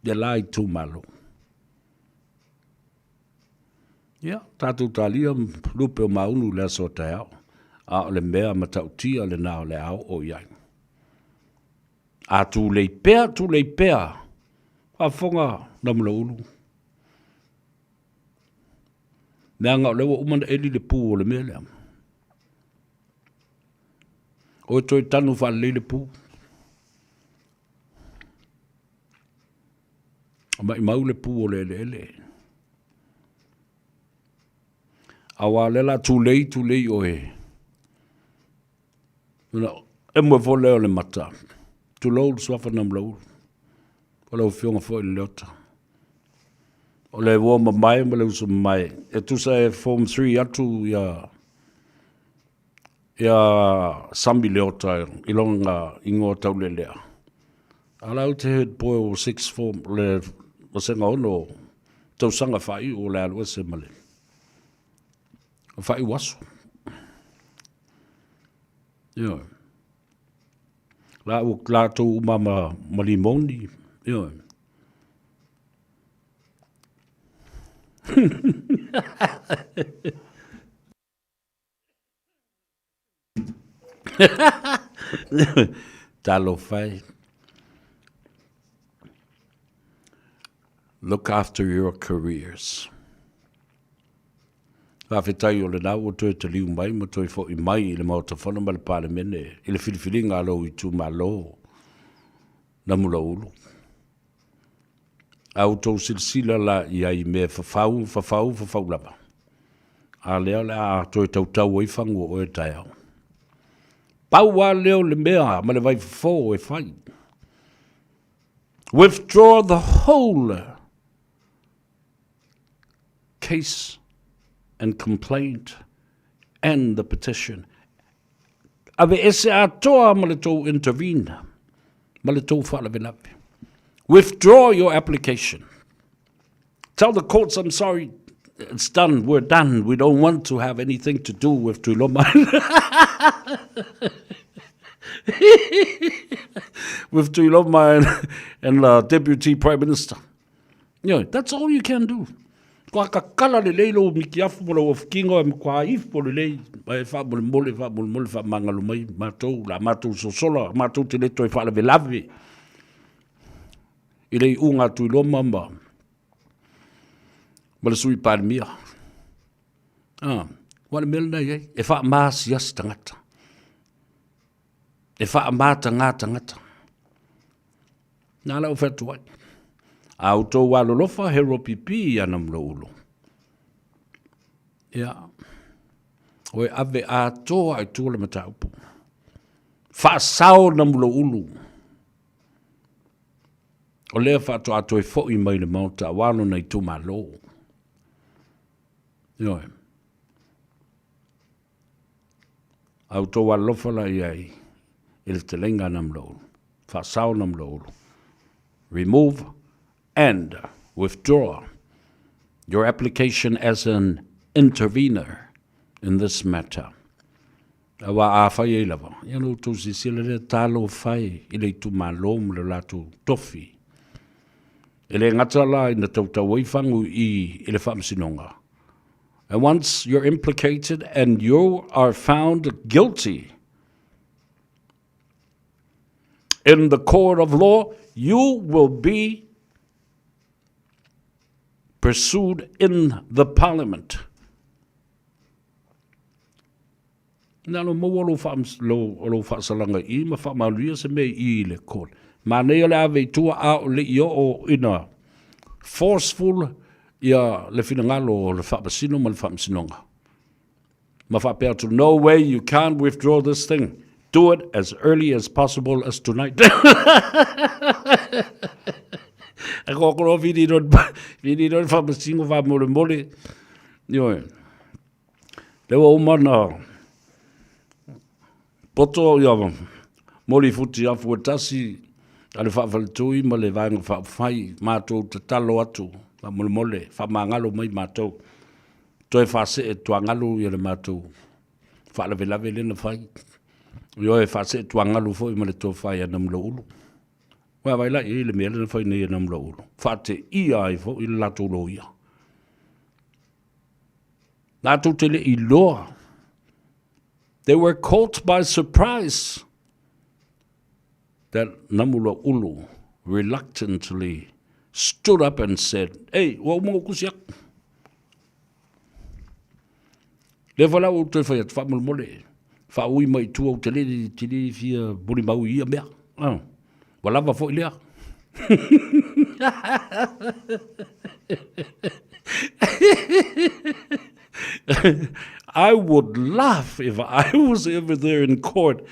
Speaker 8: De lai tu malo. Ya, tatu talia lupe o maunu le so tau. A o le mea matautia le nao le au o iai. A tu lei pea. A fonga na mula ulu. Nea ngau lewa umana eli le pū o le mea lea. O toi tanu wha le pū. Mai mau le pū o le ele. Awa lela tu lei o e. E mwe vo leo le mata. Tu lou swafa nam lau. O leo fionga fo i leota. O le wo mai ma le usu mai. E tu sa e form 3 atu ia sambi leota i longa ingo tau le lea. Alau te head boy o 6 form le o senga ono tau sanga whai o le alua se male. O whai waso. Yo. La o klato umama malimoni. Yo. Talo fai. Look after your careers. Whawhetai o le nau o toi te liu mai, ma toi fo i mai i le mauta whana ma le pāle mene, i le whiriwhiri ngā lo i tū mā lo, na mula ulu. Au tau silsila la i ai me whawhau lava. A leo le a toi tau tau i whangu o e tai au. Pau a leo le mea, ma le vai fo e whai. Withdraw the whole case and complaint and the petition. Ave ese a toa ma le tau intervene, ma le tau whalavenape. Withdraw your application. Tell the courts, I'm sorry, it's done, we're done, we don't want to have anything to do with Tuiloma. With Tuiloma and Deputy Prime Minister. You know, that's all you can do. Kua ka kala le leilo miki afu mo lo kingo e kua if po le lei mai fa mole fa mangalo mai matou la matou so sola matou te le toi fa le lave ile unga tu lo mamba mal sui par mia wala melna ye e fa mas yas tangata e fa mata ngata na la ofertu ai auto walo lofa hero pipi anam lo ulo. Ja. Oe ave a toa ai tūle mata upu. Fa sao nam lo ulu. O lea fa to ato e fo i mai le mauta walo nei tu malo. Ioe. Auto walo lofa la iai. Ele te lenga nam lo ulu. Fa sao nam lo ulu. Remove and withdraw your application as an intervener in this matter. Awa a whai e lava. Iano tu si sila le talo whai i le tu malom le latu tofi. E le ngata la i na tautau waifangu i le whamsinonga. And once you're implicated and you are found guilty in the court of law, you will be pursued in the parliament. Nalo mo lo whaasalanga I ma whaamaluia se mei I le court. Ma nei le ave tua a o le io o ina forceful ia le finangalo o le whaapasino ma le whaamasinonga. Ma whaapea to no way you can't withdraw this thing. Do it as early as possible as tonight. Ako ko vidi don whaamasingo whaamole. Ioe. Lewa umana poto ia moli futi afu e tasi ale whaafalitui ma le vanga whaafai mātou te talo atu ma mole whaamangalo mai mātou toi whaase e tuangalo ia le mātou whaalawelawe lena whai io e whaase e tuangalo fo I ma le tō whai anam lo ulu wā waila I le mea lena whai nei anam lo ulu whaate ia I fo I le lato lo ia nātou te le I loa They were caught by surprise that Namula Ulu reluctantly stood up and said, "Hey, wa mo kusiak." Le vola o te fai fa mo mole. Fa ui mai tu o te le tili fia buri mau ia mea. Wala va fo ilea. I would laugh if I was ever there in court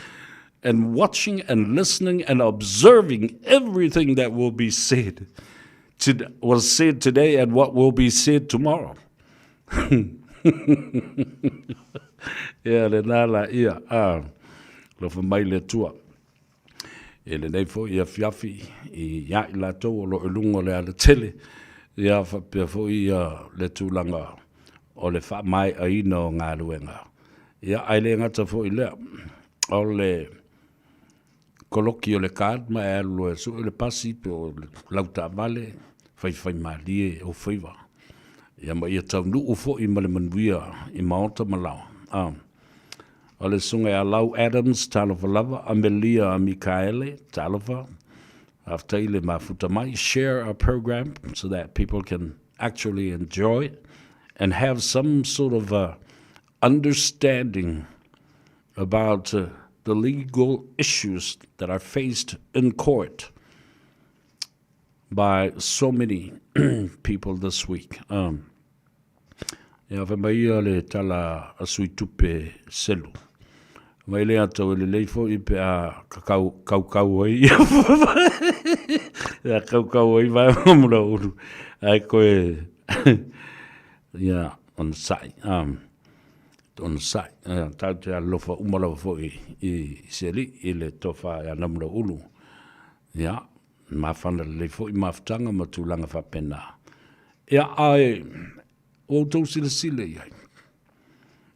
Speaker 8: and watching and listening and observing everything that will be said, was said today and what will be said tomorrow. Yeah, le nala ia lo fa mai le tua. E le nei fo ia fiafi I ia I la tau o lo lungo le ala tele. Ia fa pe fo ia le tūlanga o le fa mai aina o ngā luenga. Ia ai le ngata fo I lea o le koloki o le kad ma e alu e su le pasi pe o lauta vale fai malie o Faiva. Ia ma ia tau nuu fo I male manuia I maota malau. O le sunga e Alau Adams, talofa lava, Amelia Mikaele, talofa. After ile mafuta mai, share our program so that people can actually enjoy it and have some sort of understanding about the legal issues that are faced in court by so many people this week. Ia whamaia le tala asui tupe selu. Mai le ato le leifo I pe a kau ai. Ia kau ai vai mamura uru. Ai koe, ia, on sai. On sai. Tau te alofa umalawa fo I seli, I le tofa ia namura ulu. Ia, mawhana le leifo I mawhtanga ma tūlanga whapena. Ia ai, o tau sile iai.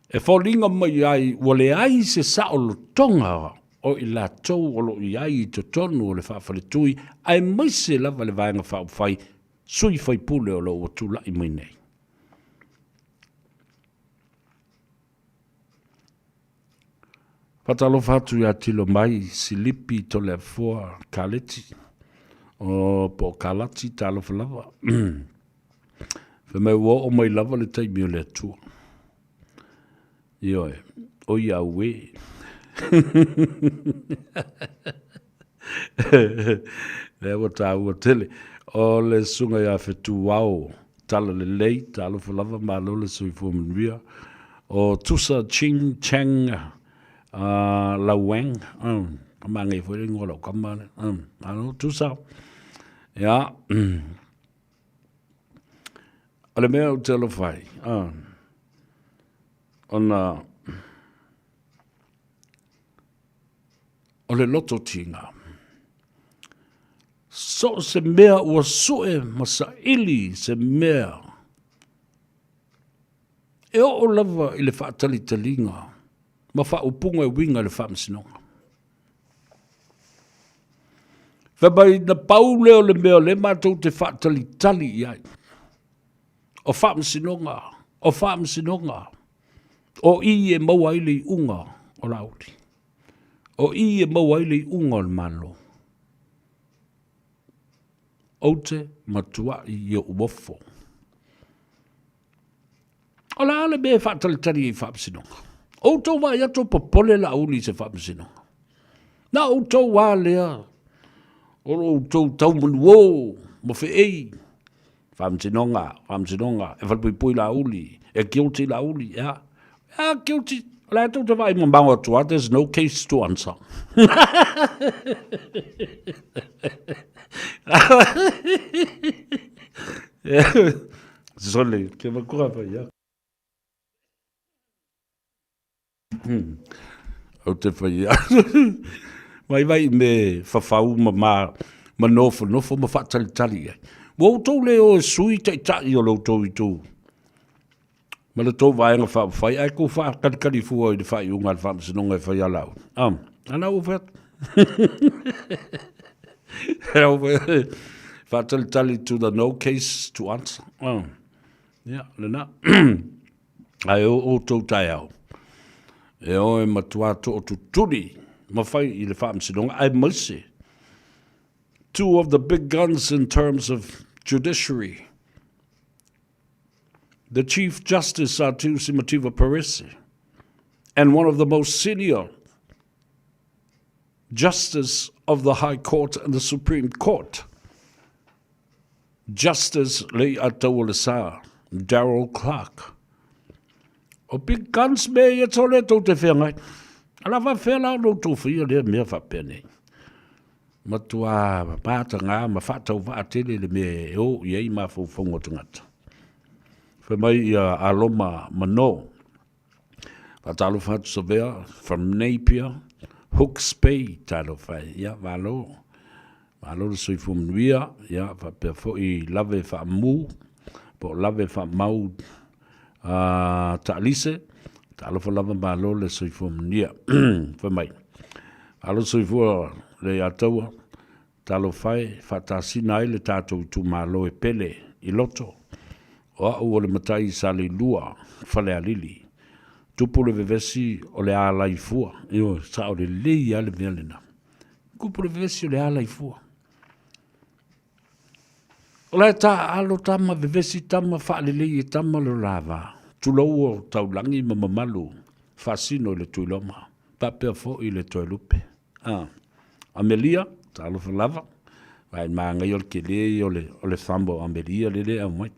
Speaker 8: E whalinga mai ai, wale ai se saolo tonga o I la tau o lo iai to tonu o le whawhale tui, ai mai se lava le vaenga whawhai, sui whai pule o lo o tula I mai nei. Patalo fatu ia tilo mai, silipi to le fua kaleti, o po kalati talo falava. Whamai wo o mai lava le taimi o le atua. Ioe, o ia ue. Lewa tā ua tele. O le sunga ia whetu wau. Tala le lei, talo falava malo le sui fumanuia. O tusa ching chang lauang. Kamangai fwere ngola o kamane. Ano tusa. Ia. Ale mea o telo fai. Ona o le loto tinga. So se mea ua sue masa ili se mea. E o lava I le whaatali talinga. Ma whaupunga e winga le whaamsinonga. Whabai na pau leo le mea le mātou te whaatali tali iai. O whaamsinonga. O whaamsinonga. O I e maua I le unga o lauri. O I e maua I le unga o le malo. O te matua I o uofo. O la ale me whaatalitari I whaapsinonga. O tau wā iato popole la uli se whaapsinonga. Na o tau wā lea. O tau tau mulu o. Mo fe ei. Whaamsinonga. E whalpui la uli. E guilty la uli. Ja. Guilty. Laat ook erbij, maar bouwen toe. There's no case to answer. Sorry, ik heb een korf, ja. Oute van ja. Maar wij me vervouwen maar nofo me fatalitali. Wo to leo sui te tai o lo to I tu. Ma le tō vaenga whai, ai ko wha katikari fua I de whai unga al whamsinonga e whai alau. Ana o whet. Whatalitali to the no case to answer. Yeah, le na. Ai o tō tai au. E oe matua to o tuturi, mawhai I le whaamsinonga, ai maise. Two of the big guns in terms of judiciary. The Chief Justice Atu Simativa Parisi, and one of the most senior Justice of the High Court and the Supreme Court, Justice Lei Atawalasa, Darrell Clark. O big guns me ia tole tau te whengai. Ala wa whela no tau whia lea mea whapene. Matua mapata ngā ma whatau whaatele le me o iei ma whauwhaunga tangata. Whamai ia aloma mano. Whatalo whatu savea from Napier, Hooks Bay, talo whai. Ia walo. Walo le sui fumuia. Ia whapea fo I lave whaamu. Po lave whaamau. Ta'alise, ta'alofa lava malo le soifua mania, whamai. Alo soifua le ataua, talo whai, whatasina ai le tātou tu malo e pele, I loto. O au o le matai sa le lua, whale a lili. Tupu le vevesi o le ālai fua, io sa o le lei ale mea lena. Kupu le vevesi o le ālai fua. O lai tā alo tama vevesi tama whaale lei e tama lo lava. Tulou o taulangi mamamalu, fasino le tuiloma, papea fo I le toilupe. Amelia, talo lava, vai maanga yo ke le o le fambo Amelia le amai.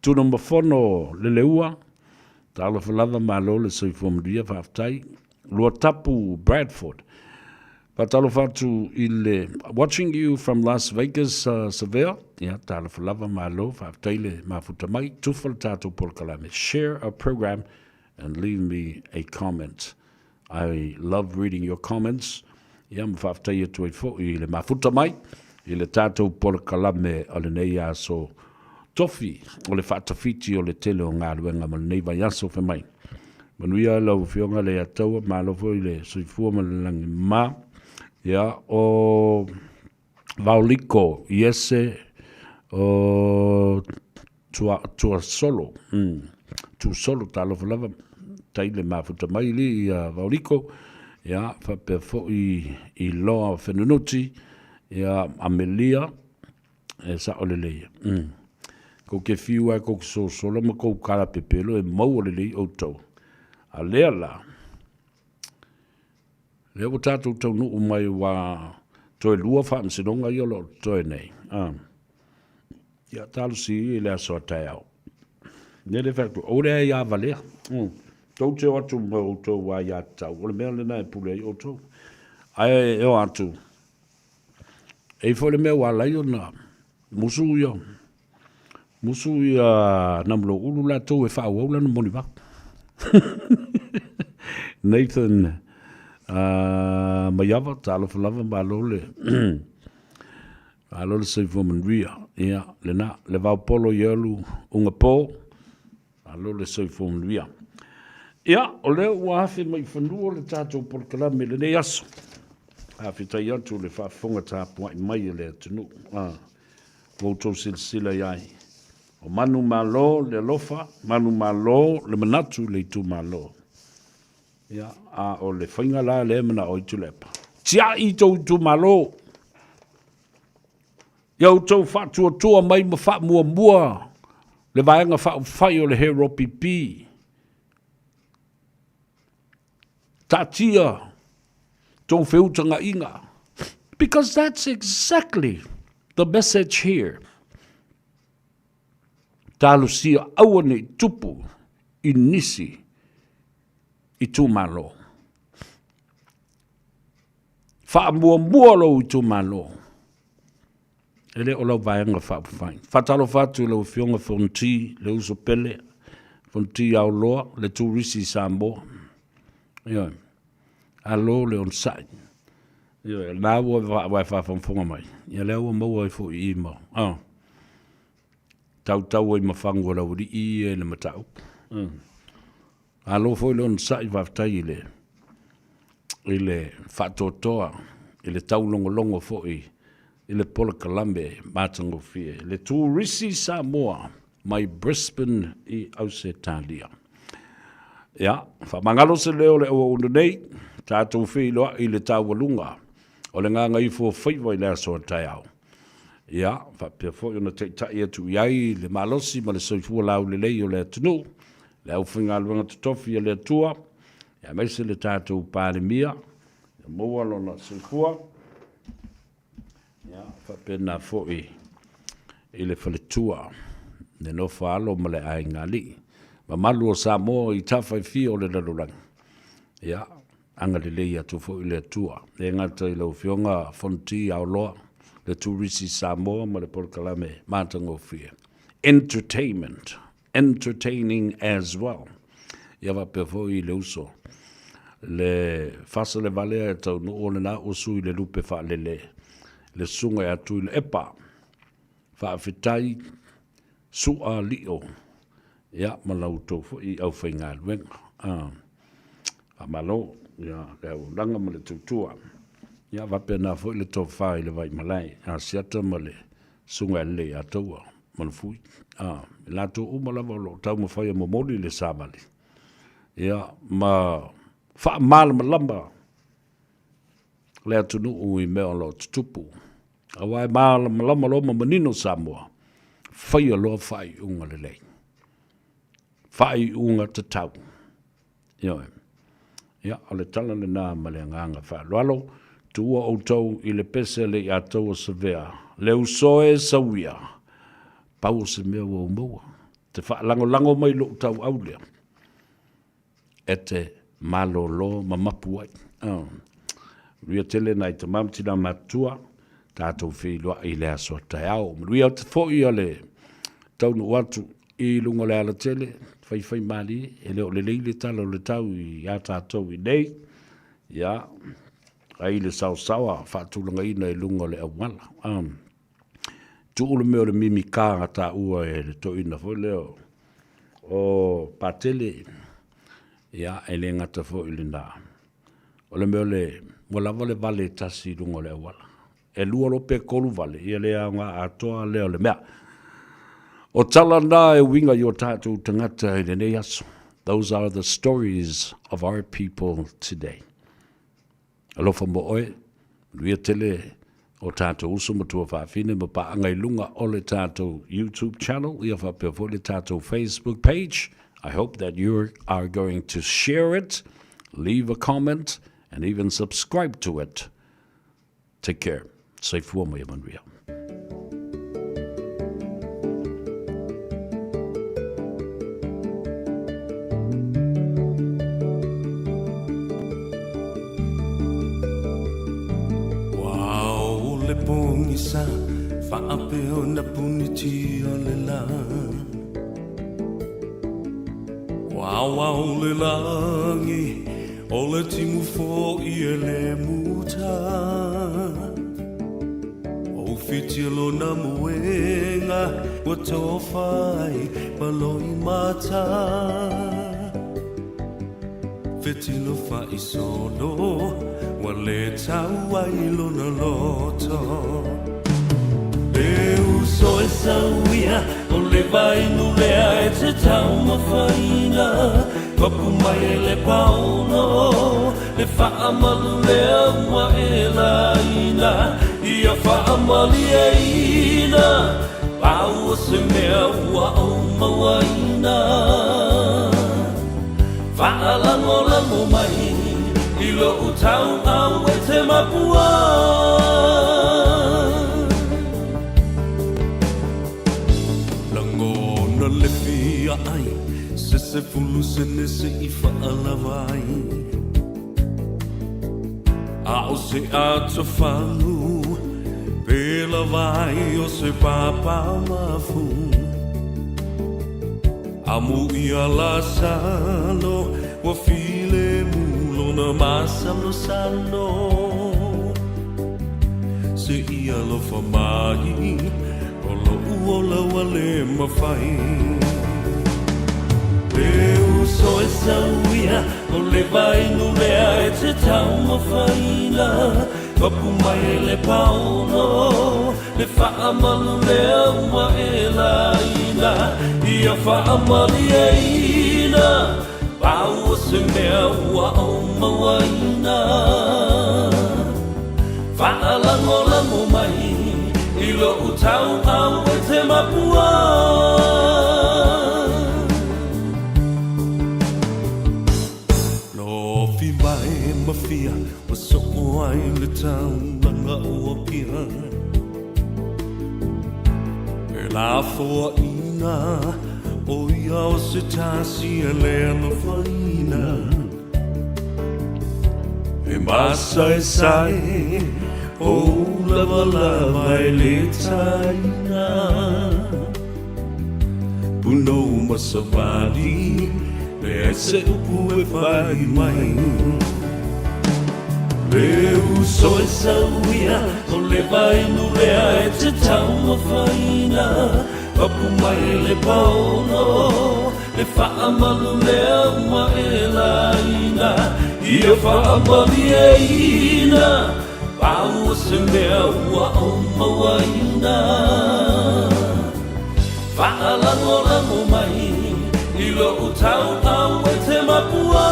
Speaker 8: Tuna mafono le leua, talo lava malo le soifomdia faftai, lua tapu Bradford. Patalo fatu watching you from Las Vegas, Seville. Yeah, talo lava malo faftaile mafutamai tufal tato polkalame. Share a program and leave me a comment. I love reading your comments. Yeah, mafaftaia tuifo ile mafutamai ile tato polkalame ole neia so tofi ole fatafiti ole tele o ngā luenga mal neiva yaso femai. Manuia lau fionga le ataua malo fo ile soifua malangi ma. Ya, o Vauliko, Yese, o tua solo, tu solo talo falava, taile mafuta maili, ya Vauliko, ya, fape fo I loa fenunuti, ya Amelia, sa oleleia. Ko ke fiua ko so solo ma ko kala pepelo e mau olelei o tau. A lea la, le o tātou tau nuu mai wa toi lua whaamsinonga I olo toi nei. Ia tālu si le aso tai au. Nere whaktu, o rea ia valea. Tau te atu ma o tau wa ia tau. O le mea le nai pule I o tau. Ai e o atu. E fo le mea walai o na musu ia. Musu ia namlo ulu la tau e whaau au lana moni wak. Nathan Mayava, talo falava malo le seifo manria, ia, le na, le vau polo yelu, unga po, alo le seifo manria. Ia, o leo ua hafi mai whanua le tātou porkalame le ne aso. Hafi tai atu le whaafonga tāpua I mai le atunu. Wautou silsila iai. O manu malo le lofa, manu malo le manatu le tu malo. Ya, o le whainga la le mana o itu lepa. Tia I tau tu malo. Iau tau whatua tua mai ma wha mua mua. Le vaenga wha whai o le hero pipi. Tatia. Tau whiutanga inga. Because that's exactly the message here. Talu sia awane tupu I nisi. I tu malo. Wha mua lo I tu malo. Ele o lau vaenga wha uwhain. Whatalo whatu lau fionga fonti, le uso pele, fonti au loa, le turisi Samoa. Ia, alo le on sai. Ia, la ua wai whafonga mai. Ia lea ua maua I fo I ima. Tau I mawhangu lau ri I le matau. Alo foi le on sai waftai ile whatotoa, ile tau longo foi, ile pola kalambe matango fie, le turisi Samoa, mai Brisbane I Ausetalia. Ia, whamangalo se leo le o unu nei, tātou whiloa i le tāwalunga, o le ngā Gagaifo Faiva i le aso tai au. Ia, whapea fo i ona te tai atu iai, le malosi ma le soifua lau le lei o le atunu, le au whinga luanga tutofi a le atua, ia meise le tātou pālemia, ia moa lona soifua, ia, whapea nā fo i le whaletua, ne no whaalo ma le ai ngā li. Ma malu o Samoa i tawhai fi o le laluranga. Ia, anga le lei atu fo i le atua. E ngata i lau fionga fonti au loa, le turisi Samoa ma le porkalame mātango fia. Entertainment. Entertaining as well. Ia wapea fo i le uso. Le fasa le valea e tau no o le na usu i le lupe wha le. Le sunga e atu i le epa. Wha awhitai sua lio. Ia, malau tofu i au whainga luenga. Malo, ia, kau langa ma le tutua. Ia, wapea nā fo i le tofu whai le vai malai. Siata ma le sunga e le ataua. Manfui. Lato umalawa lo tau ma whai mo mori le samali. Ia, ma wha mala ma lamba. Le atunu ui mea lo tutupu. Awai mala ma lamba lo ma manino Samoa. Whai aloa whai unga le lei. Whai unga te tau. Ia, ale tala le nā ma le nganga wha. Loalo, tua o tau i le pese le i atau o sevea. Le usoe sawia. Pau se mea o moa. Te wha lango mai lo tau au lea. E te malo lo ma mapu ai. Ria tele nai te mamtina matua. Tātou whiloa i le aso tai au. Ria te fōi a le tau no watu i lunga le ala tele. Whai mali, e leo le leile tala o le tau i a tātou i nei. Ia, ai le sausawa, whaatulanga ina i lunga le awala. Tu ulu meo le mimi kānga tā ua e le to ina fo leo. O patele, ia, e le ngata fo i le nā. O le meo le, walawa le vale tasi lunga le awala. E lua lope kolu vale, ia le ngā atoa leo le mea. O tala nā e winga yo tātou tangata i le nei aso. Those are the stories of our people today. Alofa mo oe, ria tele o tātou uso matua whaafine ma pa angai lunga o le tātou YouTube channel, ia whapea fo le tātou Facebook page. I hope that you are going to share it, leave a comment, and even subscribe to it. Take care. Safe wa mai manria.
Speaker 7: Pongisa whaapeo na puniti o le la Wau le langi o le timu fo i e le muta O fitilo na muenga wa tōwhai paloi mata Fitilo whai solo wa le tau ai lona loto E uso e sauia o le vai nulea e te tau mawhaina Papu mai e le pauno Le whaamalu lea ua e laina Ia whaamali e ina Pau o se mea ua au mawaina Whaalango mai Ilo utau au e te mapua Lango na le fia ai Se fulu se nese i whaalawai A o se ato whangu Pela vai o se papa mafu Amu i ala salo Wa file mu na masa no sano Se ia lo fa mai O lo uola wale mawhai Eu so e sauia O le vai nulea e te tau mawhaina Papu mai e le pauno Le whaamalu lea ua e laina Ia whaamali e ina Pau se mea ua o mawaina Whaalango mai I lo utau au e te mapua No fi mai mafia O soko ai le tau langa ua pia E la fua ina O ia o se tasi e lea no whaina E masa e sai O lava lava e le taina Puno masavali Le se upu e whai mai Le uso e sauia O le vai nulea e te tau mawhaina Papu mai le paono Le whaamalu lea ua e laina Ia whaamali e ina Pau se mea ua o mawaina Whaalango mai I lo utau au e te mapua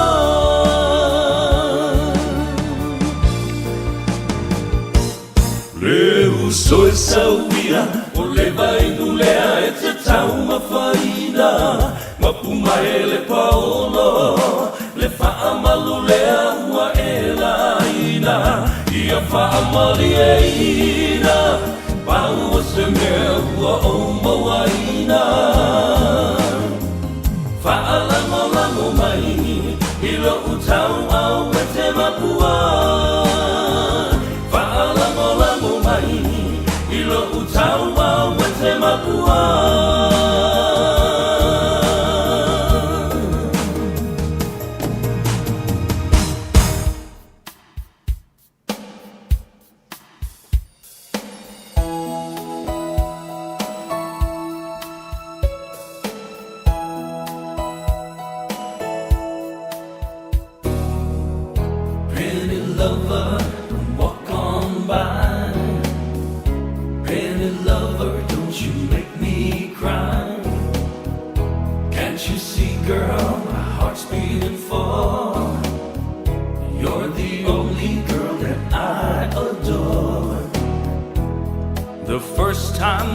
Speaker 7: Le uso e sauia O le vai nulea e te tau mawhaina Mapu mai e le paono Le whaamalu lea ua e laina Ia whaamali e ina Pau se mea ua o mawaina Whaalango mai I lo utau au e te mapua Whaalango mai I lo utau au e te mapua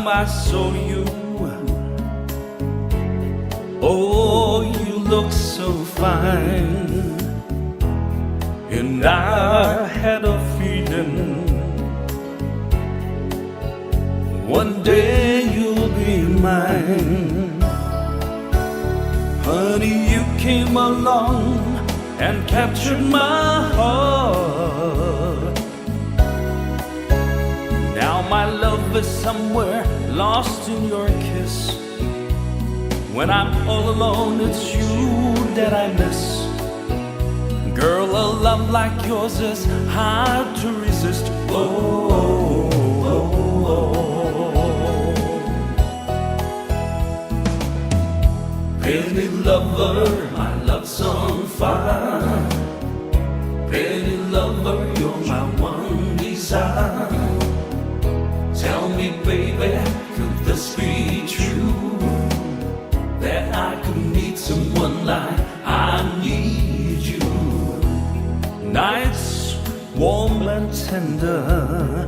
Speaker 7: I saw you Oh, you look so fine And I had a feeling One day you'll be mine Honey, you came along And captured my heart Now my love is somewhere lost in your kiss When I'm all alone, it's you that I miss Girl, a love like yours is hard to resist Oh, oh, oh. Penny lover, my love's on fire Penny lover, you're my one desire Tell me, baby, could this be true? That I could meet someone like I need you Nights warm and tender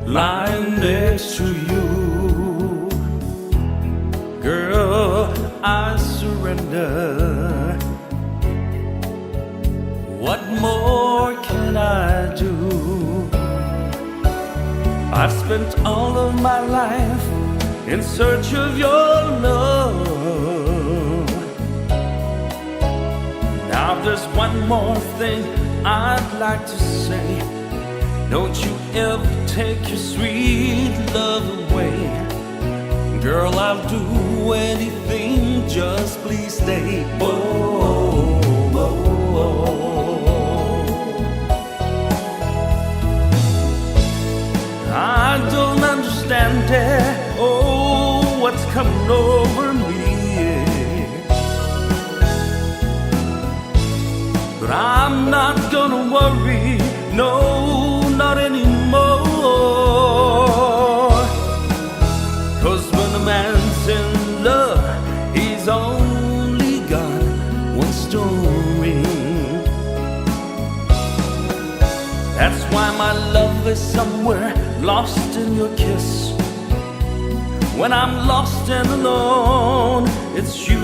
Speaker 7: Lying next to you Girl, I surrender What more can I do? I've spent all of my life in search of your love Now there's one more thing I'd like to say Don't you ever take your sweet love away Girl, I'll do anything, just please stay Oh, oh, oh. I don't understand it. Oh, what's coming over me? But I'm not gonna worry, no, not anymore. 'Cause when a man's in love, he's only got love is somewhere lost in your kiss. When I'm lost and alone, it's you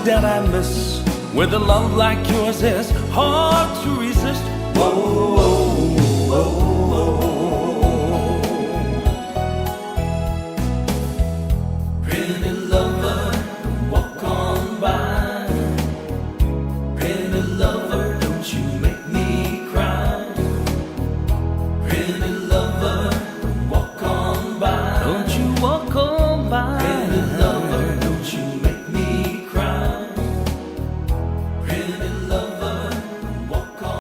Speaker 7: that I miss. With a love like yours, it's hard to resist. Whoa, whoa, whoa, whoa.